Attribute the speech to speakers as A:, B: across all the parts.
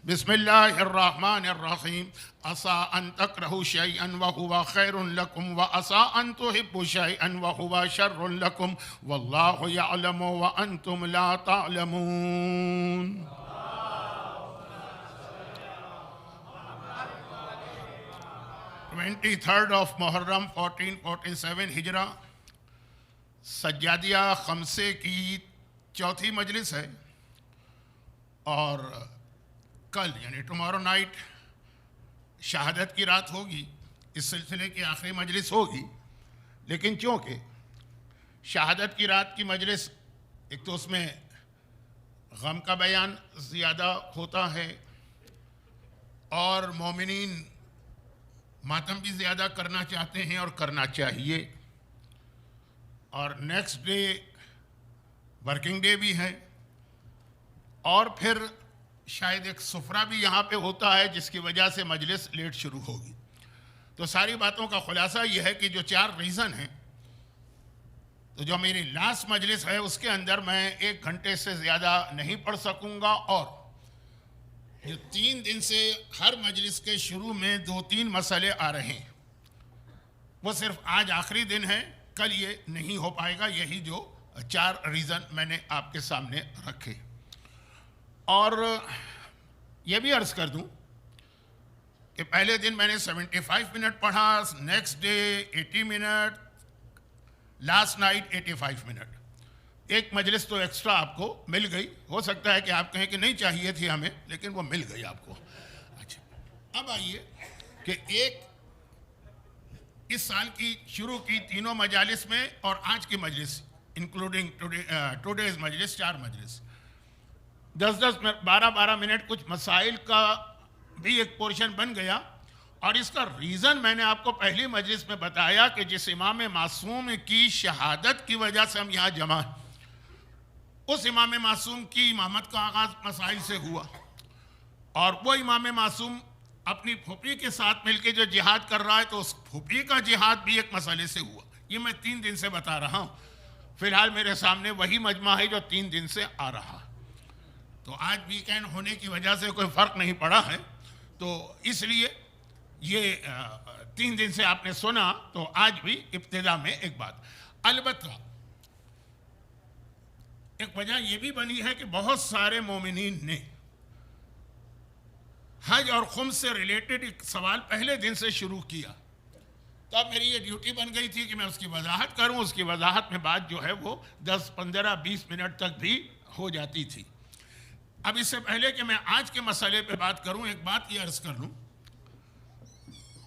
A: بسم اللہ الرحمن الرحیم عسى ان تکرہوا شیئا وہو خیر لکم وعسى ان تحبوا شیئا وہو شر لکم واللہ یعلم وانتم لا تعلمون۔ 23rd of محرم 1447 ہجرہ، سجادیہ خمسے کی چوتھی مجلس ہے، اور کل یعنی ٹمارو نائٹ شہادت کی رات ہوگی، اس سلسلے کی آخری مجلس ہوگی۔ لیکن چونکہ شہادت کی رات کی مجلس ایک تو اس میں غم کا بیان زیادہ ہوتا ہے، اور مومنین ماتم بھی زیادہ کرنا چاہتے ہیں اور کرنا چاہیے، اور نیکسٹ ڈے ورکنگ ڈے بھی ہے، اور پھر شاید ایک سفرہ بھی یہاں پہ ہوتا ہے جس کی وجہ سے مجلس لیٹ شروع ہوگی۔ تو ساری باتوں کا خلاصہ یہ ہے کہ جو 4 ریزن ہیں، تو جو میری لاسٹ مجلس ہے اس کے اندر میں 1 گھنٹے سے زیادہ نہیں پڑھ سکوں گا، اور جو 3 دن سے ہر مجلس کے شروع میں 2-3 مسئلے آ رہے ہیں، وہ صرف آج آخری دن ہے، کل یہ نہیں ہو پائے گا۔ یہی جو 4 ریزن میں نے آپ کے سامنے رکھے، اور یہ بھی عرض کر دوں کہ پہلے دن میں نے 75 منٹ پڑھا، next day 80 minute, last night 85 minute. ایک مجلس تو ایکسٹرا آپ کو مل گئی، ہو سکتا ہے کہ آپ کہیں کہ نہیں چاہیے تھی ہمیں، لیکن وہ مل گئی آپ کو۔ اچھا، اب آئیے کہ ایک اس سال کی شروع کی تینوں مجالس میں اور آج کی مجلس انکلوڈنگ ٹوڈیز مجلس، 4 مجلس، 10-10 12-12 منٹ کچھ مسائل کا بھی ایک پورشن بن گیا۔ اور اس کا ریزن میں نے آپ کو پہلی مجلس میں بتایا کہ جس امام معصوم کی شہادت کی وجہ سے ہم یہاں جمع ہیں، اس امام معصوم کی امامت کا آغاز مسائل سے ہوا، اور وہ امام معصوم اپنی پھوپھی کے ساتھ مل کے جو جہاد کر رہا ہے تو اس پھوپھی کا جہاد بھی ایک مسئلے سے ہوا۔ یہ میں 3 دن سے بتا رہا ہوں، فی الحال میرے سامنے وہی مجمع ہے جو 3 دن سے آ رہا۔ تو آج ویکینڈ ہونے کی وجہ سے کوئی فرق نہیں پڑا ہے، تو اس لیے یہ 3 دن سے آپ نے سنا، تو آج بھی ابتدا میں ایک بات۔ البتہ ایک وجہ یہ بھی بنی ہے کہ بہت سارے مومنین نے حج اور خمس سے ریلیٹڈ ایک سوال پہلے دن سے شروع کیا، تو اب میری یہ ڈیوٹی بن گئی تھی کہ میں اس کی وضاحت کروں۔ اس کی وضاحت میں بات جو ہے وہ 10 15 20 منٹ تک بھی ہو جاتی تھی۔ اب اس سے پہلے کہ میں آج کے مسئلے پہ بات کروں، ایک بات یہ عرض کر لوں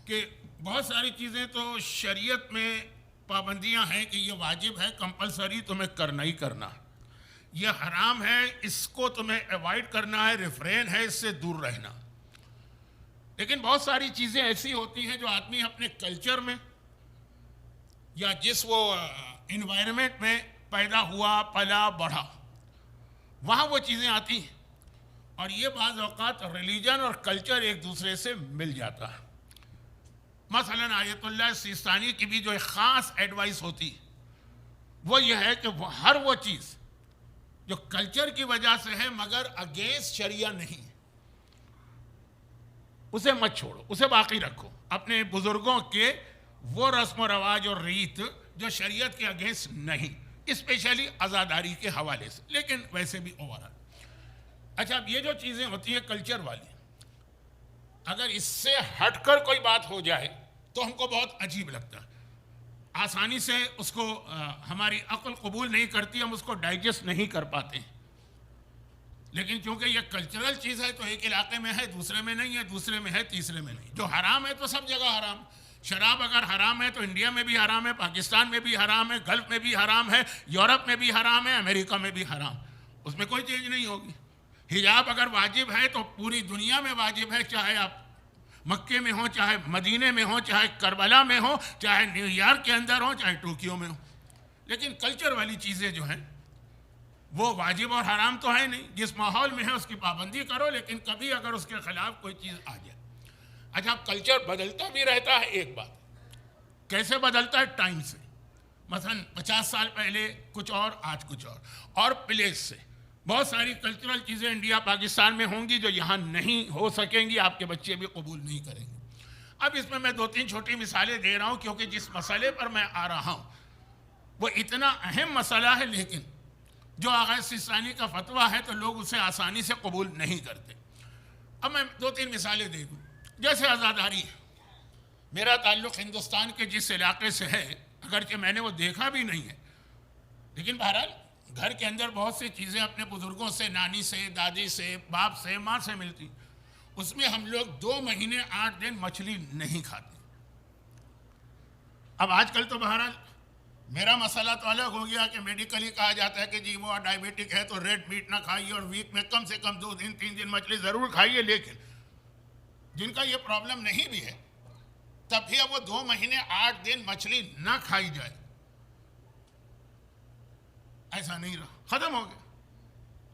A: کہ بہت ساری چیزیں تو شریعت میں پابندیاں ہیں کہ یہ واجب ہے، کمپلسری تمہیں کرنا ہی کرنا، یہ حرام ہے، اس کو تمہیں ایوائڈ کرنا ہے، ریفرین ہے، اس سے دور رہنا۔ لیکن بہت ساری چیزیں ایسی ہوتی ہیں جو آدمی اپنے کلچر میں یا جس وہ انوائرمنٹ میں پیدا ہوا، پلا بڑھا، وہاں وہ چیزیں آتی ہیں، اور یہ بعض اوقات ریلیجن اور کلچر ایک دوسرے سے مل جاتا ہے۔ مثلا آیت اللہ سیستانی کی بھی جو ایک خاص ایڈوائس ہوتی وہ یہ ہے کہ ہر وہ چیز جو کلچر کی وجہ سے ہے مگر اگینسٹ شریعہ نہیں، اسے مت چھوڑو، اسے باقی رکھو، اپنے بزرگوں کے وہ رسم و رواج اور ریت جو شریعت کے اگینسٹ نہیں، اسپیشلی عزاداری کے حوالے سے، لیکن ویسے بھی اوورآل۔ اچھا، اب یہ جو چیزیں ہوتی ہیں کلچر والی، اگر اس سے ہٹ کر کوئی بات ہو جائے تو ہم کو بہت عجیب لگتا ہے، آسانی سے اس کو ہماری عقل قبول نہیں کرتی، ہم اس کو ڈائجسٹ نہیں کر پاتے ہیں۔ لیکن چونکہ یہ کلچرل چیز ہے تو ایک علاقے میں ہے، دوسرے میں نہیں ہے، دوسرے میں ہے، تیسرے میں نہیں۔ جو حرام ہے تو سب جگہ حرام، شراب اگر حرام ہے تو انڈیا میں بھی حرام ہے، پاکستان میں بھی حرام ہے، گلف میں بھی حرام ہے، یورپ میں بھی حرام ہے، امریکہ میں بھی حرام، اس میں کوئی چینج نہیں ہوگی۔ حجاب اگر واجب ہے تو پوری دنیا میں واجب ہے، چاہے آپ مکے میں ہوں، چاہے مدینے میں ہوں، چاہے کربلا میں ہوں، چاہے نیو یارک کے اندر ہوں، چاہے ٹوکیو میں ہوں۔ لیکن کلچر والی چیزیں جو ہیں وہ واجب اور حرام تو ہے نہیں، جس ماحول میں ہے اس کی پابندی کرو، لیکن کبھی اگر اس کے خلاف کوئی چیز آ جائے۔ اچھا، کلچر بدلتا بھی رہتا ہے، ایک بات کیسے بدلتا ہے؟ ٹائم سے، مثلا 50 سال پہلے کچھ اور، آج کچھ اور پلیس سے۔ بہت ساری کلچرل چیزیں انڈیا پاکستان میں ہوں گی جو یہاں نہیں ہو سکیں گی، آپ کے بچے بھی قبول نہیں کریں گے۔ اب اس میں 2-3 چھوٹی مثالیں دے رہا ہوں کیونکہ جس مسئلے پر میں آ رہا ہوں وہ اتنا اہم مسئلہ ہے، لیکن جو آغا سیستانی کا فتویٰ ہے تو لوگ اسے آسانی سے قبول نہیں کرتے۔ اب میں 2-3 مثالیں دے دوں، جیسے عزاداری ہے۔ میرا تعلق ہندوستان کے جس علاقے سے ہے، اگرچہ میں نے وہ دیکھا بھی نہیں ہے، لیکن بہرحال گھر کے اندر بہت سی چیزیں اپنے بزرگوں سے، نانی سے، دادی سے، باپ سے، ماں سے ملتی، اس میں ہم لوگ 2 مہینے 8 دن مچھلی نہیں کھاتے۔ اب آج کل تو بہرحال میرا مسئلہ تو الگ ہو گیا کہ میڈیکلی کہا جاتا ہے کہ جی وہ ڈائیبیٹک ہے تو ریڈ میٹ نہ کھائیے اور ویک میں کم سے کم 2 دن 3 دن مچھلی ضرور کھائیے، لیکن جن کا یہ پرابلم نہیں بھی ہے تب بھی اب وہ 2 مہینے 8 دن مچھلی نہ کھائی جائے، ایسا نہیں رہا، ختم ہو گیا۔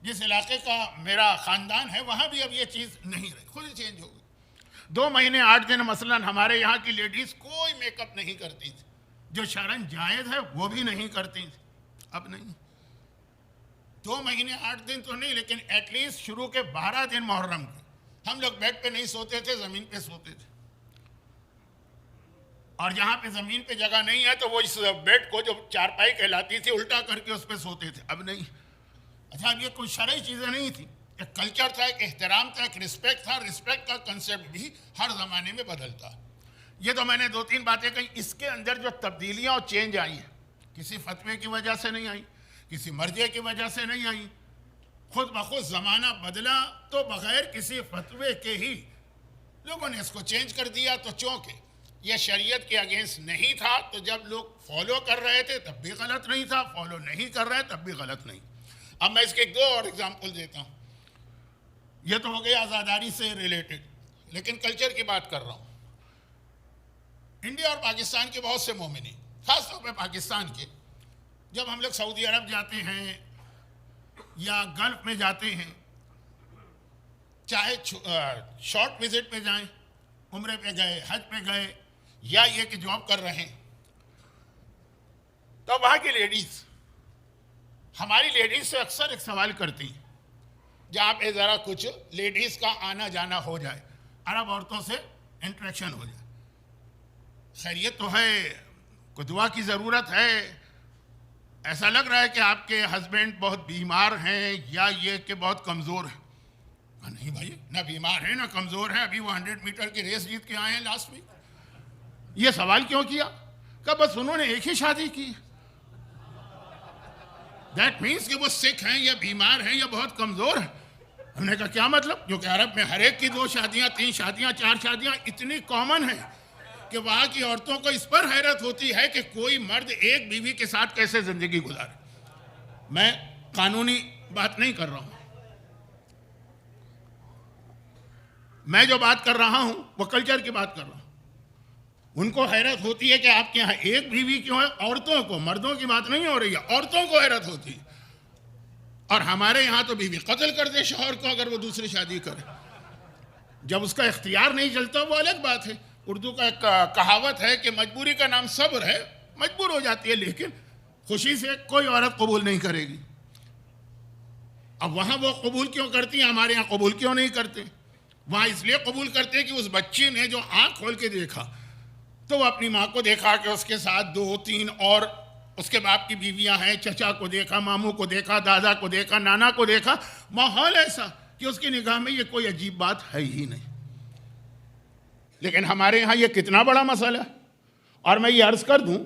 A: جس علاقے کا میرا خاندان ہے وہاں بھی اب یہ چیز نہیں رہی، خود ہی چینج ہو گئی۔ 2 مہینے 8 دن مثلا ہمارے یہاں کی لیڈیز کوئی میک اپ نہیں کرتی تھی، جو شرعاً جائز ہے وہ بھی نہیں کرتی تھی، اب نہیں۔ 2 مہینے 8 دن تو نہیں، لیکن ایٹ لیسٹ شروع کے 12 دن محرم کے ہم لوگ بیڈ پہ نہیں سوتے تھے، زمین پہ سوتے تھے، اور جہاں پہ زمین پہ جگہ نہیں ہے تو وہ اس بیڈ کو جو چارپائی کہلاتی تھی الٹا کر کے اس پہ سوتے تھے، اب نہیں۔ اچھا، اب یہ کوئی شرعی چیزیں نہیں تھی، ایک کلچر تھا، ایک احترام تھا، ایک رسپیکٹ تھا۔ رسپیکٹ کا کنسیپٹ بھی ہر زمانے میں بدلتا ہے۔ یہ تو میں نے 2-3 باتیں کہیں، اس کے اندر جو تبدیلیاں اور چینج آئی ہیں کسی فتوے کی وجہ سے نہیں آئی، کسی مرجع کی وجہ سے نہیں آئی، خود بخود زمانہ بدلا تو بغیر کسی فتوے کے ہی لوگوں نے اس کو چینج کر دیا۔ تو چونکہ یہ شریعت کے اگینسٹ نہیں تھا تو جب لوگ فالو کر رہے تھے تب بھی غلط نہیں تھا، فالو نہیں کر رہے تب بھی غلط نہیں۔ اب میں اس کے 2 اور ایگزامپل دیتا ہوں۔ یہ تو ہو گئی آزاداری سے ریلیٹڈ، لیکن کلچر کی بات کر رہا ہوں۔ انڈیا اور پاکستان کے بہت سے مومنین، خاص طور پہ پاکستان کے، جب ہم لوگ سعودی عرب جاتے ہیں یا گلف میں جاتے ہیں، چاہے شارٹ وزٹ پہ جائیں، عمرے پہ گئے، حج پہ گئے، یا یہ کہ جاب کر رہے ہیں، تو وہاں کی لیڈیز ہماری لیڈیز سے اکثر ایک سوال کرتی ہیں جہاں پہ ذرا کچھ لیڈیز کا آنا جانا ہو جائے، عرب عورتوں سے انٹریکشن ہو جائے، خیریت تو ہے، کوئی دعا کی ضرورت ہے، ایسا لگ رہا ہے کہ آپ کے ہسبینڈ بہت بیمار ہیں یا یہ کہ بہت کمزور ہیں۔ نہیں بھائی، نہ بیمار ہیں نہ کمزور ہیں، ابھی وہ 100 میٹر کی ریس جیت کے آئے ہیں لاسٹ ویک۔ یہ سوال کیوں کیا؟ کہ بس انہوں نے ایک ہی شادی کی، دیٹ مینس کہ وہ سکھ ہیں یا بیمار ہیں یا بہت کمزور ہیں۔ ہم نے کہا کیا مطلب؟ کیونکہ عرب میں ہر ایک کی 2 شادیاں 3 شادیاں 4 شادیاں اتنی کامن ہیں کہ وہاں کی عورتوں کو اس پر حیرت ہوتی ہے کہ کوئی مرد ایک بیوی کے ساتھ کیسے زندگی گزارے۔ میں قانونی بات نہیں کر رہا ہوں، میں جو بات کر رہا ہوں وہ کلچر کی بات کر رہا ہوں۔ ان کو حیرت ہوتی ہے کہ آپ کے یہاں ایک بیوی کیوں ہے، عورتوں کو، مردوں کی بات نہیں ہو رہی ہے، عورتوں کو حیرت ہوتی ہے۔ اور ہمارے یہاں تو بیوی قتل کر دے شوہر کو اگر وہ دوسری شادی کرے، جب اس کا اختیار نہیں چلتا وہ الگ بات ہے۔ اردو کا ایک کہاوت ہے کہ مجبوری کا نام صبر ہے، مجبور ہو جاتی ہے، لیکن خوشی سے کوئی عورت قبول نہیں کرے گی۔ اب وہاں وہ قبول کیوں کرتی ہیں، ہمارے یہاں قبول کیوں نہیں کرتے؟ وہاں اس لیے قبول کرتے کہ اس بچی نے جو آنکھ کھول کے دیکھا تو وہ اپنی ماں کو دیکھا کہ اس کے ساتھ 2-3 اور اس کے باپ کی بیویاں ہیں، چچا کو دیکھا، ماموں کو دیکھا، دادا کو دیکھا، نانا کو دیکھا، ماحول ایسا کہ اس کی نگاہ میں یہ کوئی عجیب بات ہے ہی نہیں۔ لیکن ہمارے یہاں یہ کتنا بڑا مسئلہ ہے۔ اور میں یہ عرض کر دوں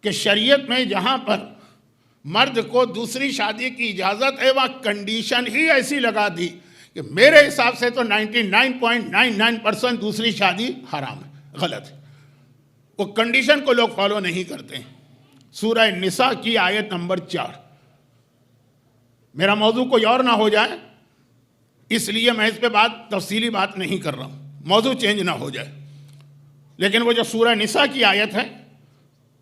A: کہ شریعت میں جہاں پر مرد کو دوسری شادی کی اجازت ہے وہاں کنڈیشن ہی ایسی لگا دی کہ میرے حساب سے تو 99.99% دوسری شادی حرام ہے، غلط ہے۔ وہ کنڈیشن کو لوگ فالو نہیں کرتے ہیں۔ سورہ نساء کی آیت نمبر 4۔ میرا موضوع کوئی اور نہ ہو جائے اس لیے میں اس پہ تفصیلی بات نہیں کر رہا ہوں، موضوع چینج نہ ہو جائے، لیکن وہ جو سورہ نساء کی آیت ہے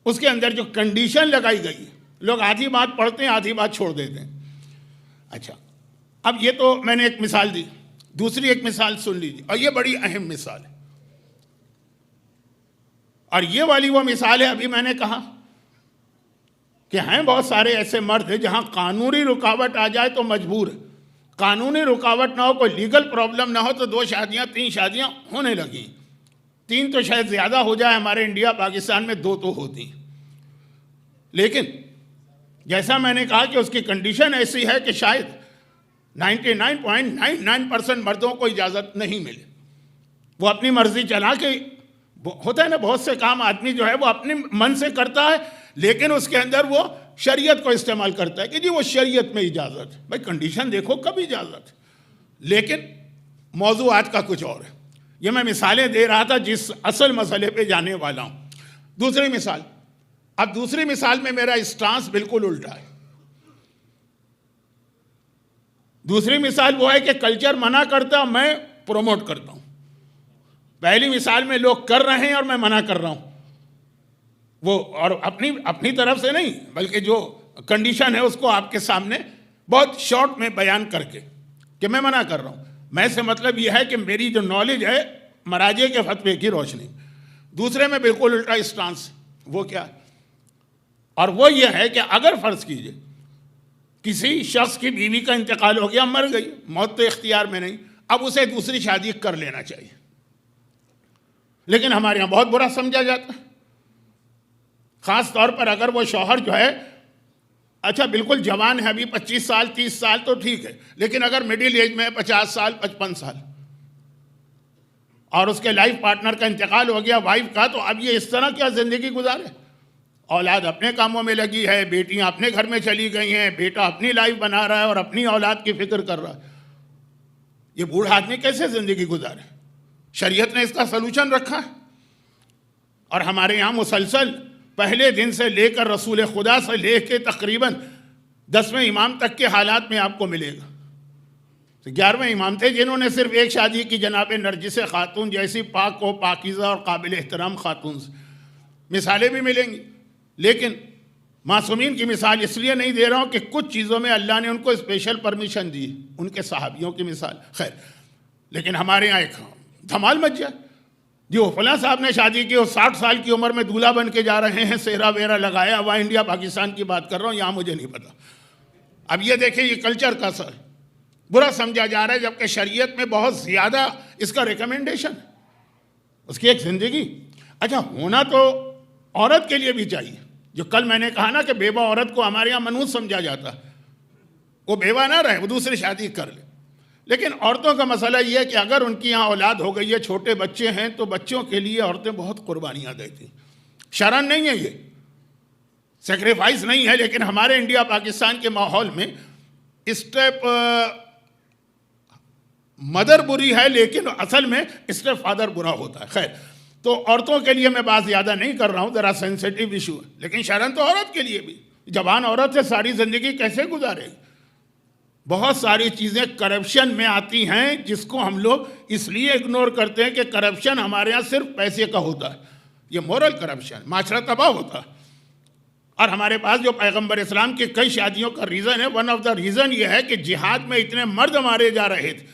A: اس کے اندر جو کنڈیشن لگائی گئی ہے، لوگ آدھی بات پڑھتے ہیں آدھی بات چھوڑ دیتے ہیں۔ اچھا، اب یہ تو میں نے ایک مثال دی، دوسری ایک مثال سن لیجیے، اور یہ بڑی اہم مثال ہے، اور یہ والی وہ مثال ہے ابھی میں نے کہا کہ ہیں بہت سارے ایسے مرد ہیں جہاں قانونی رکاوٹ آ جائے تو مجبور ہے، قانونی رکاوٹ نہ ہو، کوئی لیگل پرابلم نہ ہو تو 2 شادیاں 3 شادیاں ہونے لگیں، 3 تو شاید زیادہ ہو جائے، ہمارے انڈیا پاکستان میں 2 تو ہوتی ہیں۔ لیکن جیسا میں نے کہا کہ اس کی کنڈیشن ایسی ہے کہ شاید 99.99% مردوں کو اجازت نہیں ملے، وہ اپنی مرضی چلا کے، ہوتا ہے نا بہت سے کام آدمی جو ہے وہ اپنے من سے کرتا ہے، لیکن اس کے اندر وہ شریعت کو استعمال کرتا ہے کہ جی وہ شریعت میں اجازت ہے، بھائی کنڈیشن دیکھو کب اجازت ہے، لیکن موضوع آج کا کچھ اور ہے۔ یہ میں مثالیں دے رہا تھا جس اصل مسئلے پہ جانے والا ہوں۔ دوسری مثال، اب دوسری مثال میں میرا اسٹانس بالکل الٹا ہے۔ دوسری مثال وہ ہے کہ کلچر منع کرتا میں پروموٹ کرتا ہوں۔ پہلی مثال میں لوگ کر رہے ہیں اور میں منع کر رہا ہوں، وہ اور اپنی طرف سے نہیں بلکہ جو کنڈیشن ہے اس کو آپ کے سامنے بہت شارٹ میں بیان کر کے کہ میں منع کر رہا ہوں۔ میں سے مطلب یہ ہے کہ میری جو نالج ہے مراجع کے فتوے کی روشنی۔ دوسرے میں بالکل الٹا اسٹانس، وہ کیا ہے؟ اور وہ یہ ہے کہ اگر فرض کیجئے کسی شخص کی بیوی کا انتقال ہو گیا، مر گئی، موت تو اختیار میں نہیں، اب اسے دوسری شادی کر لینا چاہیے، لیکن ہمارے یہاں بہت برا سمجھا جاتا ہے، خاص طور پر اگر وہ شوہر جو ہے اچھا بالکل جوان ہے، ابھی 25 سال 30 سال تو ٹھیک ہے، لیکن اگر مڈل ایج میں 50 سال 55 سال اور اس کے لائف پارٹنر کا انتقال ہو گیا، وائف کا، تو اب یہ اس طرح کیا زندگی گزارے؟ اولاد اپنے کاموں میں لگی ہے، بیٹیاں اپنے گھر میں چلی گئی ہیں، بیٹا اپنی لائف بنا رہا ہے اور اپنی اولاد کی فکر کر رہا ہے، یہ بوڑھا آدمی کیسے زندگی گزارے؟ شریعت نے اس کا سلوشن رکھا ہے، اور ہمارے یہاں مسلسل پہلے دن سے لے کر رسول خدا سے لے کے تقریباً 10ویں امام تک کے حالات میں آپ کو ملے گا۔ 11ویں امام تھے جنہوں نے صرف ایک شادی کی، جناب نرجس خاتون جیسی پاک و پاکیزہ اور قابل احترام خاتون سے۔ مثالیں بھی ملیں گی، لیکن معصومین کی مثال اس لیے نہیں دے رہا ہوں کہ کچھ چیزوں میں اللہ نے ان کو اسپیشل پرمیشن دی، ان کے صحابیوں کی مثال، خیر، لیکن ہمارے یہاں ایک دھمال مچ جائے، جو فلاں صاحب نے شادی کی، وہ 60 سال کی عمر میں دولہا بن کے جا رہے ہیں، سہرا ویرا لگایا ہوا، انڈیا پاکستان کی بات کر رہا ہوں، یہاں مجھے نہیں پتا۔ اب یہ دیکھیں یہ کلچر کا اثر ہے، برا سمجھا جا رہا ہے، جبکہ شریعت میں بہت زیادہ اس کا ریکمنڈیشن، اس کی ایک زندگی اچھا ہونا تو عورت کے لیے بھی چاہیے۔ جو کل میں نے کہا نا کہ بیوہ عورت کو ہمارے یہاں منحوس سمجھا جاتا، وہ بیوہ نہ رہے، وہ دوسری شادی کر لے، لیکن عورتوں کا مسئلہ یہ ہے کہ اگر ان کی یہاں اولاد ہو گئی ہے، چھوٹے بچے ہیں، تو بچوں کے لیے عورتیں بہت قربانیاں دیتی ہیں۔ شرن نہیں ہے، یہ سیکریفائز نہیں ہے، لیکن ہمارے انڈیا پاکستان کے ماحول میں اسٹیپ مدر بری ہے، لیکن اصل میں اسٹیپ فادر برا ہوتا ہے۔ خیر، تو عورتوں کے لیے میں بات زیادہ نہیں کر رہا ہوں، ذرا سینسیٹیو ایشو ہے، لیکن شرن تو عورت کے لیے بھی، جوان عورت سے ساری زندگی کیسے گزارے گی؟ بہت ساری چیزیں کرپشن میں آتی ہیں جس کو ہم لوگ اس لیے اگنور کرتے ہیں کہ کرپشن ہمارے ہاں صرف پیسے کا ہوتا ہے، یہ مورل کرپشن، معاشرہ تباہ ہوتا ہے۔ اور ہمارے پاس جو پیغمبر اسلام کی کئی شادیوں کا ریزن ہے، ون آف دا ریزن یہ ہے کہ جہاد میں اتنے مرد مارے جا رہے تھے،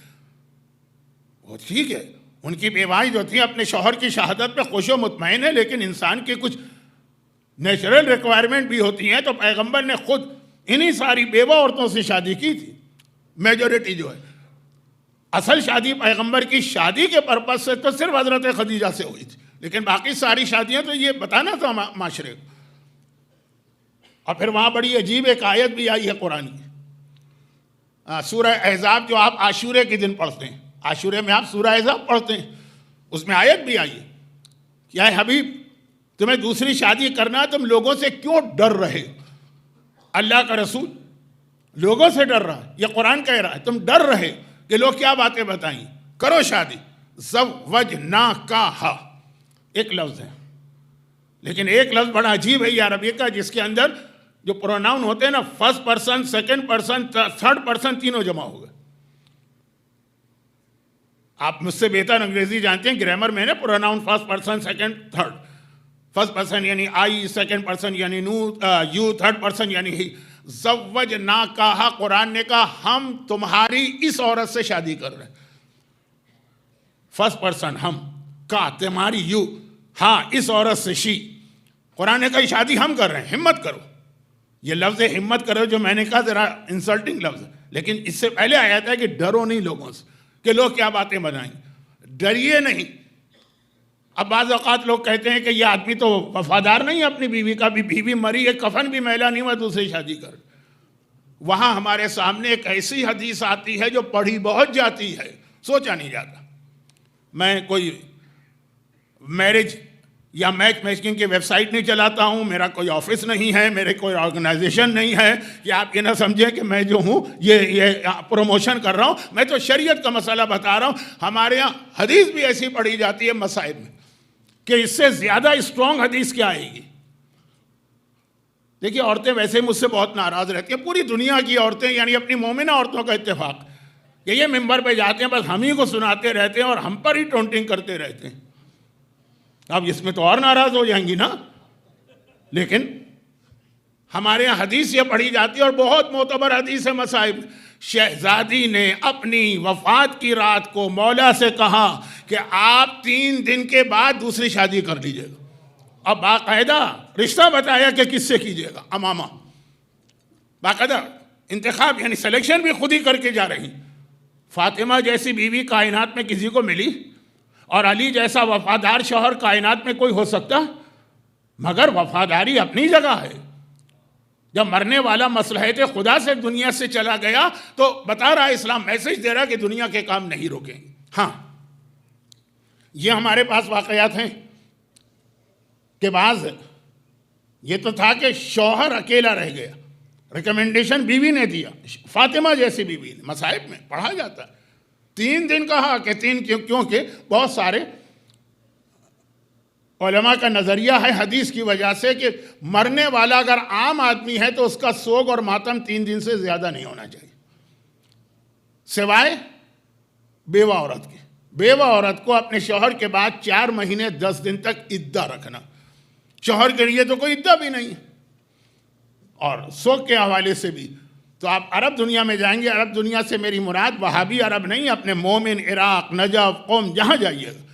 A: وہ ٹھیک ہے ان کی بیوائیں جو تھیں اپنے شوہر کی شہادت پہ خوش و مطمئن ہے، لیکن انسان کی کچھ نیچرل ریکوائرمنٹ بھی ہوتی ہیں، تو پیغمبر نے خود انہی ساری بیوہ عورتوں سے شادی کی تھی، میجورٹی جو ہے۔ اصل شادی پیغمبر کی شادی کے پرپس سے تو صرف حضرت خدیجہ سے ہوئی تھی، لیکن باقی ساری شادیاں تو یہ بتانا تھا معاشرے کو۔ اور پھر وہاں بڑی عجیب ایک آیت بھی آئی ہے قرآن کی، سورہ احزاب جو آپ عاشورے کے دن پڑھتے ہیں، عاشورے میں آپ سورہ احزاب پڑھتے ہیں، اس میں آیت بھی آئی ہے کہ اے حبیب تمہیں دوسری شادی کرنا، تم لوگوں سے کیوں ڈر رہے؟ اللہ کا رسول لوگوں سے ڈر رہا ہے، یہ قرآن کہہ رہا ہے تم ڈر رہے کہ لوگ کیا باتیں بتائیں، کرو شادی۔ زوجناکہا ایک لفظ ہے، لیکن ایک لفظ بڑا عجیب ہے یہ عربی کا، جس کے اندر جو پروناؤن ہوتے ہیں نا، first person, second person, third person, تینوں جمع ہو گئے۔ آپ مجھ سے بہتر انگریزی جانتے ہیں، گرامر میں نے pronoun first person, second, third, first person یعنی آئی، سیکنڈ پرسن یعنی یو، تھرڈ پرسن یعنی ہی۔ زوجناکہا، قرآن نے کہا ہم تمہاری اس عورت سے شادی کر رہے ہیں، فرسٹ پرسن ہم، کا تمہاری، یو، ہاں اس عورت سے، شی، قرآن نے کہا شادی ہم کر رہے ہیں، ہمت کرو، یہ لفظ ہمت کرو جو میں نے کہا ذرا انسلٹنگ لفظ، لیکن اس سے پہلے آیا تھا کہ ڈرو نہیں لوگوں سے کہ لوگ کیا باتیں بنائیں، ڈریے نہیں۔ اب بعض اوقات لوگ کہتے ہیں کہ یہ آدمی تو وفادار نہیں ہے اپنی بیوی کا، بھی بیوی مری ہے کفن بھی میلا نہیں ہوا دوسری شادی کر۔ وہاں ہمارے سامنے ایک ایسی حدیث آتی ہے جو پڑھی بہت جاتی ہے، سوچا نہیں جاتا۔ میں کوئی میرج یا میچ میکنگ کی ویب سائٹ نہیں چلاتا ہوں، میرا کوئی آفس نہیں ہے، میرے کوئی آرگنائزیشن نہیں ہے کہ آپ یہ نہ سمجھیں کہ میں جو ہوں یہ پروموشن کر رہا ہوں، میں تو شریعت کا مسئلہ بتا رہا ہوں۔ ہمارے ہاں حدیث بھی ایسی پڑھی جاتی ہے مسائل میں کہ اس سے زیادہ اسٹرانگ حدیث کیا آئے گی۔ دیکھیے عورتیں ویسے مجھ سے بہت ناراض رہتی ہیں، پوری دنیا کی عورتیں، یعنی اپنی مومنہ عورتوں کا اتفاق کہ یہ ممبر پہ جاتے ہیں بس ہم ہی کو سناتے رہتے ہیں اور ہم پر ہی ٹونٹنگ کرتے رہتے ہیں۔ اب اس میں تو اور ناراض ہو جائیں گی نا، لیکن ہمارے یہاں حدیث یہ پڑھی جاتی ہے اور بہت معتبر حدیث ہے مصائب۔ شہزادی نے اپنی وفات کی رات کو مولا سے کہا کہ آپ 3 دن کے بعد دوسری شادی کر لیجئے گا۔ اب باقاعدہ رشتہ بتایا کہ کس سے کیجئے گا، امامہ باقاعدہ انتخاب، یعنی سلیکشن بھی خود ہی کر کے جا رہی۔ فاطمہ جیسی بیوی کائنات میں کسی کو ملی، اور علی جیسا وفادار شوہر کائنات میں کوئی ہو سکتا، مگر وفاداری اپنی جگہ ہے۔ جب مرنے والا مصلحت خدا سے دنیا سے چلا گیا تو بتا رہا اسلام، میسج دے رہا کہ دنیا کے کام نہیں روکیں گے۔ ہاں یہ ہمارے پاس واقعات ہیں کہ بعض یہ تو تھا کہ شوہر اکیلا رہ گیا، ریکمنڈیشن بیوی نے دیا، فاطمہ جیسی بیوی نے، مصائب میں پڑھا جاتا ہے۔ 3 دن کہا کہ 3 کیونکہ بہت سارے علماء کا نظریہ ہے حدیث کی وجہ سے کہ مرنے والا اگر عام آدمی ہے تو اس کا سوگ اور ماتم 3 دن سے زیادہ نہیں ہونا چاہیے، سوائے بیوہ عورت کے۔ بیوہ عورت کو اپنے شوہر کے بعد 4 مہینے 10 دن تک عدہ رکھنا، شوہر کے لیے تو کوئی عدہ بھی نہیں ہے۔ اور سوگ کے حوالے سے بھی تو آپ عرب دنیا میں جائیں گے، عرب دنیا سے میری مراد وہابی عرب نہیں، اپنے مومن عراق، نجف، قوم جہاں جائیے گا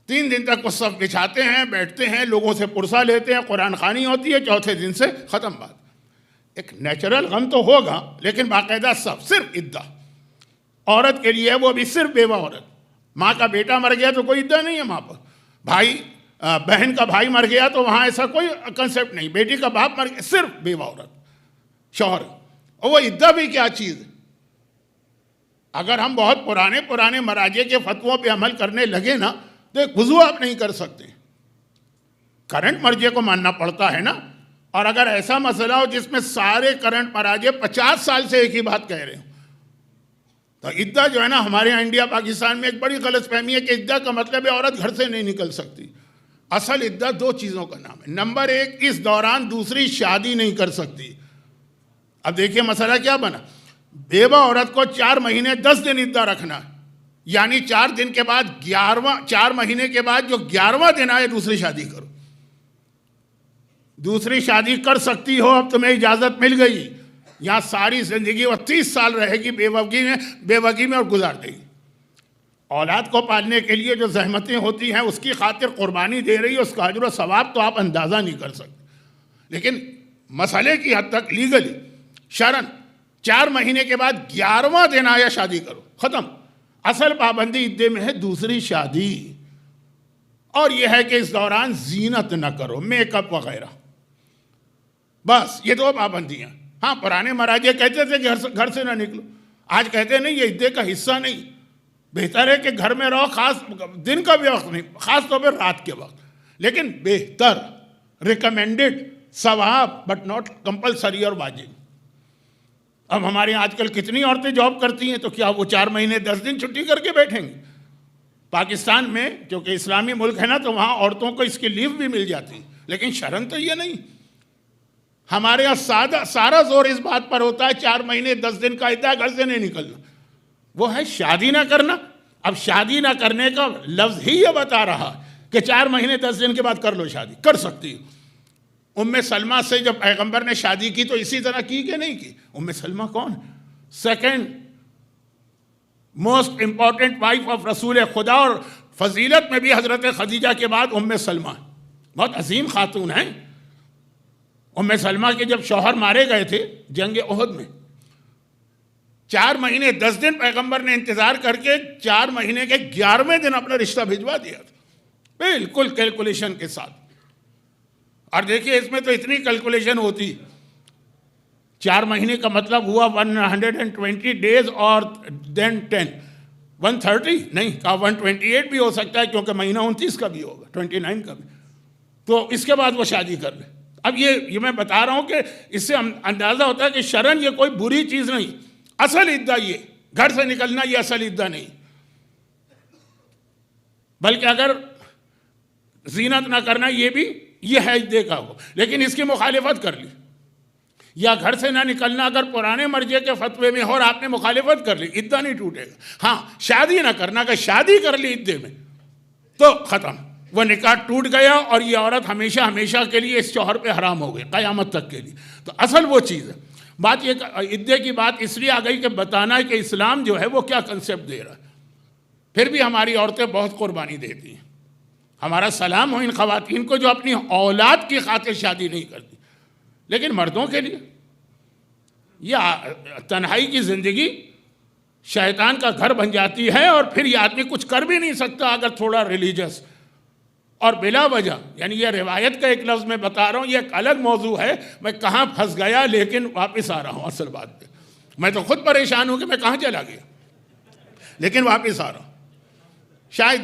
A: 3 دن تک وہ صف بچھاتے ہیں، بیٹھتے ہیں، لوگوں سے پرسہ لیتے ہیں، قرآن خوانی ہوتی ہے، چوتھے دن سے ختم بات۔ ایک نیچرل غم تو ہوگا لیکن باقاعدہ صف، صرف عدہ عورت کے لیے، وہ بھی صرف بیوہ عورت۔ ماں کا بیٹا مر گیا تو کوئی عدہ نہیں ہے ماں پر، بھائی بہن کا بھائی مر گیا تو وہاں ایسا کوئی کنسیپٹ نہیں، بیٹی کا باپ مر گیا، صرف بیوہ عورت، شوہر۔ اور وہ عدہ بھی کیا چیز ہے؟ اگر ہم بہت پرانے مراجع کے فتووں پہ عمل کرنے لگے نا تو ایک وضو آپ نہیں کر سکتے، کرنٹ مرجع کو ماننا پڑتا ہے نا۔ اور اگر ایسا مسئلہ ہو جس میں سارے کرنٹ مراجع 50 سال سے ایک ہی بات کہہ رہے ہوں، تو عدہ جو ہے نا، ہمارے یہاں انڈیا پاکستان میں ایک بڑی غلط فہمی ہے کہ عدہ کا مطلب ہے عورت گھر سے نہیں نکل سکتی۔ اصل عدہ 2 چیزوں کا نام ہے۔ نمبر 1، اس دوران دوسری شادی نہیں کر سکتی۔ اب دیکھیے مسئلہ کیا بنا، بیوہ عورت کو 4 مہینے 10 دن عدہ رکھنا، یعنی 4 دن کے بعد 4 مہینے کے بعد جو 11واں دن آئے دوسری شادی کرو۔ دوسری شادی کر سکتی ہو، اب تمہیں اجازت مل گئی، یہاں ساری زندگی وہ 30 سال رہے گی بیوگی میں اور گزار دے گی۔ اولاد کو پالنے کے لیے جو زحمتیں ہوتی ہیں اس کی خاطر قربانی دے رہی ہے، اس کا اجر و ثواب تو آپ اندازہ نہیں کر سکتے۔ لیکن مسئلے کی حد تک لیگلی شرعن 4 مہینے کے بعد 11واں دن آیا شادی کرو، ختم۔ اصل پابندی عدے میں ہے دوسری شادی، اور یہ ہے کہ اس دوران زینت نہ کرو، میک اپ وغیرہ، بس یہ 2 پابندیاں۔ ہاں پرانے مراجع کہتے تھے کہ گھر سے نہ نکلو، آج کہتے نہیں، یہ عدے کا حصہ نہیں، بہتر ہے کہ گھر میں رہو، خاص دن کا بھی وقت نہیں، خاص طور پر رات کے وقت، لیکن بہتر، ریکمینڈڈ، ثواب، بٹ ناٹ کمپلسری اور واجب۔ اب ہمارے آج کل کتنی عورتیں جاب کرتی ہیں، تو کیا وہ 4 مہینے 10 دن چھٹی کر کے بیٹھیں گے؟ پاکستان میں کیونکہ اسلامی ملک ہے نا تو وہاں عورتوں کو اس کی لیو بھی مل جاتی، لیکن شرعن تو یہ نہیں۔ ہمارے یہاں سارا زور اس بات پر ہوتا ہے 4 مہینے 10 دن کا عدہ، گھر سے نہیں نکلنا، وہ ہے شادی نہ کرنا۔ اب شادی نہ کرنے کا لفظ ہی یہ بتا رہا کہ 4 مہینے 10 دن کے بعد کر لو شادی، کر سکتی ہو۔ ام سلمہ سے جب پیغمبر نے شادی کی تو اسی طرح کی کہ نہیں کی؟ ام سلمہ کون؟ 2nd most important wife of رسول خدا، اور فضیلت میں بھی حضرت خدیجہ کے بعد ام سلمہ بہت عظیم خاتون ہیں۔ ام سلمہ کے جب شوہر مارے گئے تھے جنگ احد میں، 4 مہینے 10 دن پیغمبر نے انتظار کر کے 4 مہینے کے 11ویں دن اپنا رشتہ بھجوا دیا تھا، بالکل کیلکولیشن کے ساتھ. اور دیکھیے اس میں تو اتنی کیلکولیشن ہوتی، 4 مہینے کا مطلب ہوا 120 ڈیز اور دین 10 130 نہیں کہا 128 بھی ہو سکتا ہے کیونکہ مہینہ 29 کا بھی ہوگا 29 کا بھی. تو اس کے بعد وہ شادی کر لے. اب یہ میں بتا رہا ہوں کہ اس سے اندازہ ہوتا ہے کہ شرن یہ کوئی بری چیز نہیں. اصل عدہ یہ گھر سے نکلنا یہ اصل عدہ نہیں، بلکہ اگر زینت نہ کرنا یہ ہے عدے کا ہو. لیکن اس کی مخالفت کر لی یا گھر سے نہ نکلنا اگر پرانے مرجع کے فتوے میں ہو اور آپ نے مخالفت کر لی عدہ نہیں ٹوٹے گا. ہاں شادی نہ کرنا، اگر شادی کر لی عدے میں تو ختم، وہ نکاح ٹوٹ گیا اور یہ عورت ہمیشہ ہمیشہ کے لیے اس شوہر پہ حرام ہو گئی قیامت تک کے لیے. تو اصل وہ چیز ہے. بات یہ عدے کی بات اس لیے آ گئی کہ بتانا ہے کہ اسلام جو ہے وہ کیا کنسیپٹ دے رہا ہے. پھر بھی ہماری عورتیں بہت قربانی دیتی ہیں. ہمارا سلام ہو ان خواتین کو جو اپنی اولاد کی خاطر شادی نہیں کرتی. لیکن مردوں کے لیے یہ تنہائی کی زندگی شیطان کا گھر بن جاتی ہے، اور پھر یہ آدمی کچھ کر بھی نہیں سکتا اگر تھوڑا ریلیجس اور بلا وجہ. یعنی یہ روایت کا ایک لفظ میں بتا رہا ہوں، یہ ایک الگ موضوع ہے، میں کہاں پھنس گیا لیکن واپس آ رہا ہوں اصل بات پہ. میں تو خود پریشان ہوں کہ میں کہاں چلا گیا، لیکن واپس آ رہا ہوں. شاید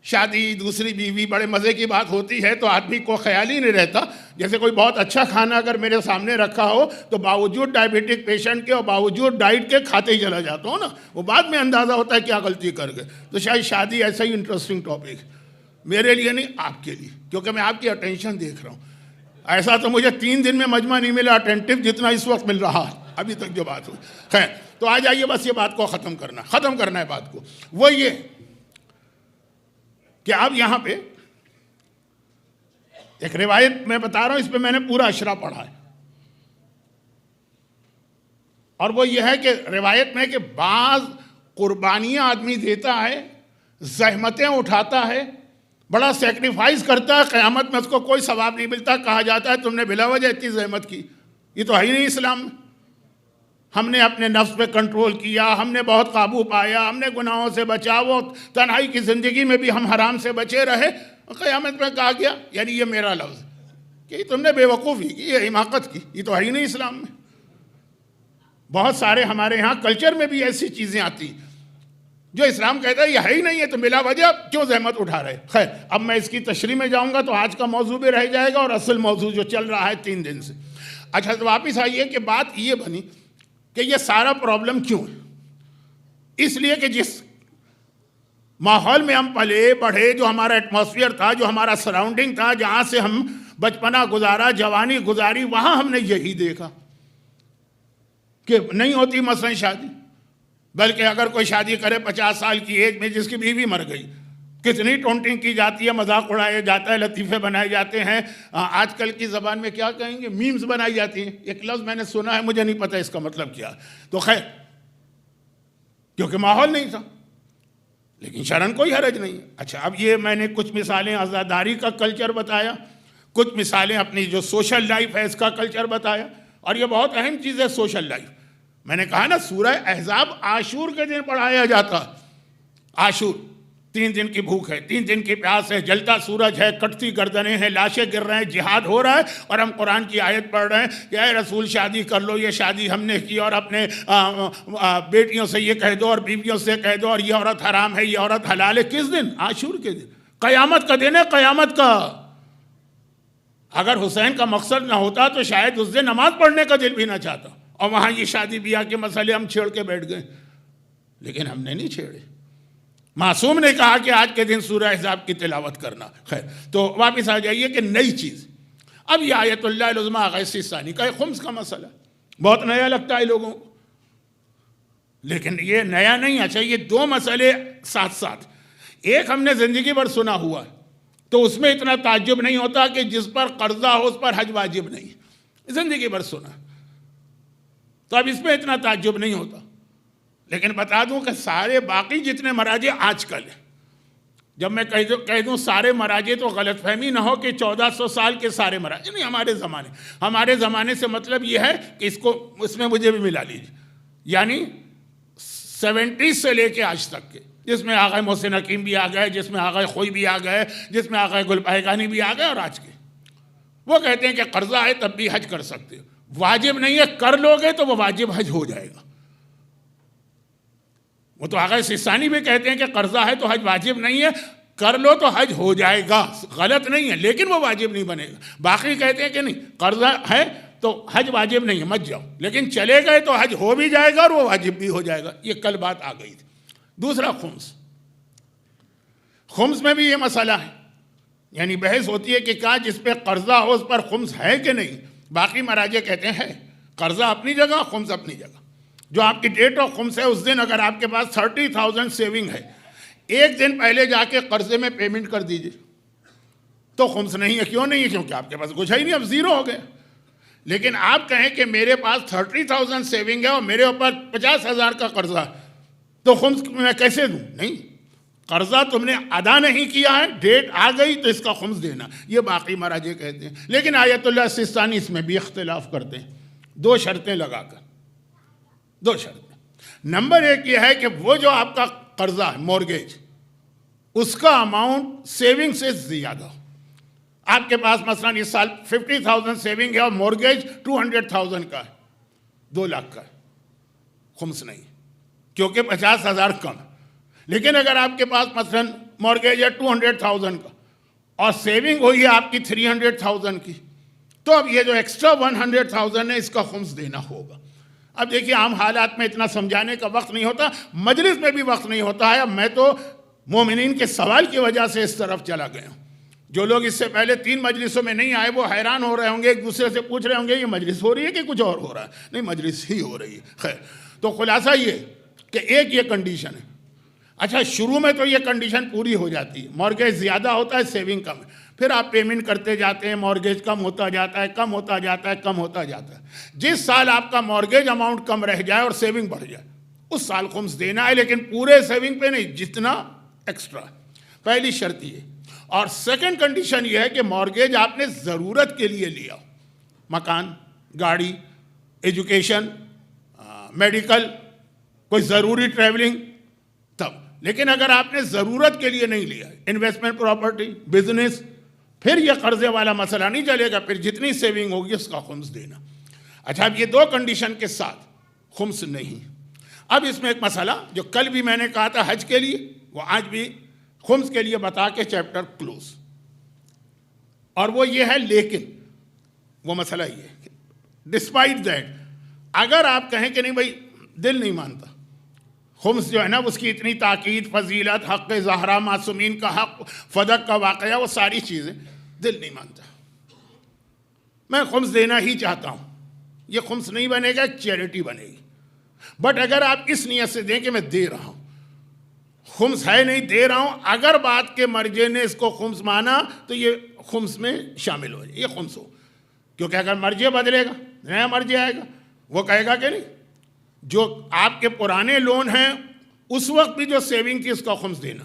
A: شادی دوسری بیوی بڑے مزے کی بات ہوتی ہے تو آدمی کو خیال ہی نہیں رہتا. جیسے کوئی بہت اچھا کھانا اگر میرے سامنے رکھا ہو تو باوجود ڈائبیٹک پیشنٹ کے اور باوجود ڈائٹ کے کھاتے ہی چلا جاتا ہوں نا، وہ بعد میں اندازہ ہوتا ہے کیا غلطی کر گئے. تو شاید شادی ایسا ہی انٹرسٹنگ ٹاپک میرے لیے نہیں، آپ کے لیے، کیونکہ میں آپ کی اٹینشن دیکھ رہا ہوں. ایسا تو مجھے 3 دن میں مجمع نہیں ملا اٹینٹیو جتنا اس وقت مل رہا ہے ابھی تک جو بات ہوئی. خیر تو آ جائیے، بس یہ بات کو ختم کرنا ہے بات کو. وہ یہ کہ اب یہاں پہ ایک روایت میں بتا رہا ہوں، اس پہ میں نے پورا اشرا پڑھا ہے، اور وہ یہ ہے کہ روایت میں کہ بعض قربانیاں آدمی دیتا ہے، زحمتیں اٹھاتا ہے، بڑا سیکریفائز کرتا ہے، قیامت میں اس کو کوئی ثواب نہیں ملتا. کہا جاتا ہے تم نے بلا وجہ اتنی زحمت کی. یہ تو ہے ہی نہیں اسلام میں. ہم نے اپنے نفس پہ کنٹرول کیا، ہم نے بہت قابو پایا، ہم نے گناہوں سے بچا، وہ تنہائی کی زندگی میں بھی ہم حرام سے بچے رہے. قیامت میں کہا گیا، یعنی یہ میرا لفظ کہ تم نے بے وقوفی کی، یہ حماقت کی. یہ تو ہے ہی نہیں اسلام میں. بہت سارے ہمارے ہاں کلچر میں بھی ایسی چیزیں آتی جو اسلام کہتا ہے یہ ہے ہی نہیں ہے، تو بلا وجہ کیوں زحمت اٹھا رہے. خیر اب میں اس کی تشریح میں جاؤں گا تو آج کا موضوع بھی رہ جائے گا اور اصل موضوع جو چل رہا ہے 3 دن سے. اچھا تو واپس آئیے کہ بات یہ بنی کہ یہ سارا پرابلم کیوں ہے. اس لیے کہ جس ماحول میں ہم پلے بڑھے، جو ہمارا ایٹماسفیئر تھا، جو ہمارا سراؤنڈنگ تھا، جہاں سے ہم بچپنا گزارا، جوانی گزاری، وہاں ہم نے یہی دیکھا کہ نہیں ہوتی مثلا شادی. بلکہ اگر کوئی شادی کرے 50 سال کی ایج میں جس کی بیوی مر گئی، کتنی ٹونٹنگ کی جاتی ہے، مذاق اڑایا جاتا ہے، لطیفے بنائے جاتے ہیں. آج کل کی زبان میں کیا کہیں گے، میمز بنائی جاتی ہیں. ایک لفظ میں نے سنا ہے، مجھے نہیں پتہ اس کا مطلب کیا. تو خیر کیونکہ ماحول نہیں تھا، لیکن شرعاً کوئی حرج نہیں. اچھا اب یہ میں نے کچھ مثالیں عزاداری کا کلچر بتایا، کچھ مثالیں اپنی جو سوشل لائف ہے اس کا کلچر بتایا. اور یہ بہت اہم چیز ہے سوشل لائف. میں نے کہا نا سورہ احزاب عاشور کے دن پڑھایا جاتا. عاشور 3 دن کی بھوک ہے، 3 دن کی پیاس ہے، جلتا سورج ہے، کٹتی گردنیں ہیں، لاشیں گر رہے ہیں، جہاد ہو رہا ہے، اور ہم قرآن کی آیت پڑھ رہے ہیں کہ اے رسول شادی کر لو، یہ شادی ہم نے کی، اور اپنے بیٹیوں سے یہ کہہ دو اور بیویوں سے کہہ دو، اور یہ عورت حرام ہے، یہ عورت حلال ہے. کس دن؟ عاشور کے دن. قیامت کا دن ہے، قیامت کا. اگر حسین کا مقصد نہ ہوتا تو شاید اس دن نماز پڑھنے کا دل بھی نہ چاہتا، اور وہاں یہ شادی بیاہ کے مسئلے ہم چھیڑ کے بیٹھ گئے. لیکن ہم نے نہیں چھیڑے. معصوم نے کہا کہ آج کے دن سورہ احزاب کی تلاوت کرنا. خیر تو واپس آ جائیے کہ نئی چیز. اب یہ آیت اللہ العظمیٰ غیث ثانی کا خمس کا مسئلہ بہت نیا لگتا ہے لوگوں کو، لیکن یہ نیا نہیں. اچھا یہ 2 مسئلے ساتھ ساتھ، ایک ہم نے زندگی بھر سنا ہوا ہے تو اس میں اتنا تعجب نہیں ہوتا کہ جس پر قرضہ ہو اس پر حج واجب نہیں. زندگی بھر سنا تو اب اس میں اتنا تعجب نہیں ہوتا. لیکن بتا دوں کہ سارے باقی جتنے مراجع آج کل ہیں جب میں کہہ دوں سارے مراجع تو غلط فہمی نہ ہو کہ 1400 سال کے سارے مراجع نہیں، ہمارے زمانے سے مطلب یہ ہے کہ اس میں مجھے بھی ملا لیجیے، یعنی 70 سے لے کے آج تک کے، جس میں آغا محسن حکیم بھی آ گئے، جس میں آغا خوئی بھی آ گئے، جس میں آغا گل پائگانی بھی آ گئے، اور آج کے وہ کہتے ہیں کہ قرضہ ہے تب بھی حج کر سکتے ہو، واجب نہیں ہے، کر لو گے تو وہ واجب حج ہو جائے گا۔ وہ تو آغا سستانی بھی کہتے ہیں کہ قرضہ ہے تو حج واجب نہیں ہے، کر لو تو حج ہو جائے گا، غلط نہیں ہے، لیکن وہ واجب نہیں بنے گا۔ باقی کہتے ہیں کہ نہیں، قرضہ ہے تو حج واجب نہیں ہے، مت جاؤ، لیکن چلے گئے تو حج ہو بھی جائے گا اور وہ واجب بھی ہو جائے گا۔ یہ کل بات آ گئی تھی۔ دوسرا خمس میں بھی یہ مسئلہ ہے، یعنی بحث ہوتی ہے کہ کیا جس پہ قرضہ ہو اس پر خمس ہے کہ نہیں؟ باقی مراجع کہتے ہیں ہے، قرضہ اپنی جگہ، خمس اپنی جگہ۔ جو آپ کی ڈیٹ آف خمس ہے اس دن اگر آپ کے پاس 30,000 سیونگ ہے، ایک دن پہلے جا کے قرضے میں پیمنٹ کر دیجئے تو خمس نہیں ہے۔ کیوں نہیں ہے؟ کیونکہ آپ کے پاس کچھ ہے ہی نہیں، اب زیرو ہو گئے۔ لیکن آپ کہیں کہ میرے پاس 30,000 سیونگ ہے اور میرے اوپر 50,000 کا قرضہ ہے تو خمس میں کیسے دوں؟ نہیں، قرضہ تم نے ادا نہیں کیا ہے، ڈیٹ آ گئی تو اس کا خمس دینا، یہ باقی مراجع کہتے ہیں۔ لیکن آیت اللہ سستانی اس میں بھی اختلاف کرتے ہیں، دو شرطیں لگا کر، دو شرطیں۔ نمبر ایک یہ ہے کہ وہ جو آپ کا قرضہ ہے مورگیج، اس کا اماؤنٹ سیونگ سے زیادہ ہو۔ آپ کے پاس مثلا اس سال 50,000 سیونگ ہے اور مورگیج 200,000 کا ہے، 2 لاکھ کا ہے، خمس نہیں، کیونکہ 50,000 کم ہے۔ لیکن اگر آپ کے پاس مثلا مورگیج ہے 200,000 کا اور سیونگ ہوئی ہے آپ کی 300,000 کی، تو اب یہ جو ایکسٹرا 100,000 ہے اس کا خمس دینا ہوگا۔ اب دیکھیے عام حالات میں اتنا سمجھانے کا وقت نہیں ہوتا، مجلس میں بھی وقت نہیں ہوتا ہے۔ اب میں تو مومنین کے سوال کی وجہ سے اس طرف چلا گیا ہوں۔ جو لوگ اس سے پہلے 3 مجلسوں میں نہیں آئے وہ حیران ہو رہے ہوں گے، ایک دوسرے سے پوچھ رہے ہوں گے یہ مجلس ہو رہی ہے کہ کچھ اور ہو رہا ہے؟ نہیں، مجلس ہی ہو رہی ہے۔ خیر، تو خلاصہ یہ کہ ایک یہ کنڈیشن ہے۔ اچھا، شروع میں تو یہ کنڈیشن پوری ہو جاتی ہے، مورگیج زیادہ ہوتا ہے، سیونگ کم ہے، پھر آپ پیمنٹ کرتے جاتے ہیں، مورگیج کم ہوتا جاتا ہے، کم ہوتا جاتا ہے، کم ہوتا جاتا ہے۔ جس سال آپ کا مورگیج اماؤنٹ کم رہ جائے اور سیونگ بڑھ جائے اس سال خمس دینا ہے، لیکن پورے سیونگ پہ نہیں، جتنا ایکسٹرا ہے۔ پہلی شرط یہ۔ اور سیکنڈ کنڈیشن یہ ہے کہ مورگیج آپ نے ضرورت کے لیے لیا ہو، مکان، گاڑی، ایجوکیشن، میڈیکل، کوئی ضروری ٹریولنگ، تب۔ لیکن اگر آپ نے ضرورت کے لیے نہیں لیا، انویسٹمنٹ پراپرٹی، بزنس، پھر یہ قرضے والا مسئلہ نہیں چلے گا، پھر جتنی سیونگ ہوگی اس کا خمس دینا۔ اچھا، اب یہ 2 کنڈیشن کے ساتھ خمس نہیں۔ اب اس میں ایک مسئلہ جو کل بھی میں نے کہا تھا حج کے لیے، وہ آج بھی خمس کے لیے بتا کے چیپٹر کلوز، اور وہ یہ ہے لیکن وہ مسئلہ یہ ہے ڈسپائٹ دیٹ، اگر آپ کہیں کہ نہیں بھائی دل نہیں مانتا، خمس جو ہے نا اس کی اتنی تاکید، فضیلت، حق زہرا، معصومین کا حق، فدق کا واقعہ، وہ ساری چیزیں دل نہیں مانتا، میں خمس دینا ہی چاہتا ہوں، یہ خمس نہیں بنے گا، ایک چیریٹی بنے گی۔ بٹ اگر آپ اس نیت سے دیں کہ میں دے رہا ہوں، خمس ہے نہیں، دے رہا ہوں، اگر بات کے مرجع نے اس کو خمس مانا تو یہ خمس میں شامل ہو جائے، یہ خمس ہو، کیونکہ اگر مرجع بدلے گا، نیا مرجع آئے گا، وہ کہے گا کہ نہیں جو آپ کے پرانے لون ہیں اس وقت بھی جو سیونگ تھی اس کا خمس دینا۔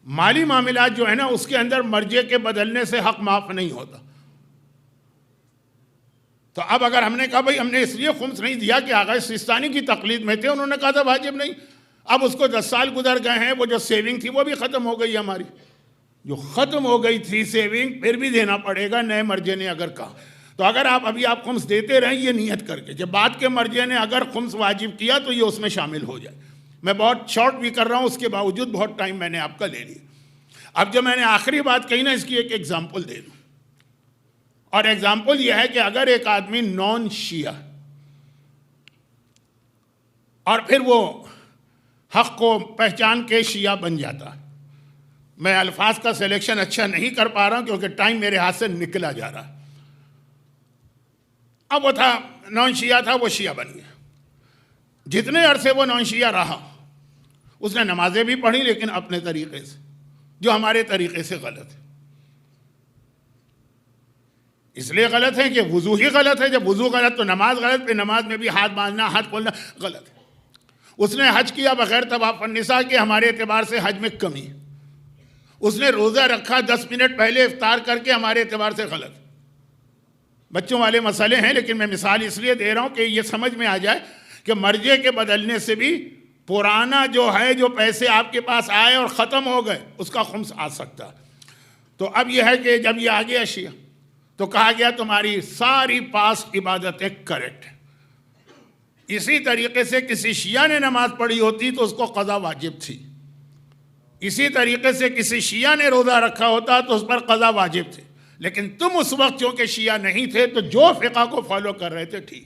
A: مالی معاملات جو ہے نا اس کے اندر مرجع کے بدلنے سے حق معاف نہیں ہوتا۔ تو اب اگر ہم نے کہا بھائی ہم نے اس لیے خمس نہیں دیا کہ آغا سستانی کی تقلید میں تھے، انہوں نے کہا تھا واجب نہیں، اب اس کو 10 سال گزر گئے ہیں، وہ جو سیونگ تھی وہ بھی ختم ہو گئی ہماری، جو ختم ہو گئی تھی سیونگ، پھر بھی دینا پڑے گا نئے مرجع نے اگر کہا تو۔ اگر آپ خمس دیتے رہیں یہ نیت کر کے، جب بعد کے مرجع نے اگر خمس واجب کیا تو یہ اس میں شامل ہو جائے۔ میں بہت شارٹ بھی کر رہا ہوں، اس کے باوجود بہت ٹائم میں نے آپ کا لے لیا۔ اب جو میں نے آخری بات کہی نا، اس کی ایک ایگزامپل دے دوں، اور ایگزامپل یہ ہے کہ اگر ایک آدمی نان شیعہ اور پھر وہ حق کو پہچان کے شیعہ بن جاتا، میں الفاظ کا سلیکشن اچھا نہیں کر پا رہا ہوں کیونکہ ٹائم میرے ہاتھ سے نکلا جا رہا ہے۔ اب وہ تھا نان شیعہ تھا، وہ شیعہ بن گیا، جتنے عرصے وہ نان شیعہ رہا اس نے نمازیں بھی پڑھی لیکن اپنے طریقے سے، جو ہمارے طریقے سے غلط ہے۔ اس لیے غلط ہے کہ وضو ہی غلط ہے، جب وضو غلط تو نماز غلط، پھر نماز میں بھی ہاتھ باندھنا، ہاتھ کھولنا غلط ہے۔ اس نے حج کیا بغیر طواف النساء کے، ہمارے اعتبار سے حج میں کمی. اس نے روزہ رکھا 10 منٹ پہلے افطار کر کے، ہمارے اعتبار سے غلط. بچوں والے مسئلے ہیں، لیکن میں مثال اس لیے دے رہا ہوں کہ یہ سمجھ میں آ جائے کہ مرجع کے بدلنے سے بھی پرانا جو ہے، جو پیسے آپ کے پاس آئے اور ختم ہو گئے، اس کا خمس آ سکتا ہے. تو اب یہ ہے کہ جب یہ آ گیا شیعہ تو کہا گیا تمہاری ساری پاسٹ عبادتیں کریکٹ ہیں. اسی طریقے سے کسی شیعہ نے نماز پڑھی ہوتی تو اس کو قضا واجب تھی. اسی طریقے سے کسی شیعہ نے روزہ رکھا ہوتا تو اس پر قضا واجب تھی. لیکن تم اس وقت چونکہ شیعہ نہیں تھے تو جو فقہ کو فالو کر رہے تھے ٹھیک،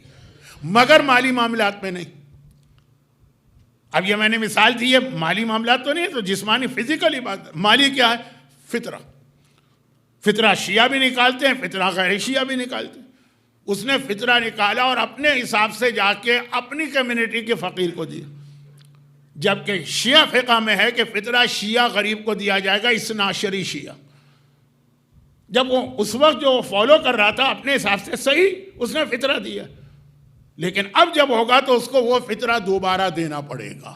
A: مگر مالی معاملات میں نہیں. اب یہ میں نے مثال دی ہے، مالی معاملات تو نہیں تو جسمانی فزیکل عبادت. مالی کیا ہے؟ فطرہ. فطرہ شیعہ بھی نکالتے ہیں، فطرہ غیر شیعہ بھی نکالتے ہیں. اس نے فطرہ نکالا اور اپنے حساب سے جا کے اپنی کمیونٹی کے فقیر کو دیا. جبکہ شیعہ فقہ میں ہے کہ فطرہ شیعہ غریب کو دیا جائے گا، اثنا عشری شیعہ. جب وہ اس وقت جو فالو کر رہا تھا اپنے حساب سے صحیح، اس نے فطرہ دیا. لیکن اب جب ہوگا تو اس کو وہ فطرہ دوبارہ دینا پڑے گا.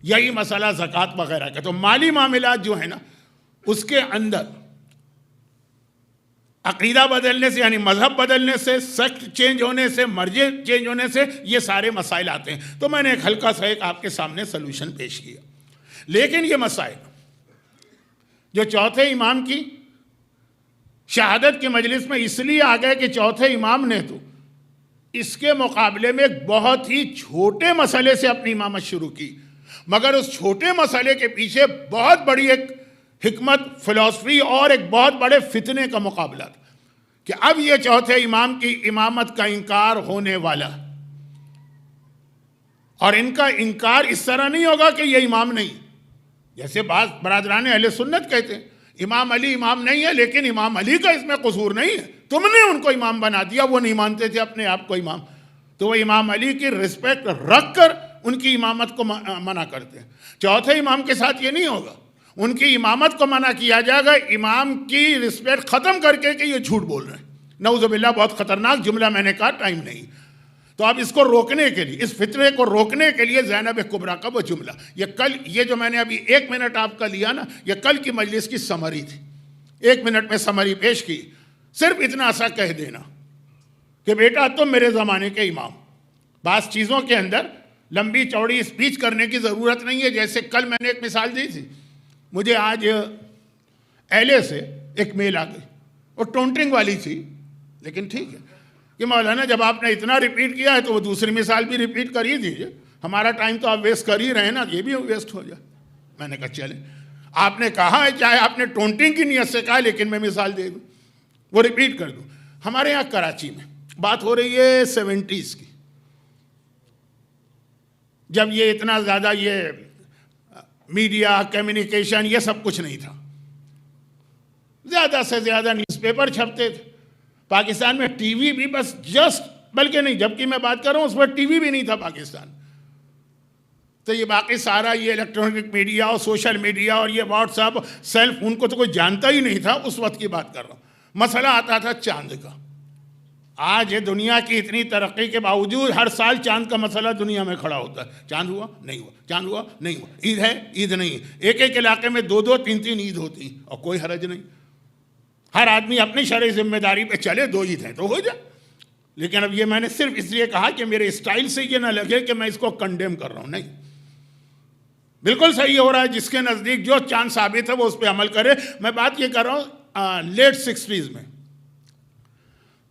A: یہی مسئلہ زکوٰۃ وغیرہ کا. تو مالی معاملات جو ہے نا، اس کے اندر عقیدہ بدلنے سے، یعنی مذہب بدلنے سے، سیکٹ چینج ہونے سے، مرجع چینج ہونے سے یہ سارے مسائل آتے ہیں. تو میں نے ایک ہلکا سا ایک آپ کے سامنے سلوشن پیش کیا. لیکن یہ مسائل جو چوتھے امام کی شہادت کے مجلس میں اس لیے آ گئے کہ چوتھے امام نے تو اس کے مقابلے میں ایک بہت ہی چھوٹے مسئلے سے اپنی امامت شروع کی، مگر اس چھوٹے مسئلے کے پیچھے بہت بڑی ایک حکمت، فلسفی اور ایک بہت بڑے فتنے کا مقابلہ تھا کہ اب یہ چوتھے امام کی امامت کا انکار ہونے والا. اور ان کا انکار اس طرح نہیں ہوگا کہ یہ امام نہیں، جیسے بعض برادران اہل سنت کہتے ہیں امام علی امام نہیں ہے، لیکن امام علی کا اس میں قصور نہیں ہے، تم نے ان کو امام بنا دیا. وہ نہیں مانتے تھے اپنے آپ کو امام، تو وہ امام علی کی رسپیکٹ رکھ کر ان کی امامت کو منع کرتے ہیں. چوتھے امام کے ساتھ یہ نہیں ہوگا، ان کی امامت کو منع کیا جائے گا امام کی رسپیکٹ ختم کر کے کہ یہ جھوٹ بول رہے ہیں. نعوذ باللہ، بہت خطرناک جملہ میں نے کہا، ٹائم نہیں. تو اب اس کو روکنے کے لیے، اس فتنے کو روکنے کے لیے زینب کبریٰ کا وہ جملہ، یہ جو میں نے ابھی 1 منٹ آپ کا لیا نا، یہ کل کی مجلس کی سمری تھی. 1 منٹ میں سمری پیش کی. صرف اتنا سا کہہ دینا کہ بیٹا تم میرے زمانے کے امام. بعض چیزوں کے اندر لمبی چوڑی اسپیچ کرنے کی ضرورت نہیں ہے. جیسے کل میں نے ایک مثال دی تھی، مجھے آج ایلے سے ایک میل آ گئی، وہ ٹونٹنگ والی تھی، لیکن ٹھیک ہے کہ مولانا جب آپ نے اتنا ریپیٹ کیا ہے تو وہ دوسری مثال بھی ریپیٹ کر ہی دیجیے. ہمارا ٹائم تو آپ ویسٹ کر ہی رہے ہیں نا، یہ بھی ویسٹ ہو جائے. میں نے کہا چلیں، آپ نے کہا ہے، چاہے آپ نے ٹونٹنگ کی نیت سے کہا، لیکن میں مثال دے دوں، وہ ریپیٹ کر دوں. ہمارے یہاں کراچی میں بات ہو رہی ہے 70s کی، جب یہ اتنا زیادہ یہ میڈیا، کمیونیکیشن، یہ سب کچھ نہیں تھا. زیادہ سے زیادہ نیوز پیپر چھپتے تھے. پاکستان میں ٹی وی بھی بس بلکہ نہیں، جبکہ میں بات کر رہا ہوں اس وقت ٹی وی بھی نہیں تھا پاکستان. تو یہ باقی سارا یہ الیکٹرانک میڈیا اور سوشل میڈیا اور یہ واٹس ایپ، سیل فون کو تو کوئی جانتا ہی نہیں تھا. اس وقت کی بات کر رہا ہوں. مسئلہ آتا تھا چاند کا. آج دنیا کی اتنی ترقی کے باوجود ہر سال چاند کا مسئلہ دنیا میں کھڑا ہوتا ہے. چاند ہوا نہیں ہوا، چاند ہوا نہیں ہوا، عید ہے عید نہیں. ایک علاقے میں 2 3 عید ہوتی اور کوئی حرج نہیں. ہر آدمی اپنی شرعی ذمہ داری پہ چلے، 2 عید ہیں تو ہو جائے. لیکن اب یہ میں نے صرف اس لیے کہا کہ میرے اسٹائل سے یہ نہ لگے کہ میں اس کو کنڈیم کر رہا ہوں. نہیں، بالکل صحیح ہو رہا ہے. جس کے نزدیک جو چاند ثابت ہے وہ اس پہ عمل کرے. میں بات یہ کر رہا ہوں لیٹ 60s میں.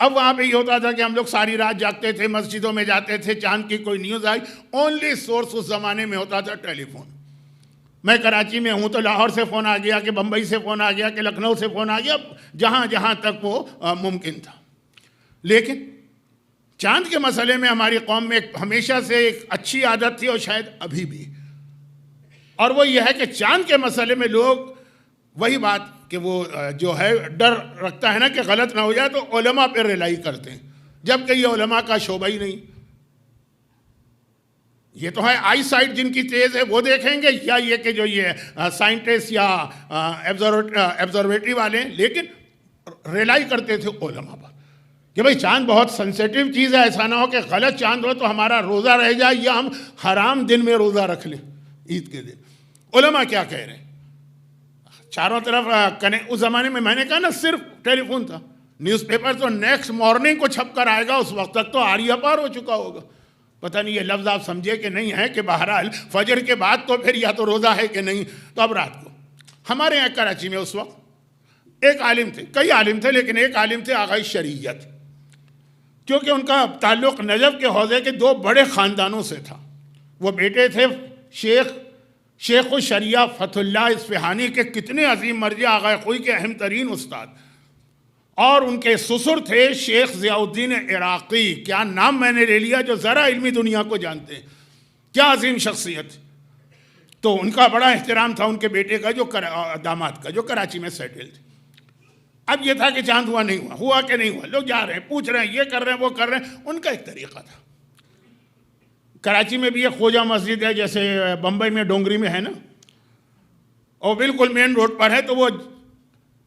A: اب وہاں پہ یہ ہوتا تھا کہ ہم لوگ ساری رات جاگتے تھے، مسجدوں میں جاتے تھے. چاند کی کوئی نیوز آئی، اونلی سورس اس زمانے میں ہوتا تھا ٹیلی فون. میں کراچی میں ہوں تو لاہور سے فون آ گیا، کہ بمبئی سے فون آ گیا، کہ لکھنؤ سے فون آ گیا، جہاں جہاں تک وہ ممکن تھا. لیکن چاند کے مسئلے میں ہماری قوم میں ہمیشہ سے ایک اچھی عادت تھی، اور شاید ابھی بھی، اور وہ یہ ہے کہ چاند کے مسئلے میں لوگ وہی بات کہ وہ جو ہے ڈر رکھتا ہے نا کہ غلط نہ ہو جائے، تو علماء پہ ریلائی کرتے ہیں، جبکہ یہ علماء کا شعبہ ہی نہیں. یہ تو ہے آئی سائٹ جن کی تیز ہے وہ دیکھیں گے، یا یہ کہ جو یہ سائنٹسٹ یا ایبزرویٹری والے ہیں. لیکن ریلائی کرتے تھے علماء پر. کہ بھئی چاند بہت سینسیٹیو چیز ہے، ایسا نہ ہو کہ غلط چاند ہو تو ہمارا روزہ رہ جائے یا ہم حرام دن میں روزہ رکھ لیں عید کے دن۔ علماء کیا کہہ رہے ہیں؟ چاروں طرف اس زمانے میں نے کہا نا صرف ٹیلی فون تھا، نیوز پیپر تو نیکسٹ مارننگ کو چھپ کر آئے گا، اس وقت تک تو آریہ پار ہو چکا ہوگا۔ پتہ نہیں یہ لفظ آپ سمجھے کہ نہیں ہے کہ بہرحال فجر کے بعد تو پھر یا تو روزہ ہے کہ نہیں۔ تو اب رات کو ہمارے یہاں کراچی میں اس وقت ایک عالم تھے، کئی عالم تھے، لیکن ایک عالم تھے آغائی شریعت، کیونکہ ان کا تعلق نجف کے حوزے کے دو بڑے خاندانوں سے تھا۔ وہ بیٹے تھے شیخ الشریعہ فتح اللہ اصفہانی کے کتنے عظیم مرجع آغا خوئی کے اہم ترین استاد، اور ان کے سسر تھے شیخ ضیاء الدین عراقی، کیا نام میں نے لے لیا، جو ذرا علمی دنیا کو جانتے ہیں، کیا عظیم شخصیت۔ تو ان کا بڑا احترام تھا ان کے بیٹے کا، جو داماد کا، جو کراچی میں سیٹل تھے۔ اب یہ تھا کہ چاند ہوا نہیں ہوا کہ نہیں ہوا، لوگ جا رہے ہیں پوچھ رہے ہیں، یہ کر رہے ہیں وہ کر رہے ہیں، ان کا ایک طریقہ تھا۔ کراچی میں بھی ایک خواجہ مسجد ہے، جیسے بمبئی میں ڈونگری میں ہے نا، اور بالکل مین روڈ پر ہے، تو وہ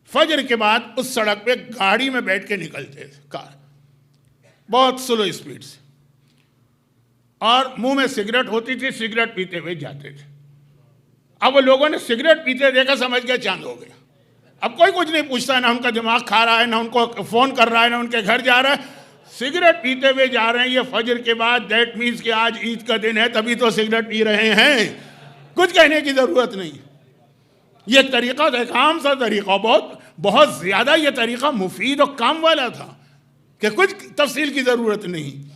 A: فجر کے بعد اس سڑک پہ گاڑی میں بیٹھ کے نکلتے تھے، کار بہت سلو اسپیڈ سے، اور منہ میں سگریٹ ہوتی تھی، سگریٹ پیتے ہوئے جاتے تھے۔ اب وہ لوگوں نے سگریٹ پیتے دیکھا، سمجھ گیا چاند ہو گیا۔ اب کوئی کچھ نہیں پوچھتا، نہ ان کا دماغ کھا رہا ہے، نہ ان کو فون کر رہا ہے، نہ ان کے گھر جا رہا ہے، سگریٹ پیتے ہوئے جا رہے ہیں۔ یہ فجر کے بعد دیٹ مینس کہ آج عید کا دن ہے، تبھی تو سگریٹ پی رہے ہیں، کچھ کہنے کی ضرورت نہیں۔ یہ طریقہ تھا، ایک عام سا طریقہ، بہت زیادہ یہ طریقہ مفید اور کام والا تھا کہ کچھ تفصیل کی ضرورت نہیں۔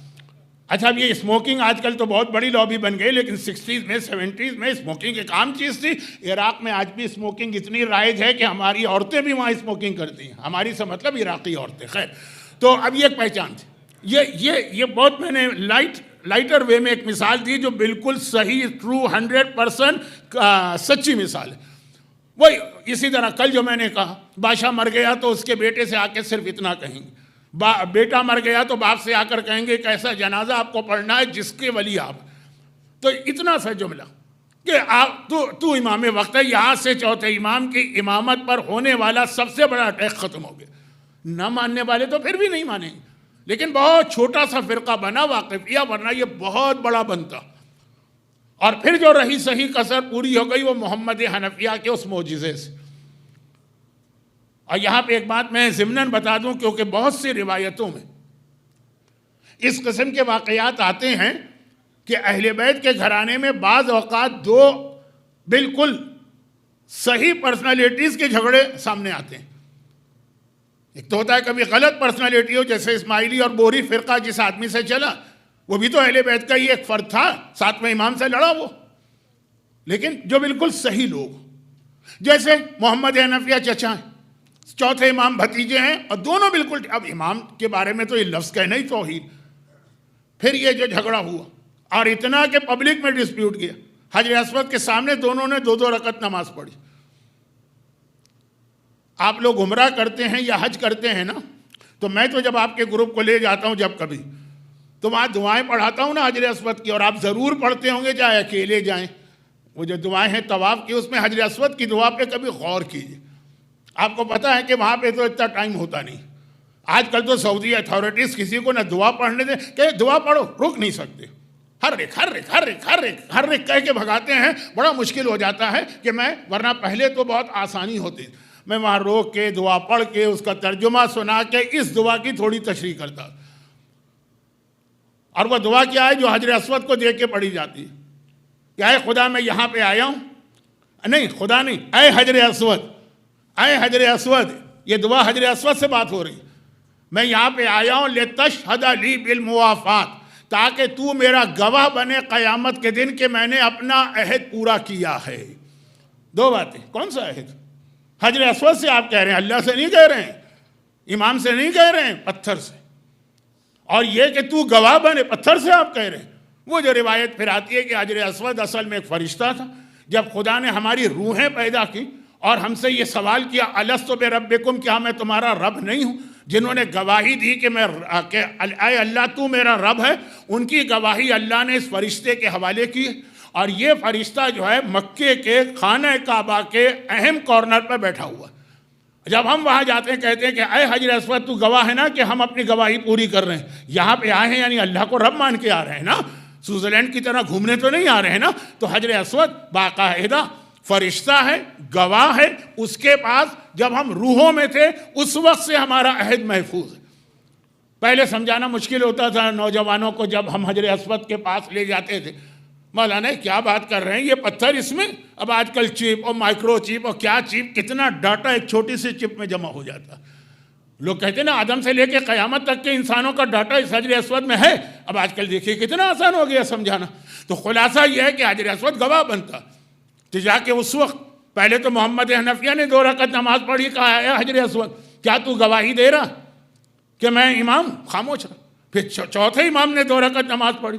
A: اچھا، اب یہ اسموکنگ آج کل تو بہت بڑی لابی بن گئی، لیکن 60s میں 70s میں اسموکنگ ایک عام چیز تھی۔ عراق میں آج بھی اسموکنگ اتنی رائج ہے کہ ہماری عورتیں بھی وہاں اسموکنگ کرتی ہیں، ہماری سے مطلب عراقی عورتیں۔ خیر، تو اب یہ ایک پہچان تھی۔ یہ بہت میں نے لائٹر وے میں ایک مثال دی جو بالکل صحیح، ٹرو، 100% سچی مثال ہے۔ وہی اسی طرح کل جو میں نے کہا، بادشاہ مر گیا تو اس کے بیٹے سے آ کے صرف اتنا کہیں گے، بیٹا مر گیا تو باپ سے آ کر کہیں گے کہ ایسا جنازہ آپ کو پڑھنا ہے جس کے ولی آپ۔ تو اتنا سا جملہ کہ تو امام وقت ہے، یہاں سے چوتھے امام کی امامت پر ہونے والا سب سے بڑا اٹیک ختم ہو گیا۔ نہ ماننے والے تو پھر بھی نہیں مانیں گے، لیکن بہت چھوٹا سا فرقہ بنا واقفیہ، ورنہ یہ بہت بڑا بنتا۔ اور پھر جو رہی صحیح کسر پوری ہو گئی وہ محمد حنفیہ کے اس معجزے سے۔ اور یہاں پہ ایک بات میں ضمناً بتا دوں، کیونکہ بہت سی روایتوں میں اس قسم کے واقعات آتے ہیں کہ اہل بیت کے گھرانے میں بعض اوقات دو بالکل صحیح پرسنالٹیز کے جھگڑے سامنے آتے ہیں۔ ایک تو ہوتا ہے کبھی غلط پرسنالٹی ہو، جیسے اسماعیلی اور بوری فرقہ جس آدمی سے چلا، وہ بھی تو اہل بیت کا ہی ایک فرد تھا، ساتویں امام سے لڑا وہ، لیکن جو بالکل صحیح لوگ، جیسے محمد حنفیہ چچا ہیں، چوتھے امام بھتیجے ہیں، اور دونوں بالکل، اب امام کے بارے میں تو یہ لفظ کہنا ہی توہین۔ پھر یہ جو جھگڑا ہوا، اور اتنا کہ پبلک میں ڈسپیوٹ گیا، حجر اسود کے سامنے دونوں نے 2 رکعت نماز پڑھی۔ آپ لوگ عمرہ کرتے ہیں یا حج کرتے ہیں نا، تو میں تو جب آپ کے گروپ کو لے جاتا ہوں جب کبھی، تو وہاں دعائیں پڑھاتا ہوں نا حجر اسود کی، اور آپ ضرور پڑھتے ہوں گے چاہے اکیلے جائیں، وہ جو دعائیں ہیں طواف کی، اس میں حجر اسود کی دعا پہ کبھی غور کیجیے۔ آپ کو پتہ ہے کہ وہاں پہ تو اتنا ٹائم ہوتا نہیں۔ آج کل تو سعودی اتھارٹیز کسی کو نہ دعا پڑھنے دیں کہ دعا پڑھو، رک نہیں سکتے، ہر ایک کہہ کے بھگاتے ہیں۔ بڑا مشکل ہو جاتا ہے کہ ورنہ پہلے تو بہت آسانی ہوتی، میں وہاں روک کے دعا پڑھ کے اس کا ترجمہ سنا کے اس دعا کی تھوڑی تشریح کرتا، اور وہ دعا کیا ہے جو حجر اسود کو دیکھ کے پڑھی جاتی ہے کہ اے خدا میں یہاں پہ آیا ہوں، نہیں خدا نہیں، اے حجر اسود، اے حجر اسود، یہ دعا حجر اسود سے بات ہو رہی ہے، میں یہاں پہ آیا ہوں لتشہد لی بالموافات، تاکہ تو میرا گواہ بنے قیامت کے دن کہ میں نے اپنا عہد پورا کیا ہے۔ 2 باتیں، کون سا عہد؟ حجر اسود سے آپ کہہ رہے ہیں، اللہ سے نہیں کہہ رہے ہیں، امام سے نہیں کہہ رہے ہیں، پتھر سے۔ اور یہ کہ تو گواہ بنے، پتھر سے آپ کہہ رہے ہیں۔ وہ جو روایت پھر آتی ہے کہ حجر اسود اصل میں ایک فرشتہ تھا، جب خدا نے ہماری روحیں پیدا کی اور ہم سے یہ سوال کیا الستو بربکم، کیا میں تمہارا رب نہیں ہوں، جنہوں نے گواہی دی کہ اے اللہ تو میرا رب ہے، ان کی گواہی اللہ نے اس فرشتے کے حوالے کی، اور یہ فرشتہ جو ہے مکے کے خانہ کعبہ کے اہم کارنر پر بیٹھا ہوا، جب ہم وہاں جاتے ہیں کہتے ہیں کہ اے حجر اسود تو گواہ ہے نا کہ ہم اپنی گواہی پوری کر رہے ہیں. یہاں پہ آئے ہیں یعنی اللہ کو رب مان کے آ رہے ہیں نا, سوئٹزرلینڈ کی طرح گھومنے تو نہیں آ رہے ہیں نا. تو حجر اسود باقاعدہ فرشتہ ہے, گواہ ہے. اس کے پاس جب ہم روحوں میں تھے اس وقت سے ہمارا عہد محفوظ ہے. پہلے سمجھانا مشکل ہوتا تھا نوجوانوں کو جب ہم حجر اسود کے پاس لے جاتے تھے, مولانا کیا بات کر رہے ہیں, یہ پتھر اس میں. اب آج کل چپ اور مائکرو چپ اور کیا چپ, کتنا ڈاٹا ایک چھوٹی سی چپ میں جمع ہو جاتا. لوگ کہتے ہیں نا آدم سے لے کے قیامت تک کے انسانوں کا ڈاٹا اس حجر اسود میں ہے. اب آج کل دیکھیے کتنا آسان ہو گیا سمجھانا. تو خلاصہ یہ ہے کہ حجر اسود گواہ بنتا. تو جا کے اس وقت پہلے تو محمد حنفیہ نے 2 رکعت نماز پڑھی, کہا اے حجر اسود کیا تو گواہی دے رہا کہ میں امام؟ خاموش رہا. پھر چوتھے امام نے 2 رکعت نماز پڑھی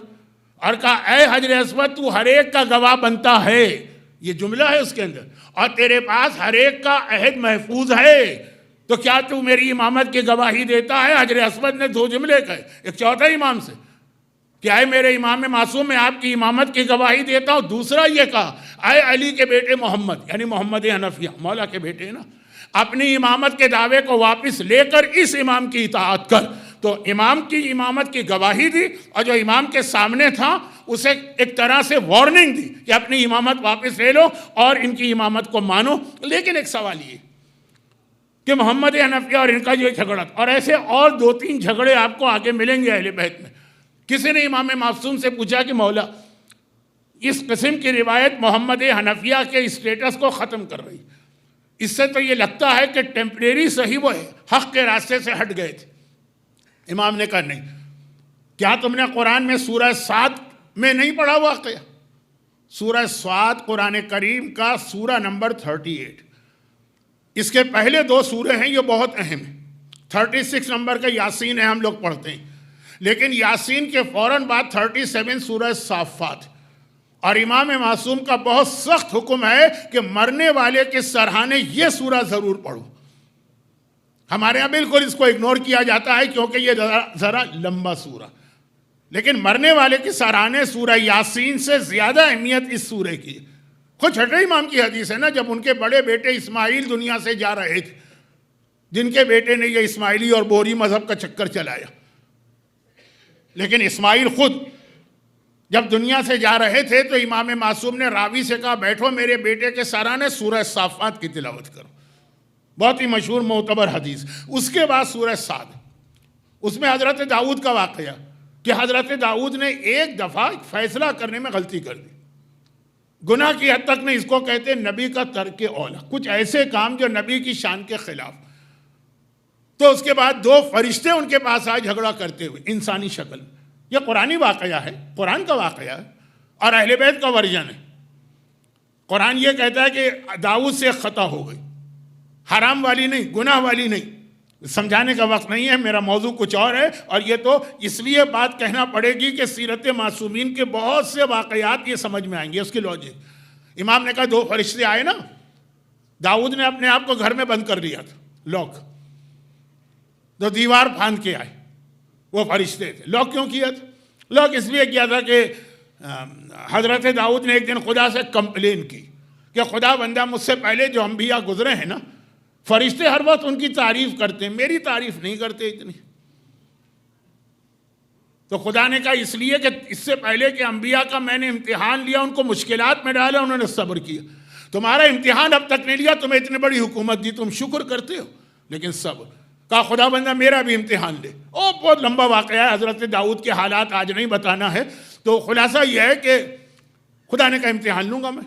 A: اور کہا اے حجر اسود تو ہر ایک کا گواہ بنتا ہے. یہ جملہ ہے اس کے اندر, اور تیرے پاس ہر ایک کا عہد محفوظ ہے. تو کیا تو میری امامت کی گواہی دیتا ہے؟ حجر اسود نے 2 جملے کہے, ایک چوتھے امام سے کہ اے میرے امام معصوم میں آپ کی امامت کی گواہی دیتا ہوں. دوسرا یہ کہا اے علی کے بیٹے محمد, یعنی محمد حنفیہ مولا کے بیٹے ہیں نا, اپنی امامت کے دعوے کو واپس لے کر اس امام کی اطاعت کر. تو امام کی امامت کی گواہی دی, اور جو امام کے سامنے تھا اسے ایک طرح سے وارننگ دی کہ اپنی امامت واپس لے لو اور ان کی امامت کو مانو. لیکن ایک سوال یہ کہ محمد حنفیہ اور ان کا جو جھگڑا, اور ایسے اور 2-3 جھگڑے آپ کو آگے ملیں گے اہل بیت میں. کسی نے امام معصوم سے پوچھا کہ مولا اس قسم کی روایت محمد حنفیہ کے اسٹیٹس کو ختم کر رہی, اس سے تو یہ لگتا ہے کہ ٹیمپریری صحیح وہ ہے, حق کے راستے سے ہٹ گئے تھے. امام نے کہا نہیں. کیا تم نے قرآن میں سورہ صاد میں نہیں پڑھا واقعہ؟ سورہ صاد قرآن کریم کا سورہ نمبر 38. اس کے پہلے 2 سورے ہیں, یہ بہت اہم ہیں. 36 نمبر کا یاسین ہے, ہم لوگ پڑھتے ہیں, لیکن یاسین کے فوراً بعد 37 سورہ صافات. اور امام معصوم کا بہت سخت حکم ہے کہ مرنے والے کے سرہانے یہ سورہ ضرور پڑھو. ہمارے یہاں بالکل اس کو اگنور کیا جاتا ہے کیونکہ یہ ذرا لمبا سورہ, لیکن مرنے والے کے سرہانے سورہ یاسین سے زیادہ اہمیت اس سورے کی. خود چھٹے امام کی حدیث ہے نا, جب ان کے بڑے بیٹے اسماعیل دنیا سے جا رہے تھے, جن کے بیٹے نے یہ اسماعیلی اور بوری مذہب کا چکر چلایا, لیکن اسماعیل خود جب دنیا سے جا رہے تھے تو امام معصوم نے راوی سے کہا بیٹھو میرے بیٹے کے سرانے سورہ صافات کی تلاوت کرو. بہت ہی مشہور معتبر حدیث. اس کے بعد سورہ صاد, اس میں حضرت داؤد کا واقعہ کہ حضرت داؤد نے ایک دفعہ فیصلہ کرنے میں غلطی کر دی. گناہ کی حد تک نہیں, اس کو کہتے ہیں نبی کا ترک اولا, کچھ ایسے کام جو نبی کی شان کے خلاف. تو اس کے بعد 2 فرشتے ان کے پاس آئے جھگڑا کرتے ہوئے انسانی شکل میں. یہ قرآنی واقعہ ہے, قرآن کا واقعہ ہے اور اہل بیت کا ورژن ہے. قرآن یہ کہتا ہے کہ داؤد سے خطا ہو گئی, حرام والی نہیں, گناہ والی نہیں. سمجھانے کا وقت نہیں ہے, میرا موضوع کچھ اور ہے, اور یہ تو اس لیے بات کہنا پڑے گی کہ سیرت معصومین کے بہت سے واقعات یہ سمجھ میں آئیں گے, اس کی لاجک. امام نے کہا 2 فرشتے آئے نا, داؤد نے اپنے آپ کو گھر میں بند کر لیا تھا, لاک, تو دیوار پھاند کے آئے. وہ فرشتے تھے. لاک کیوں کیا تھا؟ لاک اس لیے کیا تھا کہ حضرت داؤد نے ایک دن خدا سے کمپلین کی کہ خدا بندہ مجھ سے پہلے جو انبیاء گزرے ہیں نا, فرشتے ہر وقت ان کی تعریف کرتے ہیں, میری تعریف نہیں کرتے اتنی. تو خدا نے کہا اس لیے کہ اس سے پہلے کہ انبیاء کا میں نے امتحان لیا, ان کو مشکلات میں ڈالا, انہوں نے صبر کیا. تمہارا امتحان اب تک نہیں لیا, تمہیں اتنی بڑی حکومت دی, تم شکر کرتے ہو, لیکن صبر. کہا خدا بندہ میرا بھی امتحان لے. بہت لمبا واقعہ ہے, حضرت داؤد کے حالات آج نہیں بتانا ہے. تو خلاصہ یہ ہے کہ خدا نے کہا امتحان لوں گا میں,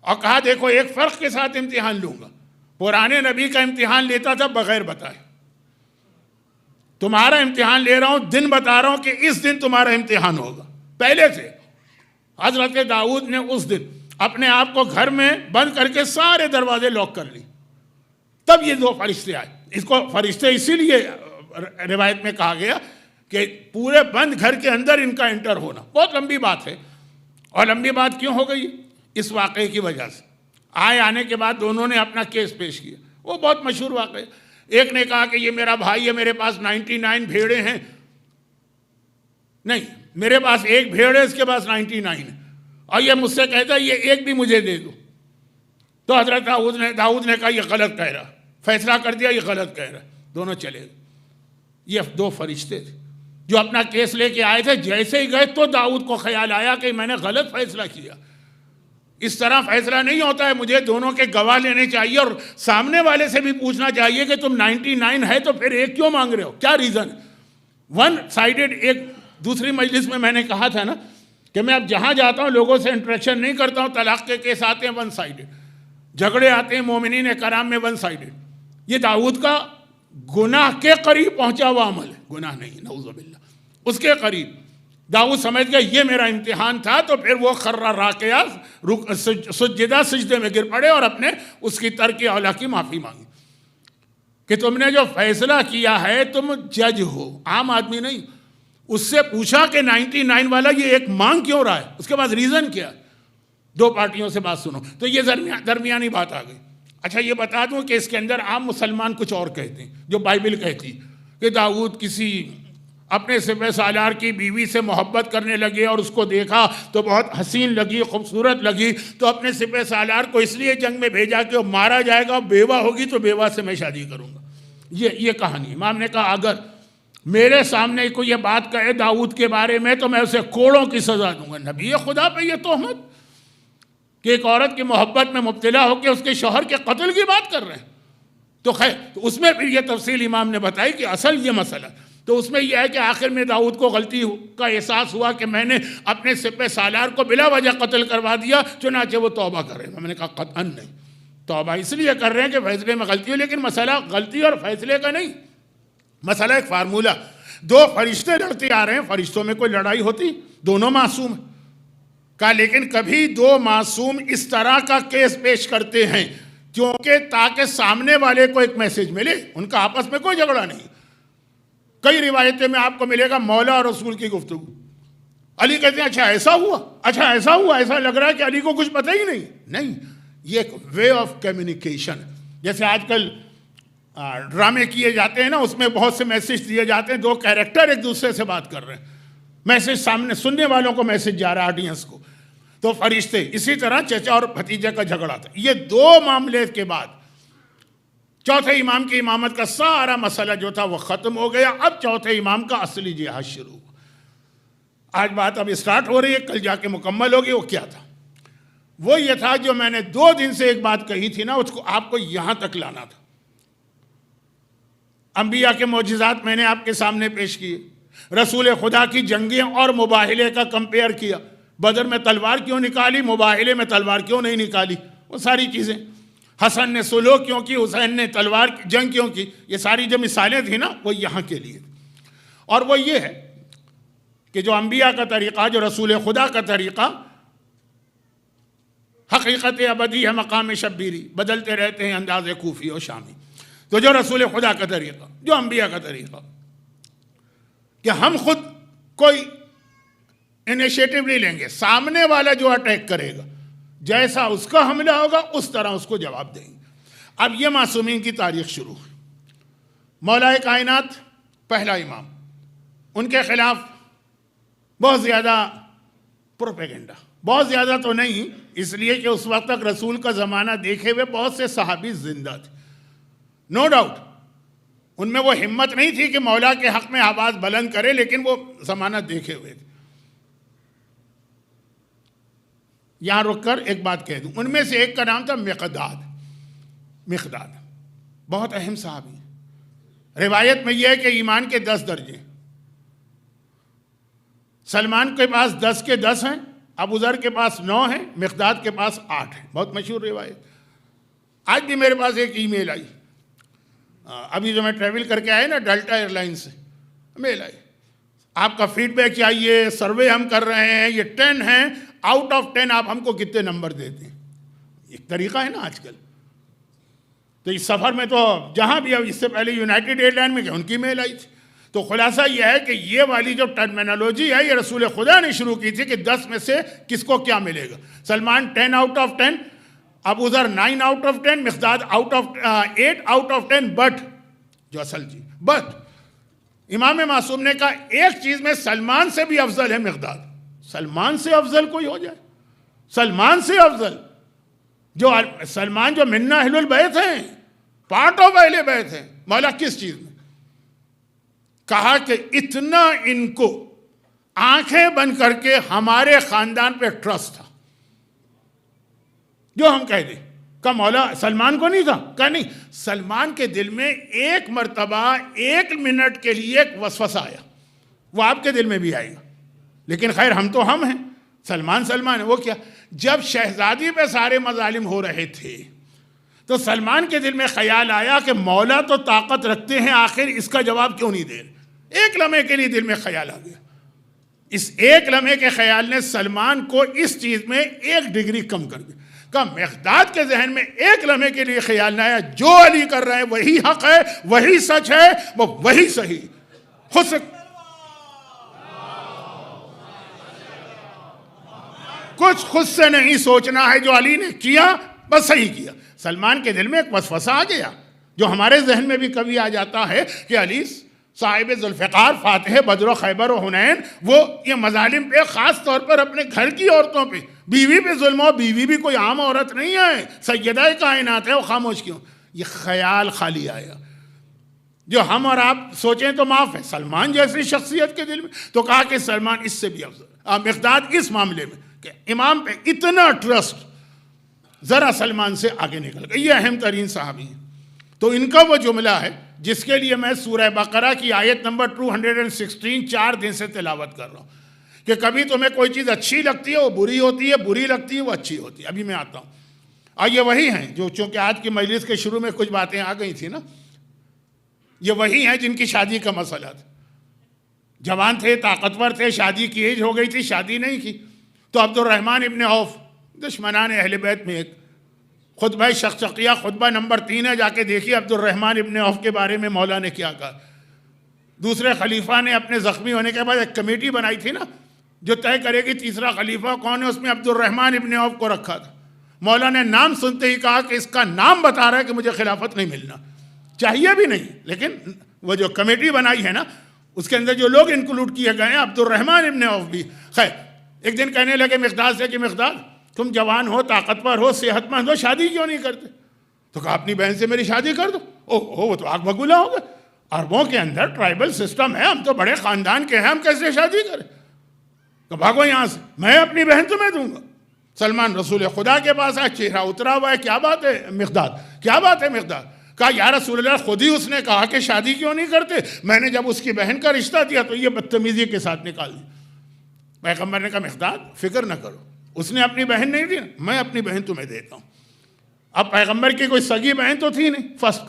A: اور کہا دیکھو ایک فرق کے ساتھ امتحان لوں گا. پرانے نبی کا امتحان لیتا تھا بغیر بتائے, تمہارا امتحان لے رہا ہوں, دن بتا رہا ہوں کہ اس دن تمہارا امتحان ہوگا. پہلے سے حضرت داؤد نے اس دن اپنے آپ کو گھر میں بند کر کے سارے دروازے لاک کر لی. تب یہ 2 فرشتے آئے. اس کو فرشتے اسی لیے روایت میں کہا گیا کہ پورے بند گھر کے اندر ان کا انٹر ہونا. بہت لمبی بات ہے, اور لمبی بات کیوں ہو گئی؟ اس واقعے کی وجہ سے. آنے کے بعد دونوں نے اپنا کیس پیش کیا. وہ بہت مشہور واقعہ. ایک نے کہا کہ یہ میرا بھائی ہے, میرے پاس 99 بھیڑیں ہیں. نہیں, میرے پاس 1 بھیڑ ہے, اس کے پاس 99 ہے, اور یہ مجھ سے کہتا ہے یہ ایک بھی مجھے دے دو. تو حضرت داؤد نے کہا یہ غلط کہہ رہا, فیصلہ کر دیا یہ غلط کہہ رہا ہے، دونوں چلے گئے۔ یہ دو فرشتے تھے جو اپنا کیس لے کے آئے تھے، جیسے ہی گئے تو داؤد کو خیال آیا کہ میں نے غلط فیصلہ کیا، اس طرح فیصلہ نہیں ہوتا ہے، مجھے دونوں کے گواہ لینے چاہیے اور سامنے والے سے بھی پوچھنا چاہیے کہ تم 99 ہے تو پھر ایک کیوں مانگ رہے ہو، کیا ریزن؟ One sided. ایک دوسری مجلس میں نے کہا تھا نا کہ میں اب جہاں جاتا ہوں لوگوں سے انٹریکشن نہیں کرتا ہوں، طلاق کے کیس آتے ہیں ون سائیڈڈ، جھگڑے آتے ہیں مومنین کرام میں ون سائیڈڈ۔ یہ داؤد کا گناہ کے قریب پہنچا ہوا عمل ہے، گناہ نہیں، نعوذ باللہ، اس کے قریب۔ داؤد سمجھ گیا یہ میرا امتحان تھا، تو پھر وہ خرّا راکعا، سجدہ، سجدے میں گر پڑے اور اپنے اس کی ترک اولیٰ کی معافی مانگی کہ تم نے جو فیصلہ کیا ہے، تم جج ہو، عام آدمی نہیں۔ اس سے پوچھا کہ 99 والا یہ ایک مانگ کیوں رہا ہے، اس کے بعد ریزن کیا؟ دو پارٹیوں سے بات سنو، تو یہ درمیانی بات آ گئی۔ اچھا یہ بتا دوں کہ اس کے اندر عام مسلمان کچھ اور کہتے ہیں جو بائبل کہتی کہ داؤد کسی اپنے سپہ سالار کی بیوی سے محبت کرنے لگے اور اس کو دیکھا تو بہت حسین لگی، خوبصورت لگی، تو اپنے سپہ سالار کو اس لیے جنگ میں بھیجا کہ وہ مارا جائے گا، بیوہ ہوگی تو بیوہ سے میں شادی کروں گا۔ یہ کہانی۔ امام نے کہا اگر میرے سامنے کوئی یہ بات کہے داؤد کے بارے میں تو میں اسے کوڑوں کی سزا دوں گا۔ نبی خدا پہ یہ تہمت کہ ایک عورت کی محبت میں مبتلا ہو کے اس کے شوہر کے قتل کی بات کر رہے ہیں، تو خیر اس میں پھر یہ تفصیل امام نے بتائی کہ اصل یہ مسئلہ، تو اس میں یہ ہے کہ آخر میں داؤد کو غلطی کا احساس ہوا کہ میں نے اپنے سپہ سالار کو بلا وجہ قتل کروا دیا، چنانچہ وہ توبہ کر رہے ہیں۔ میں نے کہا قطعاً نہیں، توبہ اس لیے کر رہے ہیں کہ فیصلے میں غلطی ہو، لیکن مسئلہ غلطی اور فیصلے کا نہیں، مسئلہ ایک فارمولہ۔ دو فرشتے لڑتے آ رہے ہیں، فرشتوں میں کوئی لڑائی ہوتی؟ دونوں معصوم ہیں۔ کہا لیکن کبھی دو معصوم اس طرح کا کیس پیش کرتے ہیں کیونکہ تاکہ سامنے والے کو ایک میسج ملے، ان کا آپس میں کوئی جھگڑا نہیں۔ کئی روایتیں میں آپ کو ملے گا مولا اور رسول کی گفتگو، علی کہتے ہیں اچھا ایسا ہوا، اچھا ایسا ہوا، ایسا لگ رہا ہے کہ علی کو کچھ پتہ ہی نہیں۔ یہ ایک وے آف کمیونیکیشن، جیسے آج کل ڈرامے کیے جاتے ہیں نا، اس میں بہت سے میسج دیے جاتے ہیں، دو کیریکٹر ایک دوسرے سے بات کر رہے ہیں، میسج سامنے سننے والوں کو میسج جا رہا ہے آڈینس کو، تو فرشتے اسی طرح چچا اور بھتیجے کا جھگڑا تھا۔ یہ دو معاملے کے بعد چوتھے امام کی امامت کا سارا مسئلہ جو تھا وہ ختم ہو گیا۔ اب چوتھے امام کا اصلی جہاد شروع ہوا۔ آج بات اب اسٹارٹ ہو رہی ہے، کل جا کے مکمل ہوگی۔ وہ کیا تھا؟ وہ یہ تھا جو میں نے 2 دن سے ایک بات کہی تھی نا، اس کو آپ کو یہاں تک لانا تھا۔ انبیاء کے معجزات میں نے آپ کے سامنے پیش کیے، رسول خدا کی جنگیں اور مباہلے کا کمپیئر کیا، بدر میں تلوار کیوں نکالی، مباہلے میں تلوار کیوں نہیں نکالی، وہ ساری چیزیں، حسن نے سلو کیوں کی، حسین نے تلوار جنگ کیوں کی، یہ ساری جو مثالیں تھیں نا وہ یہاں کے لیے۔ اور وہ یہ ہے کہ جو انبیاء کا طریقہ، جو رسول خدا کا طریقہ، حقیقت ابدی ہے، مقام شبیری، بدلتے رہتے ہیں انداز کوفی و شامی۔ تو جو رسول خدا کا طریقہ، جو انبیاء کا طریقہ کہ ہم خود کوئی انیشیٹو نہیں لیں گے، سامنے والا جو اٹیک کرے گا جیسا اس کا حملہ ہوگا اس طرح اس کو جواب دیں گے۔ اب یہ معصومین کی تاریخ شروع ہے۔ مولا کائنات پہلا امام، ان کے خلاف بہت زیادہ پروپیگنڈا، بہت زیادہ تو نہیں، اس لیے کہ اس وقت تک رسول کا زمانہ دیکھے ہوئے بہت سے صحابی زندہ تھے، نو ڈاؤٹ ان میں وہ ہمت نہیں تھی کہ مولا کے حق میں آواز بلند کرے، لیکن وہ زمانہ دیکھے ہوئے تھے۔ یہاں رک کر ایک بات کہہ دوں، ان میں سے ایک کا نام تھا مقداد، بہت اہم صحابی۔ روایت میں یہ ہے کہ ایمان کے 10 درجے، سلمان کے پاس 10 کے 10 ہیں، ابو ذر کے پاس 9 ہیں، مقداد کے پاس 8 ہیں، بہت مشہور روایت۔ آج بھی میرے پاس ایک ای میل آئی، ابھی جو میں ٹریول کر کے آئے نا ڈیلٹا ایئر لائن سے، میل آئی، آپ کا فیڈ بیک چاہیے، سروے ہم کر رہے ہیں، یہ 10 ہیں، آؤٹ آف 10 آپ ہم کو کتنے نمبر دیتے ہیں؟ ایک طریقہ ہے نا آج کل۔ تو اس سفر میں تو جہاں بھی، اس سے پہلے یونائٹڈ ایئر لائن میں گئے، ان کی میل آئی تھی۔ تو خلاصہ یہ ہے کہ یہ والی جو ٹرمینالوجی ہے یہ رسول خدا نے شروع کی تھی کہ 10 میں سے کس کو کیا ملے گا۔ سلمان 10 آؤٹ آف 10، ابو ذر 9 out of 10، Miqdad 8 out of 10، but جو اصل چیز، بٹ امام معصوم نے کہا ایک چیز میں سلمان سے بھی افضل ہے مقداد۔ سلمان سے افضل کوئی ہو جائے، سلمان سے افضل، جو سلمان جو منا اہل البیت ہیں، پارٹ آف اہل بیت ہیں. مولا کس چیز میں؟ کہا کہ اتنا ان کو آنکھیں بند کر کے ہمارے خاندان پہ ٹرسٹ تھا، جو ہم کہہ دیں. کہ مولا سلمان کو نہیں تھا؟ کہ نہیں، سلمان کے دل میں ایک مرتبہ 1 منٹ کے لیے ایک وسوسہ آیا، وہ آپ کے دل میں بھی آئے گا. لیکن خیر ہم تو ہم ہیں، سلمان ہے. وہ کیا؟ جب شہزادی پہ سارے مظالم ہو رہے تھے تو سلمان کے دل میں خیال آیا کہ مولا تو طاقت رکھتے ہیں، آخر اس کا جواب کیوں نہیں دے رہے؟ ایک لمحے کے لیے دل میں خیال آ گیا. اس ایک لمحے کے خیال نے سلمان کو اس چیز میں 1 ڈگری کم کر دیا. کہ مقداد کے ذہن میں ایک لمحے کے لیے خیال نہ آیا جو علی کر رہا ہے وہی حق ہے، وہی سچ ہے، وہی صحیح. خود سے نہیں سوچنا ہے، جو علی نے کیا بس صحیح کیا. سلمان کے دل میں ایک وسوسہ آ گیا جو ہمارے ذہن میں بھی کبھی آ جاتا ہے کہ علی صاحب ذوالفقار، فاتح بدر و خیبر و حنین، وہ یہ مظالم پہ خاص طور پر اپنے گھر کی عورتوں پہ، بیوی پہ ظلم ہو. بیوی بھی کوئی عام عورت نہیں ہے، سیدہ کائنات ہے، وہ خاموش کیوں؟ یہ خیال خالی آیا جو ہم اور آپ سوچیں تو معاف ہے. سلمان جیسی شخصیت کے دل میں تو کہا کہ سلمان اس سے بھی افضل. مقداد اس معاملے میں کہ امام پہ اتنا ٹرسٹ، ذرا سلمان سے آگے نکل گئے. یہ اہم ترین صحابی ہیں. تو ان کا وہ جملہ ہے جس کے لیے میں سورہ بقرہ کی آیت نمبر 216 4 دن سے تلاوت کر رہا ہوں کہ کبھی تمہیں کوئی چیز اچھی لگتی ہے وہ بری ہوتی ہے، بری لگتی ہے وہ اچھی ہوتی ہے. ابھی میں آتا ہوں. اور یہ وہی ہیں جو چونکہ آج کی مجلس کے شروع میں کچھ باتیں آ گئی تھیں نا، یہ وہی ہیں جن کی شادی کا مسئلہ تھا. جوان تھے، طاقتور تھے، شادی کی ایج ہو گئی تھی، شادی نہیں کی. تو عبد الرحمن ابن عوف، دشمنان اہل بیت میں ایک، خطبہ شقشقیہ خطبہ نمبر 3 ہے، جا کے دیکھیے عبد الرحمن ابن عوف کے بارے میں مولا نے کیا کہا. دوسرے خلیفہ نے اپنے زخمی ہونے کے بعد ایک کمیٹی بنائی تھی نا جو طے کرے گی تیسرا خلیفہ کون ہے، اس میں عبد الرحمن ابن عوف کو رکھا تھا. مولا نے نام سنتے ہی کہا کہ اس کا نام بتا رہا ہے کہ مجھے خلافت نہیں ملنا چاہیے بھی نہیں، لیکن وہ جو کمیٹی بنائی ہے نا اس کے اندر جو لوگ انکلوڈ کیے گئے ہیں عبد الرحمن ابن عوف بھی. خیر ایک دن کہنے لگے مقداد سے کہ مقداد تم جوان ہو، طاقتور ہو، صحت مند ہو، شادی کیوں نہیں کرتے؟ تو کہا اپنی بہن سے میری شادی کر دو. وہ تو آگ بگولا ہوگا. عربوں کے اندر ٹرائبل سسٹم ہے، ہم تو بڑے خاندان کے ہیں، ہم کیسے شادی کریں؟ تو بھاگو یہاں سے، میں اپنی بہن تمہیں دوں گا. سلمان رسول خدا کے پاس آیا، چہرہ اترا ہوا ہے. کیا بات ہے مقداد، کیا بات ہے مقداد؟ کہا یا رسول اللہ خود ہی اس نے کہا کہ شادی کیوں نہیں کرتے، میں نے جب اس کی بہن کا رشتہ دیا تو یہ بدتمیزی کے ساتھ نکال دی. پیغمبر نے کہا مقداد فکر نہ کرو، اس نے اپنی بہن نہیں دی، میں اپنی بہن تمہیں دیتا ہوں. اب پیغمبر کی کوئی سگی بہن تو تھی نہیں، فرسٹ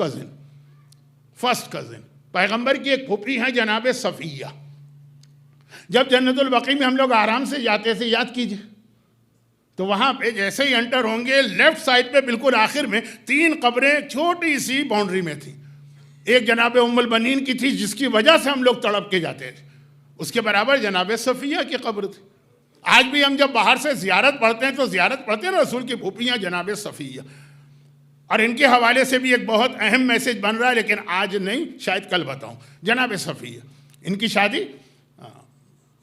A: کزن پیغمبر کی ایک پھوپھی ہیں جناب صفیہ. جب جنت البقیع میں ہم لوگ آرام سے جاتے تھے، یاد کیجئے، تو وہاں پہ جیسے ہی انٹر ہوں گے لیفٹ سائڈ پہ بالکل آخر میں 3 قبریں چھوٹی سی باؤنڈری میں تھیں. ایک جناب ام البنین کی تھی جس کی وجہ سے ہم لوگ تڑپ کے جاتے تھے، اس کے برابر جناب صفیہ کی قبر تھی. آج بھی ہم جب باہر سے زیارت پڑھتے ہیں تو زیارت پڑھتے ہیں رسول کی پھوپھیاں جناب صفیہ. اور ان کے حوالے سے بھی ایک بہت اہم میسج بن رہا ہے، لیکن آج نہیں، شاید کل بتاؤں. جناب صفیہ، ان کی شادی،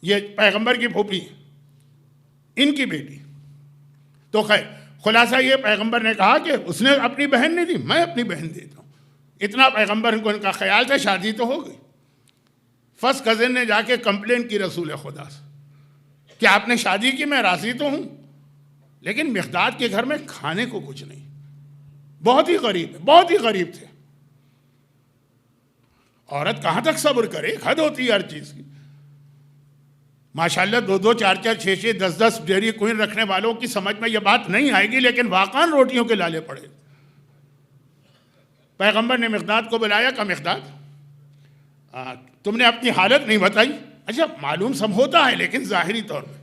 A: یہ پیغمبر کی پھوپھی، ان کی بیٹی. تو خیر خلاصہ یہ پیغمبر نے کہا کہ اس نے اپنی بہن نہیں دی، میں اپنی بہن دیتا ہوں. اتنا پیغمبر کو ان کا خیال تھا، شادی تو ہو گئی. فرسٹ کزن نے جا کے کمپلین کی رسول خدا سے کہ آپ نے شادی کی، میں راضی تو ہوں لیکن مقداد کے گھر میں کھانے کو کچھ نہیں. بہت ہی غریب تھے. عورت کہاں تک صبر کرے، حد ہوتی ہے ہر چیز کی. ماشاءاللہ 2 4 4 6 6 10 10 ڈیری کوئن رکھنے والوں کی سمجھ میں یہ بات نہیں آئے گی، لیکن واقعاً روٹیوں کے لالے پڑے. پیغمبر نے مقداد کو بلایا کہ مقداد تم نے اپنی حالت نہیں بتائی. اچھا معلوم سب ہوتا ہے لیکن ظاہری طور پہ.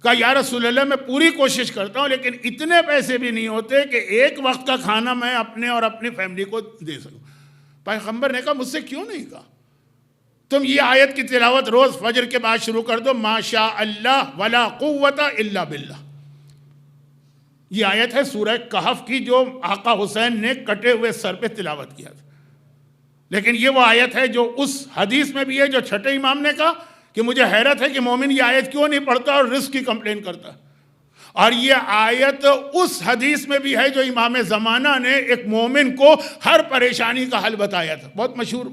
A: کہا یا رسول اللہ میں پوری کوشش کرتا ہوں لیکن اتنے پیسے بھی نہیں ہوتے کہ ایک وقت کا کھانا میں اپنے اور اپنی فیملی کو دے سکوں. پیغمبر نے کہا مجھ سے کیوں نہیں کہا؟ تم یہ آیت کی تلاوت روز فجر کے بعد شروع کر دو، ما شاء اللہ ولا قوت الا باللہ. یہ آیت ہے سورہ کہف کی جو آقا حسین نے کٹے ہوئے سر پہ تلاوت کیا تھا. لیکن یہ وہ آیت ہے جو اس حدیث میں بھی ہے جو چھٹے امام نے کہا کہ مجھے حیرت ہے کہ مومن یہ آیت کیوں نہیں پڑھتا اور رزق کی کمپلین کرتا ہے. اور یہ آیت اس حدیث میں بھی ہے جو امام زمانہ نے ایک مومن کو ہر پریشانی کا حل بتایا تھا. بہت مشہور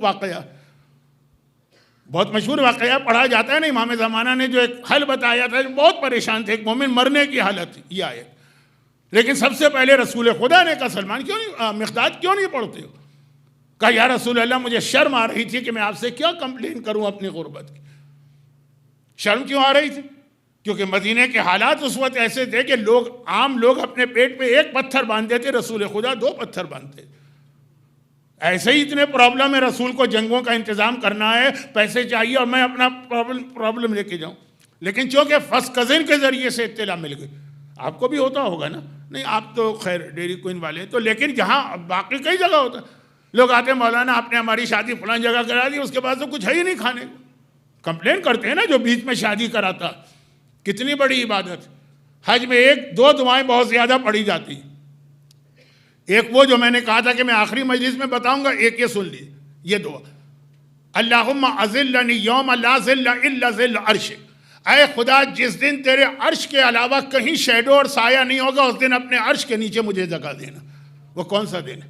A: واقعہ پڑھا جاتا ہے نا. امام زمانہ نے جو ایک حل بتایا تھا, جو بہت پریشان تھے, ایک مومن مرنے کی حالت تھی, یہ آیت. لیکن سب سے پہلے رسول خدا نے کہا سلمان مقداد کیوں نہیں پڑھتے ہو؟ کہا یا رسول اللہ مجھے شرم آ رہی تھی کہ میں آپ سے کیا کمپلین کروں اپنی غربت کی. شرم کیوں آ رہی تھی؟ کیونکہ مدینے کے حالات اس وقت ایسے تھے کہ عام لوگ اپنے پیٹ پہ ایک پتھر باندھتے تھے, رسول خدا 2 پتھر باندھتے. ایسے ہی اتنے پرابلم ہے, رسول کو جنگوں کا انتظام کرنا ہے, پیسے چاہیے اور میں اپنا پرابلم لے کے جاؤں. لیکن چونکہ فرسٹ کزن کے ذریعے سے اطلاع مل گئی. آپ کو بھی ہوتا ہوگا نا؟ نہیں آپ تو خیر ڈیری کوئن والے تو, لیکن جہاں باقی کئی جگہ ہوتا ہے, لوگ آتے ہیں مولانا آپ نے ہماری شادی فلان جگہ کرا دی, اس کے بعد تو کچھ ہے ہی نہیں کھانے کو. کمپلین کرتے ہیں نا جو بیچ میں شادی کراتا. کتنی بڑی عبادت. حج میں 1-2 دعائیں بہت زیادہ پڑھی جاتی. ایک وہ جو میں نے کہا تھا کہ میں آخری مجلس میں بتاؤں گا, ایک یہ سن لی, یہ دعا اللہم اذلنی یوم لا ظل الا ظل عرشک. اے خدا جس دن تیرے عرش کے علاوہ کہیں شیڈو اور سایہ نہیں ہوگا, اس دن اپنے عرش کے نیچے مجھے جگہ دینا. وہ کون سا دن ہے؟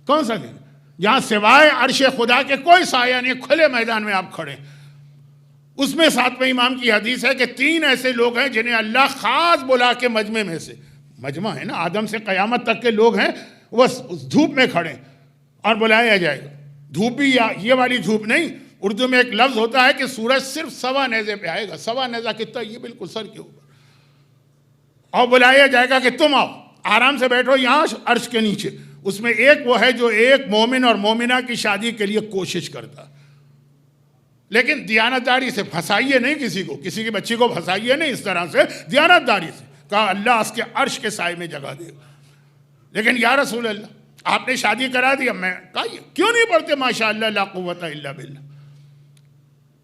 A: کون سا دن جہاں سوائے عرش خدا کے کوئی سایہ نہیں, کھلے میدان میں آپ کھڑے. اس میں 7ویں امام کی حدیث ہے کہ 3 ایسے لوگ ہیں جنہیں اللہ خاص بلا کے مجمع میں سے, مجمع ہے نا آدم سے قیامت تک کے لوگ ہیں, وہ اس دھوپ میں کھڑے اور بلایا جائے گا. دھوپ بھی یہ والی دھوپ نہیں, اردو میں ایک لفظ ہوتا ہے کہ سورج صرف 1.25 نیزے پہ آئے گا. 1.25 نیزہ کتنا؟ یہ بالکل سر کے اوپر. اور بلایا جائے گا کہ تم آؤ, آرام سے بیٹھو یہاں عرش کے نیچے. اس میں ایک وہ ہے جو ایک مومن اور مومنہ کی شادی کے لیے کوشش کرتا, لیکن دیانتداری سے. پھنسائیے نہیں کسی کو, کسی کی بچی کو پھنسائیے نہیں اس طرح سے, دیانتداری سے. کہا اللہ اس کے عرش کے سائے میں جگہ دے گا. لیکن یا رسول اللہ آپ نے شادی کرا دی, میں کہا کیوں نہیں پڑھتے ماشاءاللہ لا قوت الا باللہ.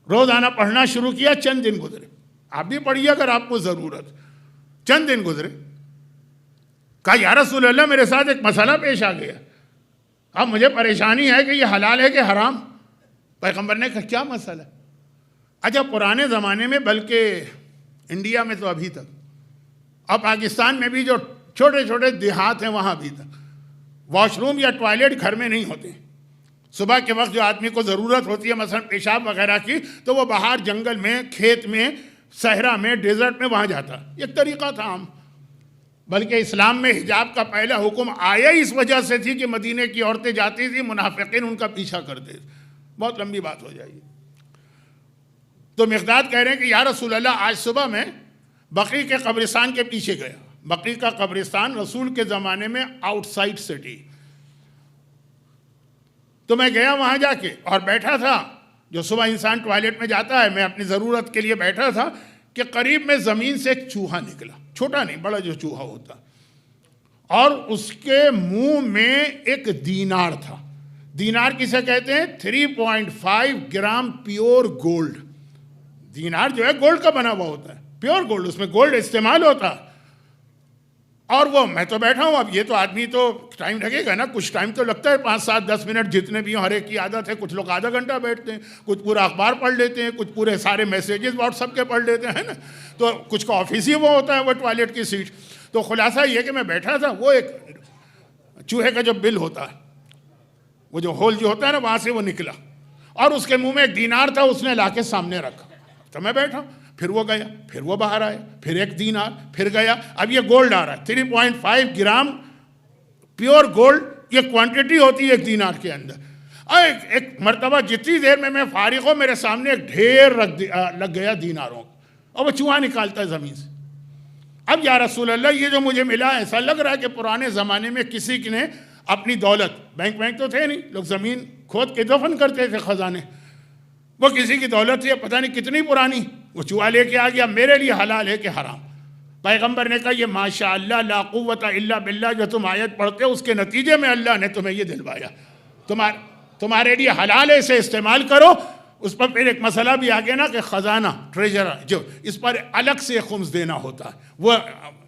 A: روزانہ پڑھنا شروع کیا, چند دن گزرے. آپ بھی پڑھیے اگر آپ کو ضرورت. چند دن گزرے, کہا یا رسول اللہ میرے ساتھ ایک مسئلہ پیش آ گیا, اب مجھے پریشانی ہے کہ یہ حلال ہے کہ حرام. پیغمبر نے کہا کیا مسئلہ؟ اچھا پرانے زمانے میں, بلکہ انڈیا میں تو ابھی تک, اب پاکستان میں بھی جو چھوٹے چھوٹے دیہات ہیں وہاں ابھی تک واش روم یا ٹوائلٹ گھر میں نہیں ہوتے. صبح کے وقت جو آدمی کو ضرورت ہوتی ہے مثلا پیشاب وغیرہ کی, تو وہ باہر جنگل میں, کھیت میں, صحرا میں, ڈیزرٹ میں وہاں جاتا. ایک طریقہ تھا عام. بلکہ اسلام میں حجاب کا پہلا حکم آیا اس وجہ سے تھی کہ مدینے کی عورتیں جاتی تھیں, منافقین ان کا پیچھا کرتے تھے. بہت لمبی بات ہو جائے گی. تو مقداد کہہ رہے ہیں کہ یا رسول اللہ آج صبح میں بقیع کے قبرستان کے پیچھے گیا. بقیع کا قبرستان رسول کے زمانے میں آؤٹ سائڈ سٹی. تو میں گیا وہاں جا کے اور بیٹھا تھا, جو صبح انسان ٹوائلٹ میں جاتا ہے, میں اپنی ضرورت کے لیے بیٹھا تھا کہ قریب میں زمین سے ایک چوہا نکلا. چھوٹا نہیں, بڑا جو چوہا ہوتا, اور اس کے منہ میں ایک دینار تھا. دینار کسے کہتے ہیں؟ 3.5 گرام پیور گولڈ. دینار جو ہے گولڈ کا بنا ہوا ہوتا ہے, پیور گولڈ, اس میں گولڈ استعمال ہوتا ہے. اور وہ میں تو بیٹھا ہوں, اب یہ تو آدمی تو ٹائم لگے گا نا, کچھ ٹائم تو لگتا ہے, 5, 7, 10 منٹ جتنے بھی ہوں, ہر ایک کی عادت ہے. کچھ لوگ آدھا گھنٹہ بیٹھتے ہیں, کچھ پورا اخبار پڑھ لیتے ہیں, کچھ پورے سارے میسیجز واٹس ایپ کے پڑھ لیتے ہیں نا, تو کچھ کا آفس ہی وہ ہوتا ہے, وہ ٹوائلٹ کی سیٹ. تو خلاصہ یہ کہ میں بیٹھا تھا, وہ ایک چوہے کا جو بل ہوتا ہے, وہ جو ہول جو ہوتا ہے نا, وہاں سے وہ نکلا, اور اس کے منہ میں ایک دینار تھا, اس نے لا کے سامنے رکھا. تو میں بیٹھا, پھر وہ گیا, پھر وہ باہر آیا, پھر ایک دینار, پھر گیا. اب یہ گولڈ آ رہا ہے, 3.5 گرام پیور گولڈ, یہ کوانٹٹی ہوتی ہے ایک دینار کے اندر. ایک مرتبہ جتنی دیر میں فارغ ہوں, میرے سامنے ایک ڈھیر لگ گیا دیناروں, اور وہ چوہا نکالتا ہے زمین سے. اب یا رسول اللہ یہ جو مجھے ملا, ایسا لگ رہا ہے کہ پرانے زمانے میں کسی نے اپنی دولت, بینک تو تھے نہیں, لوگ زمین کھود کے دفن کرتے تھے خزانے, وہ کسی کی دولت تھی, پتہ نہیں کتنی پرانی, وہ چوہا لے کے آ گیا. میرے لیے حلال ہے کہ حرام؟ پیغمبر نے کہا یہ ماشاءاللہ لا قوت الا باللہ جو تم آیت پڑھتے ہو, اس کے نتیجے میں اللہ نے تمہیں یہ دلوایا, تمہارے لیے حلال ہے, اسے استعمال کرو. اس پر پھر ایک مسئلہ بھی آ گیا نا کہ خزانہ ٹریجر جو اس پر الگ سے خمس دینا ہوتا ہے، وہ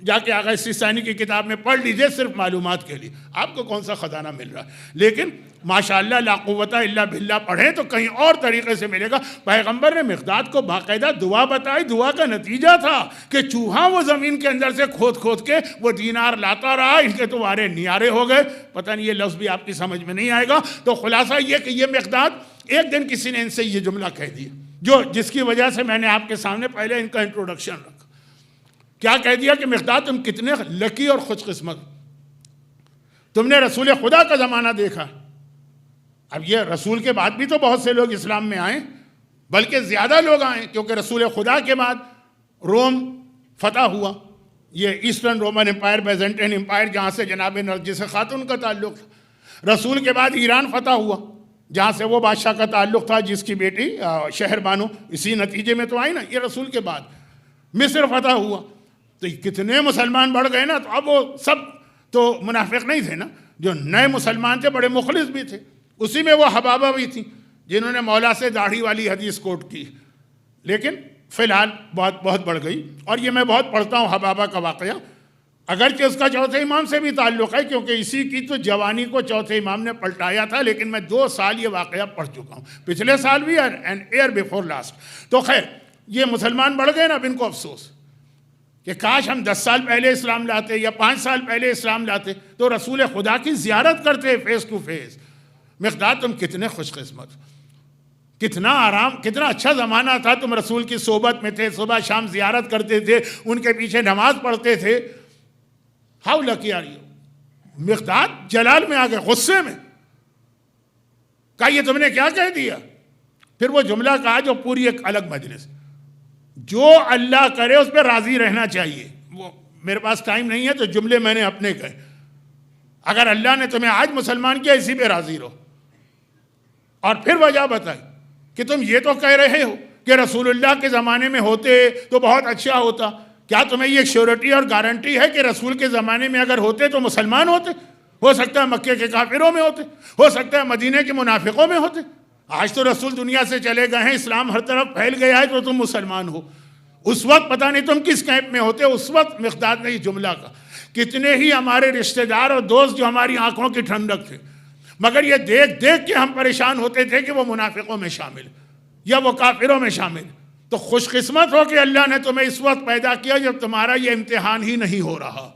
A: جا کے آغا سیستانی کی کتاب میں پڑھ لیجئے صرف معلومات کے لیے، آپ کو کون سا خزانہ مل رہا ہے. لیکن ماشاءاللہ لا قوت الا باللہ پڑھیں تو کہیں اور طریقے سے ملے گا. پیغمبر نے مقداد کو باقاعدہ دعا بتائی، دعا کا نتیجہ تھا کہ چوہا وہ زمین کے اندر سے کھود کے وہ دینار لاتا رہا، ان کے تو وارے نیارے ہو گئے. پتہ نہیں یہ لفظ بھی آپ کی سمجھ میں نہیں آئے گا. تو خلاصہ یہ کہ یہ مقداد ایک دن کسی نے ان سے یہ جملہ کہہ دیا، جس کی وجہ سے میں نے آپ کے سامنے پہلے ان کا انٹروڈکشن رکھا. کیا کہہ دیا کہ مقداد تم کتنے لکی اور خوش قسمت، تم نے رسول خدا کا زمانہ دیکھا. اب یہ رسول کے بعد بھی تو بہت سے لوگ اسلام میں آئیں، بلکہ زیادہ لوگ آئیں، کیونکہ رسول خدا کے بعد روم فتح ہوا، یہ ایسٹرن رومن امپائر، بیزنٹین امپائر، جہاں سے جناب نرجس خاتون کا تعلق تھا. رسول کے بعد ایران فتح ہوا، جہاں سے وہ بادشاہ کا تعلق تھا جس کی بیٹی شہر بانو اسی نتیجے میں تو آئی نا، یہ رسول کے بعد. مصر فتح ہوا تو کتنے مسلمان بڑھ گئے نا. تو اب وہ سب تو منافق نہیں تھے نا، جو نئے مسلمان تھے بڑے مخلص بھی تھے. اسی میں وہ حبابہ بھی تھیں جنہوں نے مولا سے داڑھی والی حدیث کوٹ کی. لیکن فی الحال بہت بڑھ گئی. اور یہ میں بہت پڑھتا ہوں حبابہ کا واقعہ، اگرچہ اس کا چوتھے امام سے بھی تعلق ہے، کیونکہ اسی کی تو جوانی کو چوتھے امام نے پلٹایا تھا. لیکن میں 2 سال یہ واقعہ پڑھ چکا ہوں، پچھلے سال بھی اینڈ ایئر بیفور لاسٹ. تو خیر یہ مسلمان بڑھ گئے نا، اب ان کو افسوس کہ کاش ہم 10 سال پہلے اسلام لاتے یا 5 سال پہلے اسلام لاتے تو رسول خدا کی زیارت کرتے فیس ٹو فیس. مقداد تم کتنے خوش قسمت، کتنا آرام، کتنا اچھا زمانہ تھا. تم رسول کی صحبت میں تھے، صبح شام زیارت کرتے تھے، ان کے پیچھے نماز پڑھتے تھے. How lucky are you. Miqdad Jalal میں آ گئے، غصے میں کہا یہ تم نے کیا کہہ دیا. پھر وہ جملہ کہا جو پوری ایک الگ مجلس، جو اللہ کرے اس پہ راضی رہنا چاہیے. وہ میرے پاس ٹائم نہیں ہے تو جملے میں نے اپنے کہے. اگر اللہ نے تمہیں آج مسلمان کیا اسی پہ راضی رہو. اور پھر وجہ بتائی کہ تم یہ تو کہہ رہے ہو کہ رسول اللہ کے زمانے میں ہوتے تو بہت اچھا ہوتا. کیا تمہیں یہ شیورٹی اور گارنٹی ہے کہ رسول کے زمانے میں اگر ہوتے تو مسلمان ہوتے؟ ہو سکتا ہے مکے کے کافروں میں ہوتے، ہو سکتا ہے مدینے کے منافقوں میں ہوتے. آج تو رسول دنیا سے چلے گئے ہیں، اسلام ہر طرف پھیل گیا ہے، تو تم مسلمان ہو. اس وقت پتہ نہیں تم کس کیمپ میں ہوتے. اس وقت مقداد نے یہ جملہ کہا. کتنے ہی ہمارے رشتہ دار اور دوست جو ہماری آنکھوں کی ٹھنڈک تھے، مگر یہ دیکھ کے ہم پریشان ہوتے تھے کہ وہ منافقوں میں شامل یا وہ کافروں میں شامل. تو خوش قسمت ہو کہ اللہ نے تمہیں اس وقت پیدا کیا جب تمہارا یہ امتحان ہی نہیں ہو رہا.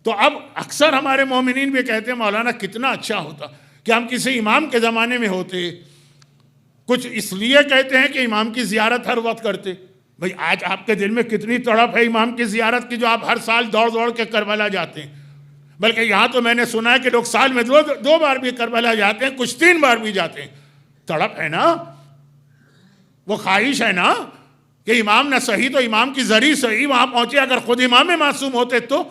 A: تو اب اکثر ہمارے مومنین بھی کہتے ہیں مولانا کتنا اچھا ہوتا کہ ہم کسی امام کے زمانے میں ہوتے. کچھ اس لیے کہتے ہیں کہ امام کی زیارت ہر وقت کرتے. بھئی آج آپ کے دل میں کتنی تڑپ ہے امام کی زیارت کی جو آپ ہر سال دوڑ کے کربلا جاتے ہیں. بلکہ یہاں تو میں نے سنا ہے کہ لوگ سال میں 2 بار بھی کربلا جاتے ہیں، کچھ 3 بار بھی جاتے ہیں. تڑپ ہے نا، وہ خواہش ہے نا کہ امام نہ صحیح تو امام کی ذریعہ صحیح وہاں پہنچے. اگر خود امام معصوم ہوتے تو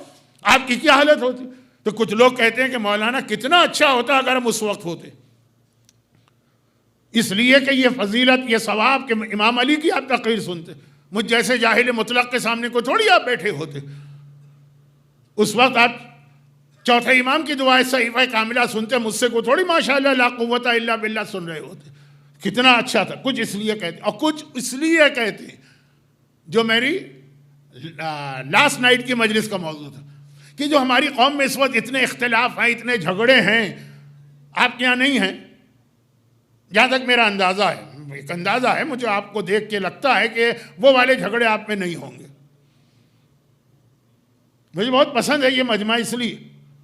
A: آپ کی کیا حالت ہوتی. تو کچھ لوگ کہتے ہیں کہ مولانا کتنا اچھا ہوتا اگر ہم اس وقت ہوتے. اس لیے کہ یہ فضیلت، یہ ثواب کہ امام علی کی آپ تقریر سنتے. مجھ جیسے جاہل مطلق کے سامنے کو تھوڑی آپ بیٹھے ہوتے. اس وقت آپ چوتھے امام کی دعائیں صحیفہ کاملہ سنتے، مجھ سے کو تھوڑی ماشاءاللہ لا قوت الا باللہ سن رہے ہوتے. کتنا اچھا تھا. کچھ اس لیے کہتے اور کچھ اس لیے کہتے جو میری لاسٹ نائٹ کی مجلس کا موضوع تھا کہ جو ہماری قوم میں اس وقت اتنے اختلاف ہیں، اتنے جھگڑے ہیں، آپ کے یہاں نہیں ہیں. جہاں تک میرا اندازہ ہے، ایک اندازہ ہے، مجھے آپ کو دیکھ کے لگتا ہے کہ وہ والے جھگڑے آپ میں نہیں ہوں گے. مجھے بہت پسند ہے یہ مجمع اس لیے،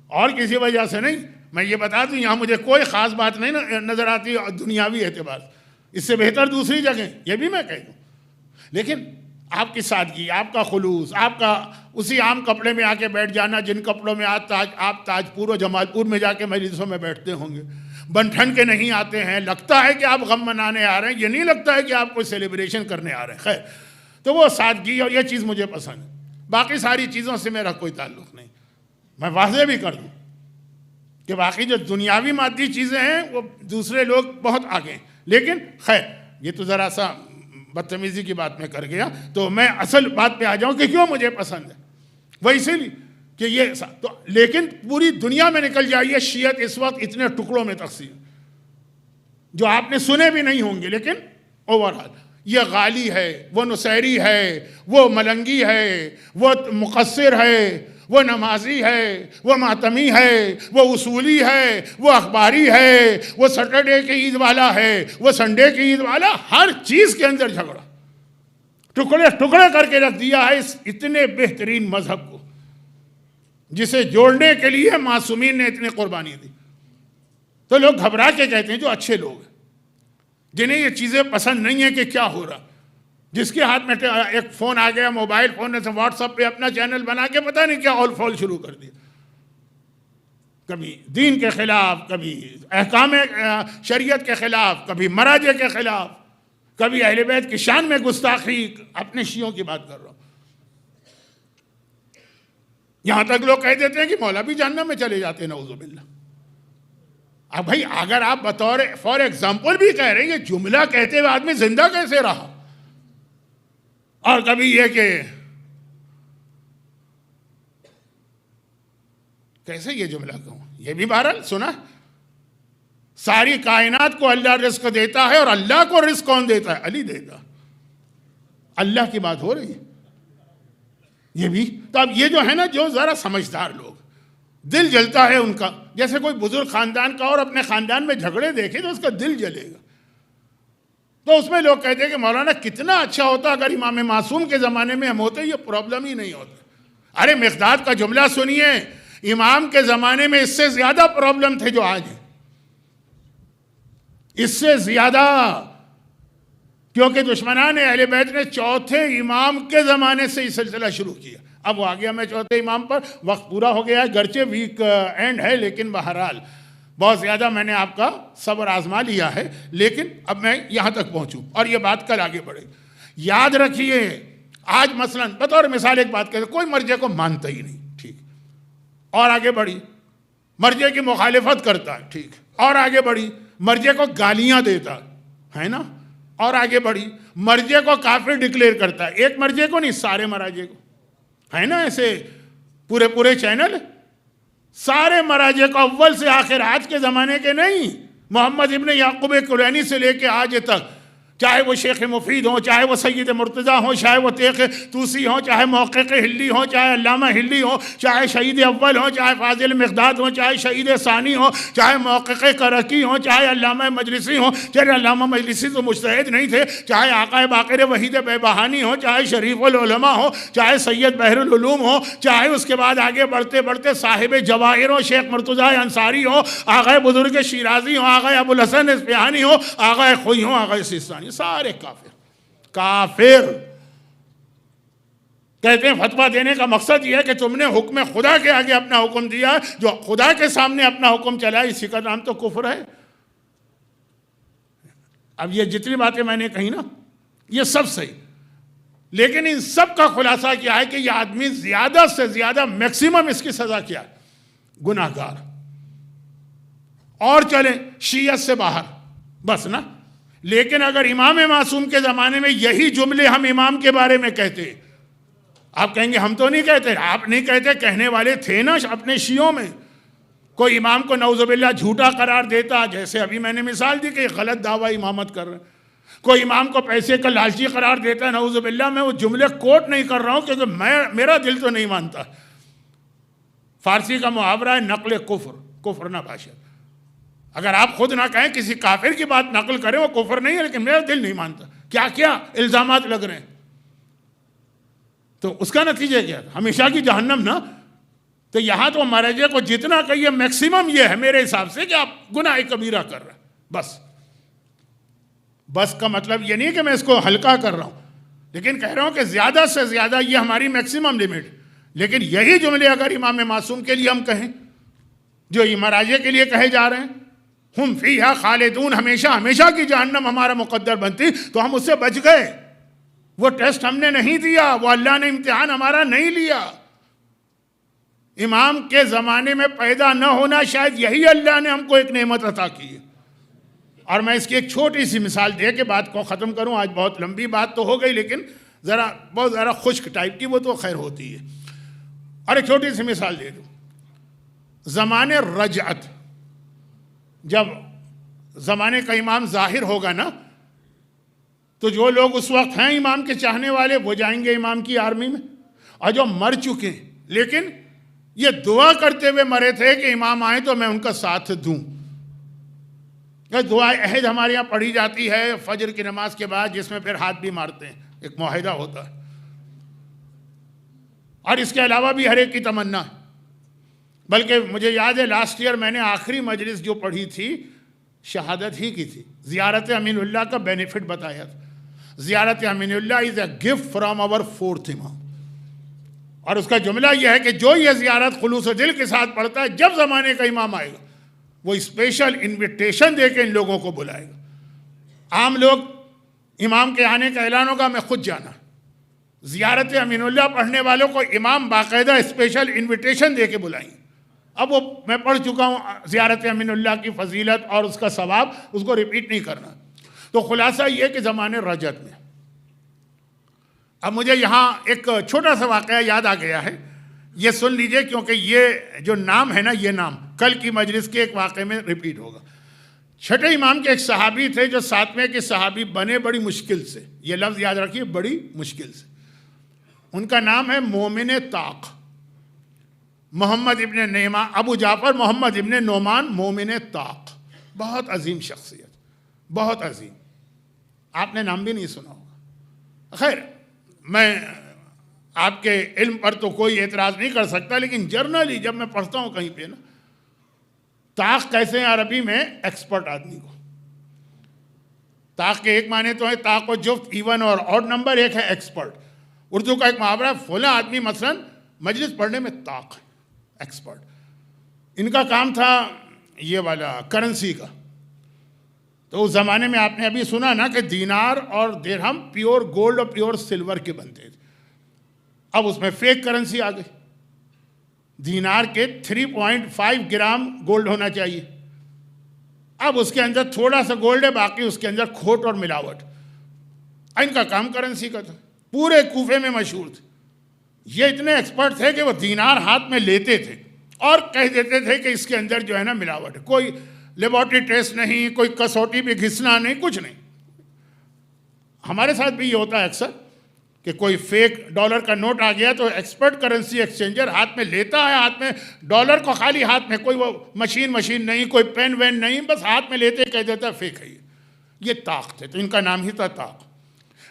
A: اور کسی وجہ سے نہیں. میں یہ بتا دوں یہاں مجھے کوئی خاص بات نہیں نظر آتی دنیاوی اعتبار، اس سے بہتر دوسری جگہ یہ بھی میں کہہ دوں. لیکن آپ کی سادگی، آپ کا خلوص، آپ کا اسی عام کپڑے میں آ کے بیٹھ جانا جن کپڑوں میں آپ تاج پور و جمال پور میں جا کے مجلسوں میں بیٹھتے ہوں گے. بن ٹھن کے نہیں آتے ہیں، لگتا ہے کہ آپ غم منانے آ رہے ہیں، یہ نہیں لگتا ہے کہ آپ کوئی سیلیبریشن کرنے آ رہے ہیں. خیر، تو وہ سادگی اور یہ چیز مجھے پسند ہے. باقی ساری چیزوں سے میرا کوئی تعلق نہیں. میں واضح بھی کر دوں کہ باقی جو دنیاوی مادی چیزیں ہیں وہ دوسرے لوگ بہت آگے ہیں. لیکن خیر یہ تو ذرا سا بدتمیزی کی بات میں کر گیا. تو میں اصل بات پہ آ جاؤں کہ کیوں مجھے پسند ہے. وہ اسی لیے کہ یہ تو لیکن پوری دنیا میں نکل جائیے، شیعت اس وقت اتنے ٹکڑوں میں تقسیم جو آپ نے سنے بھی نہیں ہوں گے. لیکن اوور آل یہ غالی ہے، وہ نصیری ہے، وہ ملنگی ہے، وہ مقصر ہے، وہ نمازی ہے، وہ ماتمی ہے، وہ اصولی ہے، وہ اخباری ہے، وہ سیٹرڈے کی عید والا ہے، وہ سنڈے کی عید والا، ہر چیز کے اندر جھگڑا، ٹکڑے ٹکڑے کر کے رکھ دیا ہے اس اتنے بہترین مذہب کو، جسے جوڑنے کے لیے معصومین نے اتنی قربانی دی۔ تو لوگ گھبرا کے کہتے ہیں جو اچھے لوگ ہیں، جنہیں یہ چیزیں پسند نہیں ہیں کہ کیا ہو رہا، جس کے ہاتھ میں ایک فون آ گیا، موبائل فون سے واٹس ایپ پہ اپنا چینل بنا کے پتہ نہیں کیا اول فول شروع کر دیا، کبھی دین کے خلاف، کبھی احکام شریعت کے خلاف، کبھی مراجع کے خلاف، کبھی اہل بیت کی شان میں گستاخی، اپنے شیعوں کی بات کر رہا ہوں۔ یہاں تک لوگ کہہ دیتے ہیں کہ مولا بھی جہنم میں چلے جاتے ہیں، نعوذ باللہ۔ اب بھائی اگر آپ بطور فار ایگزامپل بھی کہہ رہے ہیں یہ جملہ کہتے ہوئے آدمی زندہ کیسے رہا، اور کبھی یہ کہ کیسے یہ جملہ کہوں، یہ بھی بہرحال سنا، ساری کائنات کو اللہ رزق دیتا ہے، اور اللہ کو رزق کون دیتا ہے؟ علی دیتا، اللہ کی بات ہو رہی ہے یہ بھی۔ تو اب یہ جو ہے نا، جو ذرا سمجھدار لوگ، دل جلتا ہے ان کا، جیسے کوئی بزرگ خاندان کا اور اپنے خاندان میں جھگڑے دیکھے تو اس کا دل جلے گا، تو اس میں لوگ کہتے ہیں کہ مولانا کتنا اچھا ہوتا اگر امام معصوم کے زمانے میں ہم ہوتے، یہ پرابلم ہی نہیں ہوتا۔ ارے مقداد کا جملہ سنیے، امام کے زمانے میں اس سے زیادہ پرابلم تھے جو آج ہیں، اس سے زیادہ، کیونکہ دشمنان اہل بیت نے چوتھے امام کے زمانے سے یہ سلسلہ شروع کیا۔ اب وہ آ گیا میں چوتھے امام پر، وقت پورا ہو گیا ہے، گرچہ ویک اینڈ ہے، لیکن بہرحال بہت زیادہ میں نے آپ کا صبر آزما لیا ہے، لیکن اب میں یہاں تک پہنچوں اور یہ بات کل آگے بڑھے۔ یاد رکھیے، آج مثلا بطور مثال ایک بات کہتے ہیں، کوئی مرجع کو مانتا ہی نہیں، ٹھیک، اور آگے بڑھی، مرجع کی مخالفت کرتا ہے، ٹھیک، اور آگے بڑھی، مرجع کو گالیاں دیتا ہے نا، اور آگے بڑھی، مرجع کو کافر ڈکلیئر کرتا ہے، ایک مرجع کو نہیں، سارے مراجع کو، ہے نا ایسے پورے چینل، سارے مراجع کو اول سے آخر، آج کے زمانے کے نہیں، محمد ابن یعقوب کلینی سے لے کے آج تک، چاہے وہ شیخ مفید ہوں، چاہے وہ سید مرتضیٰ ہوں، چاہے وہ تیغ طوسی ہوں، چاہے محقق ہلی ہوں، چاہے علامہ ہلی ہوں، چاہے شہید اول ہوں، چاہے فاضل مقداد ہوں، چاہے شہید ثانی ہوں، چاہے محقق کرکی ہوں، چاہے علامہ مجلسی ہوں، چاہے علامہ مجلسی تو مجتہد نہیں تھے، چاہے آقا باقر وحید بیبہانی ہوں، چاہے شریف العلماء ہوں، چاہے سید بحر العلوم ہوں، چاہے اس کے بعد آگے بڑھتے بڑھتے صاحب جواہر ہوں، شیخ مرتضیٰ انصاری ہوں، آقا بزرگ شیرازی ہوں، آقا ابوالحسن اصفہانی ہوں، آقا خوئی ہوں، آقا سیستانی، سارے کافر کہتے ہیں۔ فتویٰ دینے کا مقصد یہ ہے کہ تم نے حکم خدا کے آگے اپنا حکم دیا، جو خدا کے سامنے اپنا حکم چلا، اسی کا نام تو کفر ہے۔ اب یہ جتنی باتیں میں نے کہی نا، یہ سب صحیح، لیکن ان سب کا خلاصہ کیا ہے کہ یہ آدمی زیادہ سے زیادہ میکسیمم اس کی سزا کیا ہے؟ گناہ گار، اور چلیں شیعت سے باہر بس نا۔ لیکن اگر امام معصوم کے زمانے میں یہی جملے ہم امام کے بارے میں کہتے، آپ کہیں گے ہم تو نہیں کہتے، آپ نہیں کہتے، کہنے والے تھے نا اپنے شیعوں میں۔ کوئی امام کو نعوذ باللہ جھوٹا قرار دیتا، جیسے ابھی میں نے مثال دی کہ غلط دعویٰ امامت کر رہے ہیں، کوئی امام کو پیسے کا لالچی قرار دیتا، نعوذ باللہ، میں وہ جملے کوٹ نہیں کر رہا ہوں کیونکہ میرا دل تو نہیں مانتا۔ فارسی کا محاورہ ہے نقل کفر نہ باشد، اگر آپ خود نہ کہیں، کسی کافر کی بات نقل کریں، وہ کفر نہیں ہے، لیکن میرا دل نہیں مانتا، کیا کیا الزامات لگ رہے ہیں، تو اس کا نتیجہ کیا تھا؟ ہمیشہ کی جہنم نا۔ تو یہاں تو مرجع کو جتنا کہیے میکسیمم یہ ہے میرے حساب سے کہ آپ گناہ کبیرہ کر رہے ہیں، بس کا مطلب یہ نہیں کہ میں اس کو ہلکا کر رہا ہوں، لیکن کہہ رہا ہوں کہ زیادہ سے زیادہ یہ ہماری میکسیمم لمٹ۔ لیکن یہی جملے اگر امام معصوم کے لیے ہم کہیں، جو یہ مراجع کے لیے کہے جا رہے ہیں، ہم فیہا خالدون، ہمیشہ کی جہنم ہمارا مقدر بنتی، تو ہم اس سے بچ گئے۔ وہ ٹیسٹ ہم نے نہیں دیا، وہ اللہ نے امتحان ہمارا نہیں لیا۔ امام کے زمانے میں پیدا نہ ہونا شاید یہی اللہ نے ہم کو ایک نعمت عطا کی ہے۔ اور میں اس کی ایک چھوٹی سی مثال دے کے بات کو ختم کروں، آج بہت لمبی بات تو ہو گئی، لیکن بہت ذرا خشک ٹائپ کی، وہ تو خیر ہوتی ہے۔ اور ایک چھوٹی سی مثال دے دوں، زمانے رجعت، جب زمانے کا امام ظاہر ہوگا نا، تو جو لوگ اس وقت ہیں امام کے چاہنے والے وہ جائیں گے امام کی آرمی میں، اور جو مر چکے ہیں لیکن یہ دعا کرتے ہوئے مرے تھے کہ امام آئیں تو میں ان کا ساتھ دوں. یہ دعا عہد ہمارے یہاں پڑھی جاتی ہے فجر کی نماز کے بعد، جس میں پھر ہاتھ بھی مارتے ہیں، ایک معاہدہ ہوتا ہے. اور اس کے علاوہ بھی ہر ایک کی تمنا ہے. بلکہ مجھے یاد ہے لاسٹ ایئر میں نے آخری مجلس جو پڑھی تھی شہادت ہی کی تھی، زیارت امین اللہ کا بینیفٹ بتایا تھا. زیارت امین اللہ is a gift from our fourth imam. اور اس کا جملہ یہ ہے کہ جو یہ زیارت خلوص دل کے ساتھ پڑھتا ہے، جب زمانے کا امام آئے گا وہ اسپیشل انویٹیشن دے کے ان لوگوں کو بلائے گا. عام لوگ امام کے آنے کا اعلان ہوگا میں خود جانا. زیارت امین اللہ پڑھنے والوں کو امام باقاعدہ اسپیشل انویٹیشن دے کے بلائیں. اب وہ میں پڑھ چکا ہوں زیارت امین اللہ کی فضیلت اور اس کا ثواب، اس کو ریپیٹ نہیں کرنا. تو خلاصہ یہ کہ زمانے رجب میں، اب مجھے یہاں ایک چھوٹا سا واقعہ یاد آ گیا ہے، یہ سن لیجئے کیونکہ یہ جو نام ہے نا، یہ نام کل کی مجلس کے ایک واقعے میں ریپیٹ ہوگا. چھٹے امام کے ایک صحابی تھے جو ساتویں کے صحابی بنے بڑی مشکل سے، یہ لفظ یاد رکھیے، بڑی مشکل سے. ان کا نام ہے مومن طاق، محمد ابن نیما، ابو جعفر محمد ابن نعمان مومن طاق. بہت عظیم شخصیت، بہت عظیم. آپ نے نام بھی نہیں سنا ہوگا. خیر، میں آپ کے علم پر تو کوئی اعتراض نہیں کر سکتا، لیکن جرنلی جب میں پڑھتا ہوں کہیں پہ نا، طاق کیسے ہیں عربی میں؟ ایکسپرٹ آدمی کو. طاق کے ایک معنی تو ہے طاق و جفت، ایون اور آڈ نمبر، ایک ہے ایکسپرٹ. اردو کا ایک محاورہ، فلاں آدمی مثلا مجلس پڑھنے میں طاق ہے، ایکسپرٹ. ان کا کام تھا یہ والا کرنسی کا. تو اس زمانے میں آپ نے ابھی سنا نا کہ دینار اور درہم پیور گولڈ اور پیور سلور کے بنتے تھے. اب اس میں فیک کرنسی آ گئی. دینار کے 3.5 گرام گولڈ ہونا چاہیے. اب اس کے اندر تھوڑا سا گولڈ ہے، باقی اس کے اندر کھوٹ اور ملاوٹ. ان کا کام کرنسی کا تھا، پورے کوفے میں مشہور تھے. یہ اتنے ایکسپرٹ تھے کہ وہ دینار ہاتھ میں لیتے تھے اور کہہ دیتے تھے کہ اس کے اندر جو ہے نا ملاوٹ ہے. کوئی لیبارٹری ٹیسٹ نہیں، کوئی کسوٹی بھی گھسنا نہیں، کچھ نہیں. ہمارے ساتھ بھی یہ ہوتا ہے اکثر کہ کوئی فیک ڈالر کا نوٹ آ گیا تو ایکسپرٹ کرنسی ایکسچینجر ہاتھ میں لیتا ہے، ہاتھ میں ڈالر کو خالی ہاتھ میں، کوئی وہ مشین نہیں، کوئی پین وین نہیں، بس ہاتھ میں لیتے کہہ دیتا ہے فیک ہے. یہ طاق تھے، تو ان کا نام ہی تھا طاق.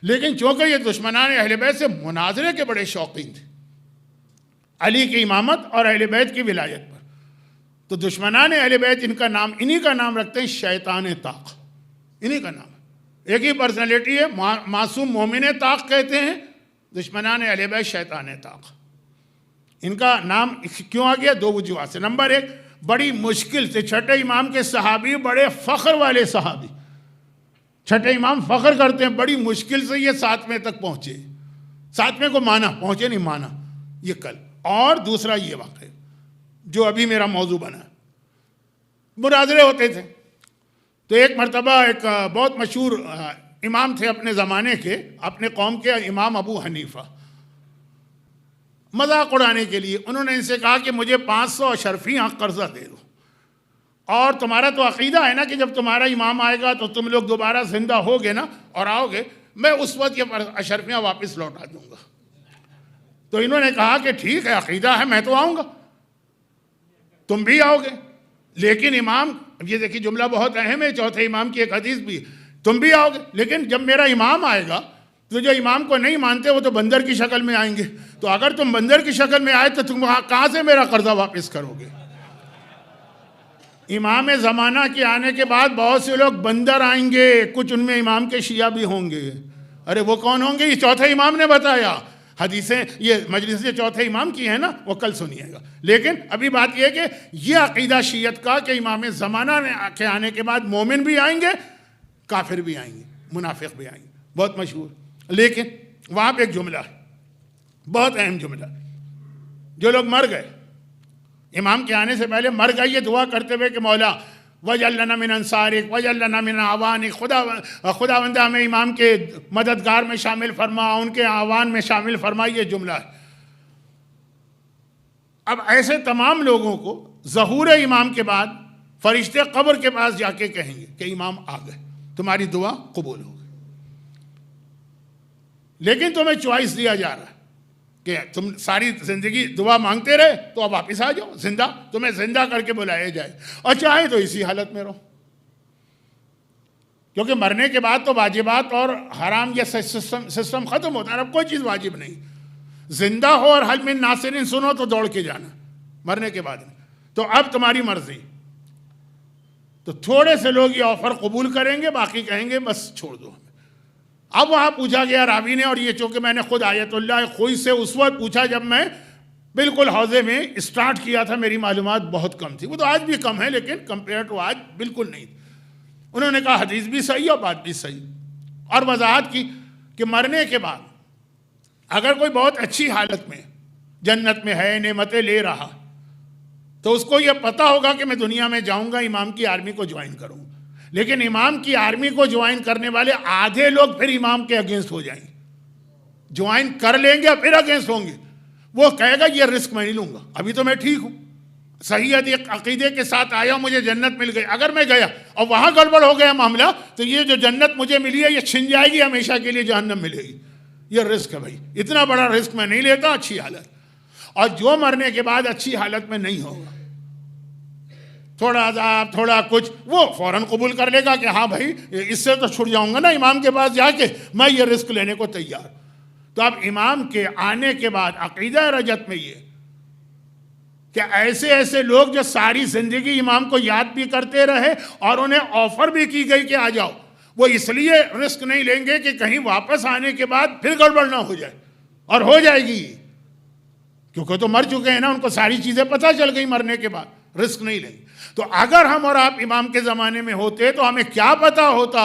A: لیکن چونکہ یہ دشمنان اہل بیت سے مناظرے کے بڑے شوقین تھے، علی کی امامت اور اہل بیت کی ولایت پر، تو دشمنان اہل بیت ان کا نام، انہی کا نام رکھتے ہیں شیطان طاق. انہی کا نام ہے، ایک ہی پرسنالٹی ہے. معصوم مومن طاق کہتے ہیں، دشمنان اہل بیت شیطان طاق. ان کا نام کیوں آ گیا؟ دو وجوہات سے. نمبر ایک، بڑی مشکل سے چھٹے امام کے صحابی، بڑے فخر والے صحابی. چھٹے امام فخر کرتے ہیں بڑی مشکل سے یہ 7ویں تک پہنچے. 7ویں کو مانا، پہنچے نہیں مانا. یہ کل. اور دوسرا یہ واقعہ جو ابھی میرا موضوع بنا ہے، مناظرے ہوتے تھے. تو ایک مرتبہ ایک بہت مشہور امام تھے اپنے زمانے کے، اپنے قوم کے امام ابو حنیفہ. مذاق اڑانے کے لیے انہوں نے ان سے کہا کہ مجھے 500 اشرفیاں قرضہ دے دو، اور تمہارا تو عقیدہ ہے نا کہ جب تمہارا امام آئے گا تو تم لوگ دوبارہ زندہ ہوگے نا اور آؤ گے، میں اس وقت یہ اشرفیاں واپس لوٹا دوں گا. تو انہوں نے کہا کہ ٹھیک ہے، عقیدہ ہے، میں تو آؤں گا، تم بھی آؤ گے. لیکن امام، یہ دیکھیے جملہ بہت اہم ہے، چوتھے امام کی ایک حدیث بھی، تم بھی آؤ گے، لیکن جب میرا امام آئے گا تو جو امام کو نہیں مانتے وہ تو بندر کی شکل میں آئیں گے. تو اگر تم بندر کی شکل میں آئے تو تم کہاں سے میرا قرضہ واپس کرو گے؟ امام زمانہ کے آنے کے بعد بہت سے لوگ بندر آئیں گے، کچھ ان میں امام کے شیعہ بھی ہوں گے. ارے وہ کون ہوں گے؟ یہ چوتھے امام نے بتایا. حدیثیں یہ مجلس سے چوتھے امام کی ہیں نا، وہ کل سنیے گا. لیکن ابھی بات یہ ہے کہ یہ عقیدہ شیعت کا کہ امام زمانہ کے آنے کے بعد مومن بھی آئیں گے، کافر بھی آئیں گے، منافق بھی آئیں گے. بہت مشہور. لیکن وہاں پہ ایک جملہ ہے، بہت اہم جملہ. جو لوگ مر گئے، امام کے آنے سے پہلے مر گئے، یہ دعا کرتے ہوئے کہ مولا وجعل لنا من انصارک وجعل لنا من اعوانک، خداوند ہمیں امام کے مددگار میں شامل فرما، ان کے اعوان میں شامل فرما. یہ جملہ ہے. اب ایسے تمام لوگوں کو ظہور امام کے بعد فرشتے قبر کے پاس جا کے کہیں گے کہ امام آ گئے، تمہاری دعا قبول ہو گئی. لیکن تمہیں چوائس دیا جا رہا ہے کہ تم ساری زندگی دعا مانگتے رہے تو اب واپس آ جاؤ زندہ، تمہیں زندہ کر کے بلایا جائے، اور چاہے تو اسی حالت میں رہو، کیونکہ مرنے کے بعد تو واجبات اور حرام یہ سسٹم ختم ہوتا ہے، اب کوئی چیز واجب نہیں، زندہ ہو اور حل من ناصرین سنو تو دوڑ کے جانا، مرنے کے بعد تو اب تمہاری مرضی۔ تو تھوڑے سے لوگ یہ آفر قبول کریں گے، باقی کہیں گے بس چھوڑ دو ہمیں۔ اب وہاں پوچھا گیا راوی نے، اور یہ چونکہ میں نے خود آیت اللہ خوئی سے اس وقت پوچھا جب میں بالکل حوضے میں اسٹارٹ کیا تھا، میری معلومات بہت کم تھی، وہ تو آج بھی کم ہے لیکن کمپیئر ٹو آج بالکل نہیں۔ انہوں نے کہا حدیث بھی صحیح اور بات بھی صحیح، اور وضاحت کی کہ مرنے کے بعد اگر کوئی بہت اچھی حالت میں جنت میں ہے، نعمتیں لے رہا، تو اس کو یہ پتہ ہوگا کہ میں دنیا میں جاؤں گا امام کی آرمی کو جوائن کروں، لیکن امام کی آرمی کو جوائن کرنے والے آدھے لوگ پھر امام کے اگینسٹ ہو جائیں گے، جوائن کر لیں گے پھر اگینسٹ ہوں گے۔ وہ کہے گا یہ رسک میں نہیں لوں گا، ابھی تو میں ٹھیک ہوں، صحیح عقیدے کے ساتھ آیا، مجھے جنت مل گئی، اگر میں گیا اور وہاں گڑبڑ ہو گیا معاملہ تو یہ جو جنت مجھے ملی ہے یہ چھن جائے گی، ہمیشہ کے لیے جہنم ملے گی، یہ رسک ہے بھائی، اتنا بڑا رسک میں نہیں لیتا اچھی حالت۔ اور جو مرنے کے بعد اچھی حالت میں نہیں ہوگا، تھوڑا عذاب تھوڑا کچھ، وہ فوراً قبول کر لے گا کہ ہاں بھائی اس سے تو چھٹ جاؤں گا نا امام کے پاس جا کے، میں یہ رسک لینے کو تیار۔ تو اب امام کے آنے کے بعد عقیدہ رجت میں یہ کہ ایسے ایسے لوگ جو ساری زندگی امام کو یاد بھی کرتے رہے اور انہیں آفر بھی کی گئی کہ آ جاؤ، وہ اس لیے رسک نہیں لیں گے کہ کہیں واپس آنے کے بعد پھر گڑبڑ نہ ہو جائے، اور ہو جائے گی کیونکہ تو مر چکے ہیں نا، ان کو ساری چیزیں پتہ چل گئی مرنے کے بعد، رسک نہیں لیں گے۔ تو اگر ہم اور آپ امام کے زمانے میں ہوتے تو ہمیں کیا پتہ ہوتا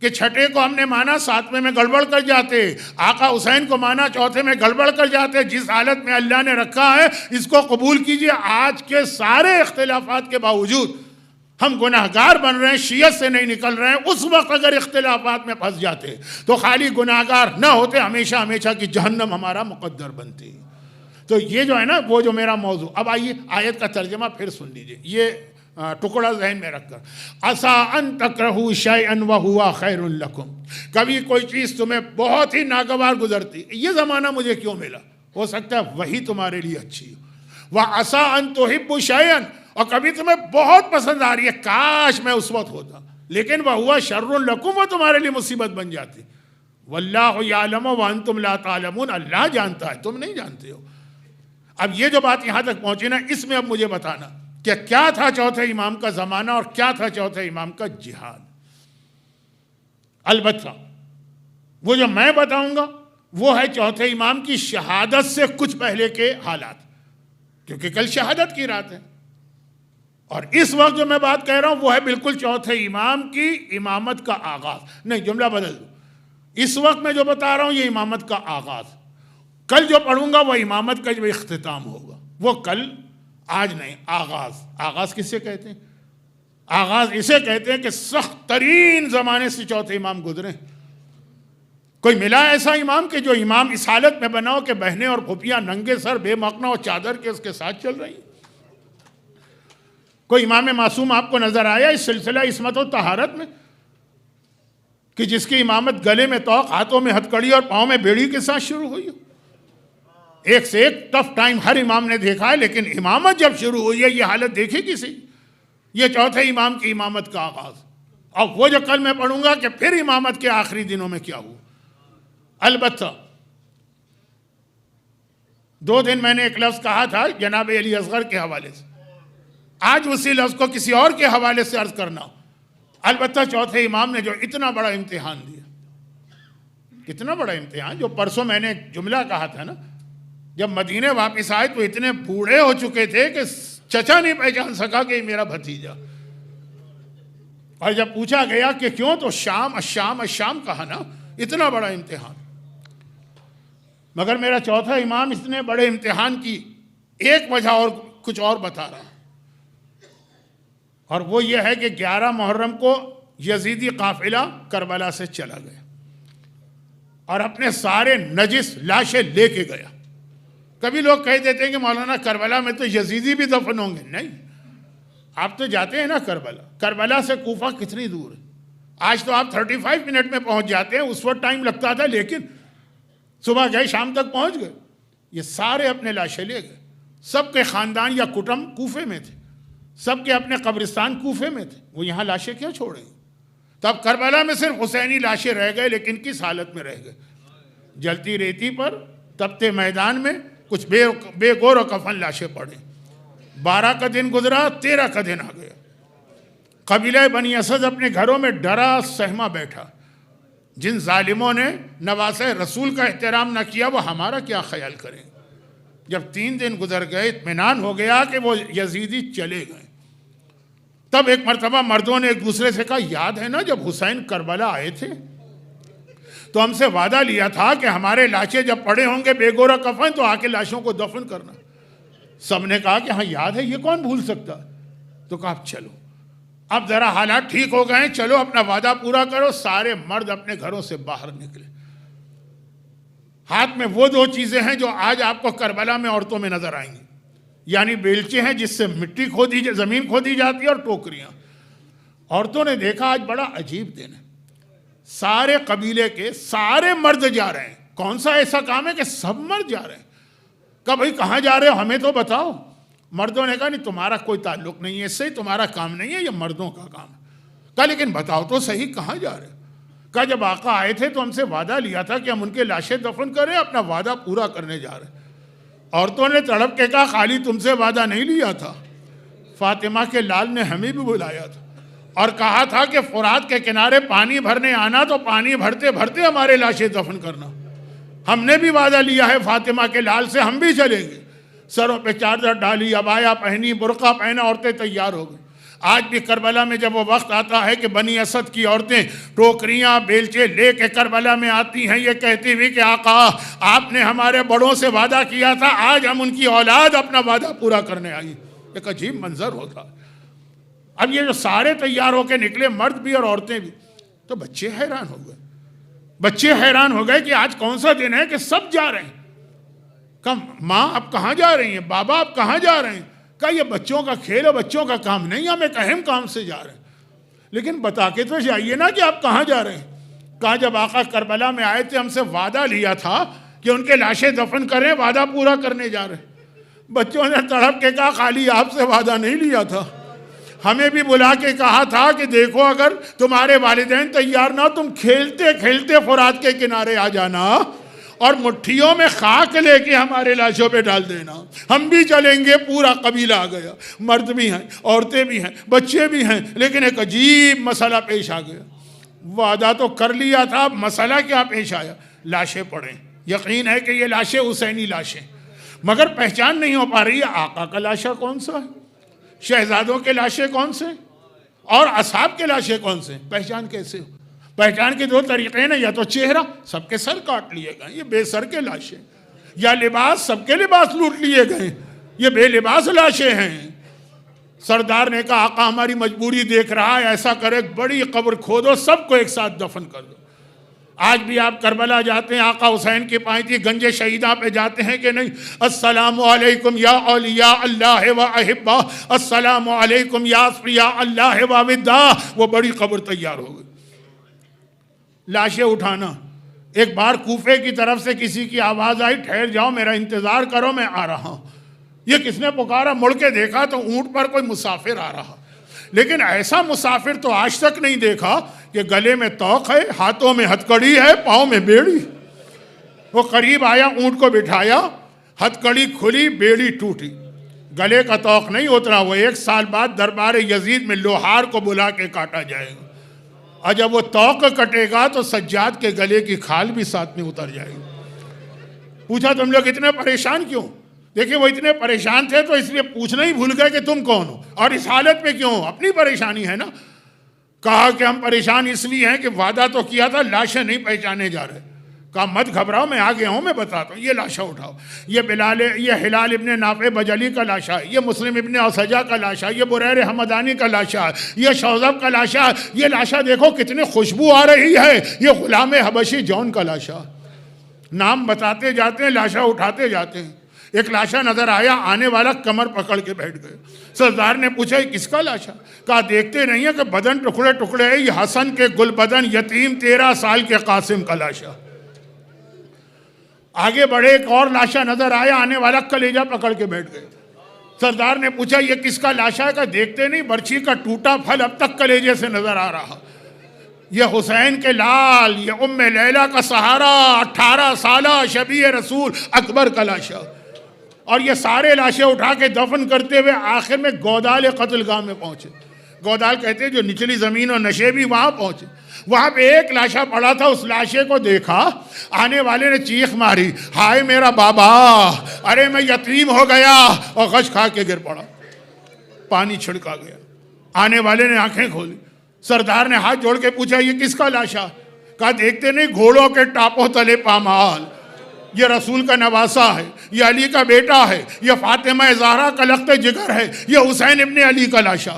A: کہ چھٹے کو ہم نے مانا ساتویں میں گڑبڑ کر جاتے، آقا حسین کو مانا چوتھے میں گڑبڑ کر جاتے۔ جس حالت میں اللہ نے رکھا ہے اس کو قبول کیجئے۔ آج کے سارے اختلافات کے باوجود ہم گناہگار بن رہے ہیں، شیعت سے نہیں نکل رہے ہیں۔ اس وقت اگر اختلافات میں پھنس جاتے تو خالی گناہگار نہ ہوتے، ہمیشہ ہمیشہ کی جہنم ہمارا مقدر بنتی۔ تو یہ جو ہے نا وہ جو میرا موضوع، اب آئیے آیت کا ترجمہ پھر سن لیجئے، یہ ٹکڑا ذہن میں رکھ کر، عَسَىٰ أَن تَكْرَهُوا شَيْئًا وَهُوَ خَيْرٌ لَكُمْ، کبھی کوئی چیز تمہیں بہت ہی ناگوار گزرتی، یہ زمانہ مجھے کیوں ملا، ہو سکتا ہے وہی تمہارے لیے اچھی ہو، وَعَسَىٰ أَن تُحِبُّوا شَيْئًا، اور کبھی تمہیں بہت پسند آ رہی ہے، کاش میں اس وقت ہوتا، لیکن وَهُوَ شَرٌّ لَكُمْ، وہ تمہارے لیے مصیبت بن جاتی۔ وَاللَّهُ يَعْلَمُ وَأَنْتُمْ لَا تَعْلَمُونَ، اللہ جانتا ہے تم نہیں جانتے ہو۔ اب یہ جو بات یہاں تک پہنچی نا، اس میں اب مجھے بتانا کہ کیا تھا چوتھے امام کا زمانہ اور کیا تھا چوتھے امام کا جہاد۔ البتہ وہ جو میں بتاؤں گا وہ ہے چوتھے امام کی شہادت سے کچھ پہلے کے حالات، کیونکہ کل شہادت کی رات ہے، اور اس وقت جو میں بات کہہ رہا ہوں وہ ہے بالکل چوتھے امام کی امامت کا آغاز، نہیں جملہ بدل دو، اس وقت میں جو بتا رہا ہوں یہ امامت کا آغاز، کل جو پڑھوں گا وہ امامت کا جو اختتام ہوگا، وہ کل آج نہیں، آغاز۔ آغاز کس سے کہتے ہیں؟ آغاز اسے کہتے ہیں کہ سخت ترین زمانے سے چوتھے امام گزرے۔ کوئی ملا ایسا امام کہ جو امام اس حالت میں بنا ہو کہ بہنیں اور پھوپھیاں ننگے سر بے مقنا اور چادر کے اس کے ساتھ چل رہی ہیں؟ کوئی امام معصوم آپ کو نظر آیا اس سلسلہ عصمت و طہارت میں کہ جس کی امامت گلے میں توق، ہاتھوں میں ہتھکڑی اور پاؤں میں بیڑی کے ساتھ شروع ہوئی ہو؟ ایک سے ایک ٹف ٹائم ہر امام نے دیکھا ہے، لیکن امامت جب شروع ہوئی ہے یہ حالت دیکھے کسی، یہ چوتھے امام کی امامت کا آغاز۔ اور وہ جو کل میں پڑھوں گا کہ پھر امامت کے آخری دنوں میں کیا ہوا۔ البتہ 2 دن میں نے ایک لفظ کہا تھا جناب علی اصغر کے حوالے سے، آج اسی لفظ کو کسی اور کے حوالے سے عرض کرنا۔ البتہ چوتھے امام نے جو اتنا بڑا امتحان دیا، کتنا بڑا امتحان، جو پرسوں میں نے جملہ کہا تھا نا، جب مدینے واپس آئے تو اتنے بوڑھے ہو چکے تھے کہ چچا نہیں پہچان سکا کہ یہ میرا بھتیجا، اور جب پوچھا گیا کہ کیوں تو شام الشام الشام کہا نا، اتنا بڑا امتحان۔ مگر میرا چوتھا امام اتنے بڑے امتحان کی ایک وجہ اور کچھ اور بتا رہا، اور وہ یہ ہے کہ 11 محرم کو یزیدی قافلہ کربلا سے چلا گیا اور اپنے سارے نجس لاشیں لے کے گیا۔ کبھی لوگ کہہ دیتے ہیں کہ مولانا کربلا میں تو یزیدی بھی دفن ہوں گے، نہیں، آپ تو جاتے ہیں نا کربلا، کربلا سے کوفہ کتنی دور ہے؟ آج تو آپ 35 منٹ میں پہنچ جاتے ہیں، اس وقت ٹائم لگتا تھا، لیکن صبح گئے شام تک پہنچ گئے، یہ سارے اپنے لاشیں لے گئے. سب کے خاندان یا کٹم کوفے میں تھے، سب کے اپنے قبرستان کوفے میں تھے، وہ یہاں لاشیں کیا چھوڑیں؟ تو اب کربلا میں صرف حسینی لاشیں رہ گئے، لیکن کس حالت میں رہ گئے؟ جلتی ریتی پر تپتے میدان میں کچھ بے گور و کفن لاشیں پڑے. 12 کا دن گزرا، 13 کا دن آ گیا. قبیلہ بنی اسد اپنے گھروں میں ڈرا سہما بیٹھا. جن ظالموں نے نواسہ رسول کا احترام نہ کیا وہ ہمارا کیا خیال کریں؟ جب 3 دن گزر گئے، اطمینان ہو گیا کہ وہ یزیدی چلے گئے. تب ایک مرتبہ مردوں نے ایک دوسرے سے کہا، یاد ہے نا جب حسین کربلا آئے تھے تو ہم سے وعدہ لیا تھا کہ ہمارے لاشیں جب پڑے ہوں گے بے گورا کفن تو آ کے لاشوں کو دفن کرنا. سب نے کہا کہ ہاں یاد ہے، یہ کون بھول سکتا. تو کہا چلو اب ذرا حالات ٹھیک ہو گئے، چلو اپنا وعدہ پورا کرو. سارے مرد اپنے گھروں سے باہر نکلے. ہاتھ میں وہ 2 چیزیں ہیں جو آج آپ کو کربلا میں عورتوں میں نظر آئیں گی، یعنی بیلچے ہیں جس سے مٹی زمین کھودی جاتی ہے، اور ٹوکریاں. عورتوں نے دیکھا آج بڑا عجیب دن ہے، سارے قبیلے کے سارے مرد جا رہے ہیں. کون سا ایسا کام ہے کہ سب مرد جا رہے ہیں؟ کہا بھائی کہاں جا رہے ہو، ہمیں تو بتاؤ. مردوں نے کہا نہیں تمہارا کوئی تعلق نہیں ہے اس سے، تمہارا کام نہیں ہے، یہ مردوں کا کام ہے. کہا لیکن بتاؤ تو صحیح کہاں جا رہے ہو؟ کہا جب آقا آئے تھے تو ہم سے وعدہ لیا تھا کہ ہم ان کے لاشیں دفن کریں، اپنا وعدہ پورا کرنے جا رہے ہیں. عورتوں نے تڑپ کے کہا خالی تم سے وعدہ نہیں لیا تھا، فاطمہ کے لال نے ہمیں بھی بلایا تھا اور کہا تھا کہ فرات کے کنارے پانی بھرنے آنا تو پانی بھرتے بھرتے ہمارے لاشیں دفن کرنا. ہم نے بھی وعدہ لیا ہے فاطمہ کے لال سے، ہم بھی چلیں گے. سروں پہ چادر ڈالی، عبایا پہنی، برقع پہنا، عورتیں تیار ہو گئی. آج بھی کربلا میں جب وہ وقت آتا ہے کہ بنی اسد کی عورتیں ٹوکریاں بیلچے لے کے کربلا میں آتی ہیں، یہ کہتی ہوئی کہ آقا آپ نے ہمارے بڑوں سے وعدہ کیا تھا، آج ہم ان کی اولاد اپنا وعدہ پورا کرنے آئی. ایک عجیب منظر ہوتا. اب یہ جو سارے تیار ہو کے نکلے، مرد بھی اور عورتیں بھی، تو بچے حیران ہو گئے. بچے حیران ہو گئے کہ آج کون سا دن ہے کہ سب جا رہے ہیں. کہا ماں آپ کہاں جا رہی ہیں، بابا آپ کہاں جا رہے ہیں؟ کہا یہ بچوں کا کھیل ہے، بچوں کا کام نہیں، ہم ایک اہم کام سے جا رہے ہیں. لیکن بتا کے تو جائیے نا کہ آپ کہاں جا رہے ہیں. کہا جب آقا کربلا میں آئے تھے ہم سے وعدہ لیا تھا کہ ان کے لاشیں دفن کریں، وعدہ پورا کرنے جا رہے ہیں. بچوں نے تڑپ کے کہا خالی آپ سے وعدہ نہیں لیا تھا، ہمیں بھی بلا کے کہا تھا کہ دیکھو اگر تمہارے والدین تیار نہ، تم کھیلتے کھیلتے فرات کے کنارے آ جانا اور مٹھیوں میں خاک لے کے ہمارے لاشوں پہ ڈال دینا، ہم بھی چلیں گے. پورا قبیلہ آ گیا، مرد بھی ہیں، عورتیں بھی ہیں، بچے بھی ہیں. لیکن ایک عجیب مسئلہ پیش آ گیا. وعدہ تو کر لیا تھا، مسئلہ کیا پیش آیا؟ لاشیں پڑیں. یقین ہے کہ یہ لاشیں حسینی لاشیں، مگر پہچان نہیں ہو پا رہی ہے آقا کا لاشا کون سا ہے، شہزادوں کے لاشیں کون سے، اور اصحاب کے لاشیں کون سے. پہچان کیسے ہو؟ پہچان کے 2 طریقے ہیں، یا تو چہرہ، سب کے سر کاٹ لیے گئے، یہ بے سر کے لاشیں، یا لباس، سب کے لباس لوٹ لیے گئے، یہ بے لباس لاشیں ہیں. سردار نے کہا آقا ہماری مجبوری دیکھ رہا ہے، ایسا کرے بڑی قبر کھودو، سب کو ایک ساتھ دفن کر دو. آج بھی آپ کربلا جاتے ہیں، آقا حسین کی پائیتی گنج شہیدہ پہ جاتے ہیں کہ نہیں؟ السلام علیکم یا اولیاء اللہ و احبا، السلام علیکم یا اصفیاء اللہ و ودا. وہ بڑی قبر تیار ہو گئی. لاشیں اٹھانا. ایک بار کوفے کی طرف سے کسی کی آواز آئی، ٹھہر جاؤ میرا انتظار کرو میں آ رہا ہوں. یہ کس نے پکارا؟ مڑ کے دیکھا تو اونٹ پر کوئی مسافر آ رہا، لیکن ایسا مسافر تو آج تک نہیں دیکھا کہ گلے میں توق ہے، ہاتھوں میں ہتھکڑی ہے، پاؤں میں بیڑی. وہ قریب آیا، اونٹ کو بٹھایا، ہتھکڑی کھلی، بیڑی ٹوٹی، گلے کا توق نہیں اترا. وہ 1 سال بعد دربار یزید میں لوہار کو بلا کے کاٹا جائے گا، اور جب وہ توق کٹے گا تو سجاد کے گلے کی کھال بھی ساتھ میں اتر جائے گی. پوچھا تم لوگ اتنے پریشان کیوں؟ دیکھیں وہ اتنے پریشان تھے تو اس لیے پوچھنا ہی بھول گئے کہ تم کون ہو اور اس حالت میں کیوں ہو. اپنی پریشانی ہے نا. کہا کہ ہم پریشان اس لیے ہیں کہ وعدہ تو کیا تھا، لاشیں نہیں پہچانے جا رہے. کہا مت گھبراؤ، میں آگے ہوں، میں بتاتا ہوں. یہ لاشا اٹھاؤ، یہ ہلال ابن نافع بجلی کا لاشا ہے، یہ مسلم ابن اسجا کا لاشا ہے، یہ بریر حمدانی کا لاشا ہے، یہ شوذب کا لاشا ہے. یہ لاشا دیکھو کتنی خوشبو آ رہی ہے، یہ غلام حبشی جون کا لاشا. نام بتاتے جاتے ہیں، لاشا اٹھاتے جاتے ہیں. ایک لاشا نظر آیا، آنے والا کمر پکڑ کے بیٹھ گئے. سردار نے پوچھا یہ کس کا لاشا؟ کہا دیکھتے نہیں ہے کہ بدن ٹکڑے ٹکڑے ہے، یہ حسن کے گل بدن یتیم 13 سال کے قاسم کا لاشا. آگے بڑھے، ایک اور لاشا نظر آیا، آنے والا کلیجہ پکڑ کے بیٹھ گئے۔ سردار نے پوچھا یہ کس کا لاشا ہے؟ کہ دیکھتے نہیں برچھی کا ٹوٹا پھل اب تک کلیجے سے نظر آ رہا۔ یہ حسین کے لال، یہ ام لیلہ کا سہارا، 18 سالہ شبیہ رسول اکبر کا لاشا۔ اور یہ سارے لاشیں اٹھا کے دفن کرتے ہوئے آخر میں گودال قتل گاہ میں پہنچے۔ گودال کہتے ہیں جو نچلی زمین اور نشیبی، وہاں پہنچے۔ وہاں پہ ایک لاشا پڑا تھا، اس لاشے کو دیکھا، آنے والے نے چیخ ماری، ہائے میرا بابا، ارے میں یتیم ہو گیا، اور غش کھا کے گر پڑا، پانی چھڑکا گیا۔ آنے والے نے آنکھیں کھولی، سردار نے ہاتھ جوڑ کے پوچھا یہ کس کا لاشا؟ کہا دیکھتے نہیں گھوڑوں کے ٹاپوں تلے پامال، یہ رسول کا نواسا ہے، یہ علی کا بیٹا ہے، یہ فاطمہ زہرا کا لخت جگر ہے، یہ حسین ابن علی کا لاشا۔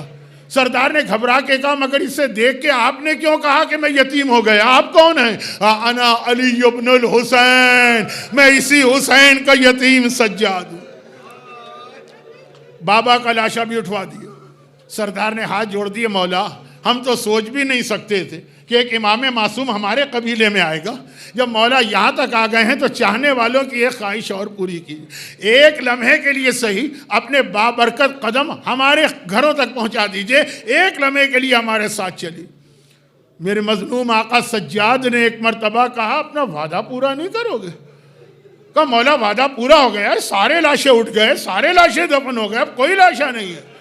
A: سردار نے گھبرا کے کہا مگر اسے دیکھ کے آپ نے کیوں کہا کہ میں یتیم ہو گیا؟ آپ کون ہیں؟ انا علی ابن الحسین، میں اسی حسین کا یتیم سجاد ہوں۔ بابا کا لاشا بھی اٹھوا دیا۔ سردار نے ہاتھ جوڑ دیے، مولا ہم تو سوچ بھی نہیں سکتے تھے کہ ایک امام معصوم ہمارے قبیلے میں آئے گا۔ جب مولا یہاں تک آ گئے ہیں تو چاہنے والوں کی ایک خواہش اور پوری کیجیے، ایک لمحے کے لیے صحیح اپنے بابرکت قدم ہمارے گھروں تک پہنچا دیجئے، ایک لمحے کے لیے ہمارے ساتھ چلیے۔ میرے مظلوم آقا سجاد نے ایک مرتبہ کہا اپنا وعدہ پورا نہیں کرو گے؟ کہا مولا وعدہ پورا ہو گیا ہے، سارے لاشیں اٹھ گئے، سارے لاشیں دفن ہو گئے، اب کوئی لاشا نہیں ہے۔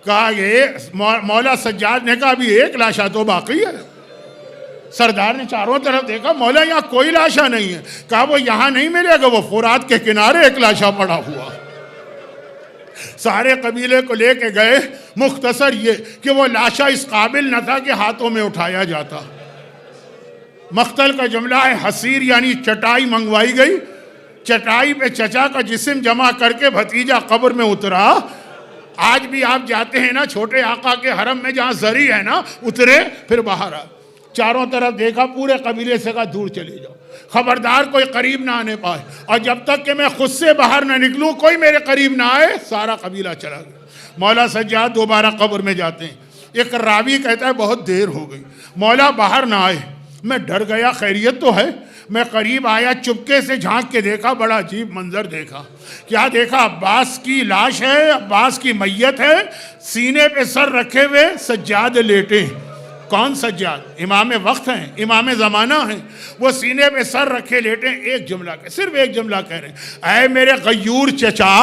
A: کہا یہ مولا سجاد نے کہا ابھی ایک لاشا تو باقی ہے۔ سردار نے چاروں طرف دیکھا، مولا یہاں کوئی لاشا نہیں ہے۔ کہا وہ یہاں نہیں ملے گا، وہ فرات کے کنارے ایک لاشا پڑا ہوا۔ سارے قبیلے کو لے کے گئے، مختصر یہ کہ وہ لاشا اس قابل نہ تھا کہ ہاتھوں میں اٹھایا جاتا۔ مقتل کا جملہ ہے حسیر، یعنی چٹائی منگوائی گئی، چٹائی پہ چچا کا جسم جمع کر کے بھتیجا قبر میں اترا۔ آج بھی آپ جاتے ہیں نا چھوٹے آقا کے حرم میں جہاں زری ہے نا، اترے پھر باہر آ، چاروں طرف دیکھا، پورے قبیلے سے کہا دور چلے جاؤ، خبردار کوئی قریب نہ آنے پائے، اور جب تک کہ میں خود سے باہر نہ نکلوں کوئی میرے قریب نہ آئے۔ سارا قبیلہ چلا گیا۔ مولا سجاد دوبارہ قبر میں جاتے ہیں۔ ایک راوی کہتا ہے بہت دیر ہو گئی، مولا باہر نہ آئے، میں ڈر گیا خیریت تو ہے۔ میں قریب آیا، چپکے سے جھانک کے دیکھا، بڑا عجیب منظر دیکھا۔ کیا دیکھا؟ عباس کی لاش ہے، عباس کی میت ہے، سینے پہ سر رکھے ہوئے سجاد لیٹے۔ کون سجاد؟ امام وقت ہیں، امام زمانہ ہیں، وہ سینے پہ سر رکھے لیٹے، ایک جملہ صرف ایک جملہ کہہ رہے ہیں، اے میرے غیور چچا،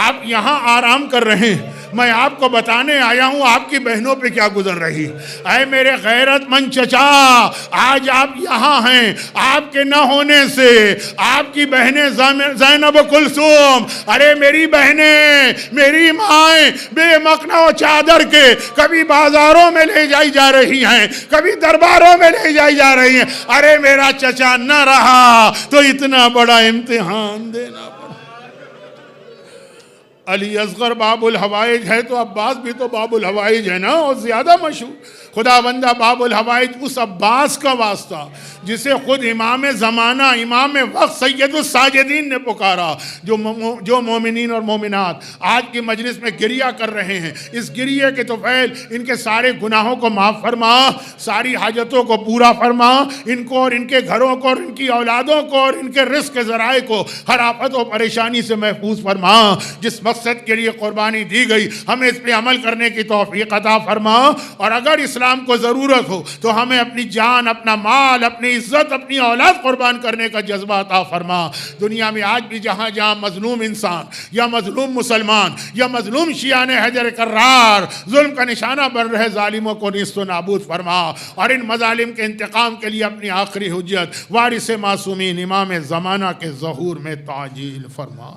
A: آپ یہاں آرام کر رہے ہیں، میں آپ کو بتانے آیا ہوں آپ کی بہنوں پہ کیا گزر رہی۔ اے میرے غیرت مند چچا، آج آپ یہاں ہیں، آپ کے نہ ہونے سے آپ کی بہنیں زینب و کلثوم، ارے میری بہنیں، میری مائیں بے مقنع و چادر کے کبھی بازاروں میں لے جائی جا رہی ہیں، کبھی درباروں میں لے جائی جا رہی ہیں۔ ارے میرا چچا نہ رہا تو اتنا بڑا امتحان دینا پڑا۔ علی اصغر باب الحوائج ہے تو عباس بھی تو باب الحوائج ہے نا، اور زیادہ مشہور۔ خدا بندہ باب الحوائج اس عباس کا واسطہ جسے خود امام زمانہ، امام وقت سید الساجدین نے پکارا، جو مومنین اور مومنات آج کی مجلس میں گریہ کر رہے ہیں، اس گریہ کے طفیل ان کے سارے گناہوں کو معاف فرما، ساری حاجتوں کو پورا فرما، ان کو اور ان کے گھروں کو اور ان کی اولادوں کو اور ان کے رزق کے ذرائع کو ہر آفت و پریشانی سے محفوظ فرما۔ جس مقصد کے لیے قربانی دی گئی ہمیں اس پہ عمل کرنے کی توفیق عطا فرما، اور اگر اسلام کو ضرورت ہو تو ہمیں اپنی جان، اپنا مال، اپنی عزت، اپنی اولاد قربان کرنے کا جذبہ عطا فرما۔ دنیا میں آج بھی جہاں جہاں مظلوم انسان یا مظلوم مسلمان یا مظلوم شیعان حیدر کرار ظلم کا نشانہ بن رہے، ظالموں کو نیست و نابود فرما، اور ان مظالم کے انتقام کے لیے اپنی آخری حجت وارث معصومین امام زمانہ کے ظہور میں تعجیل فرما۔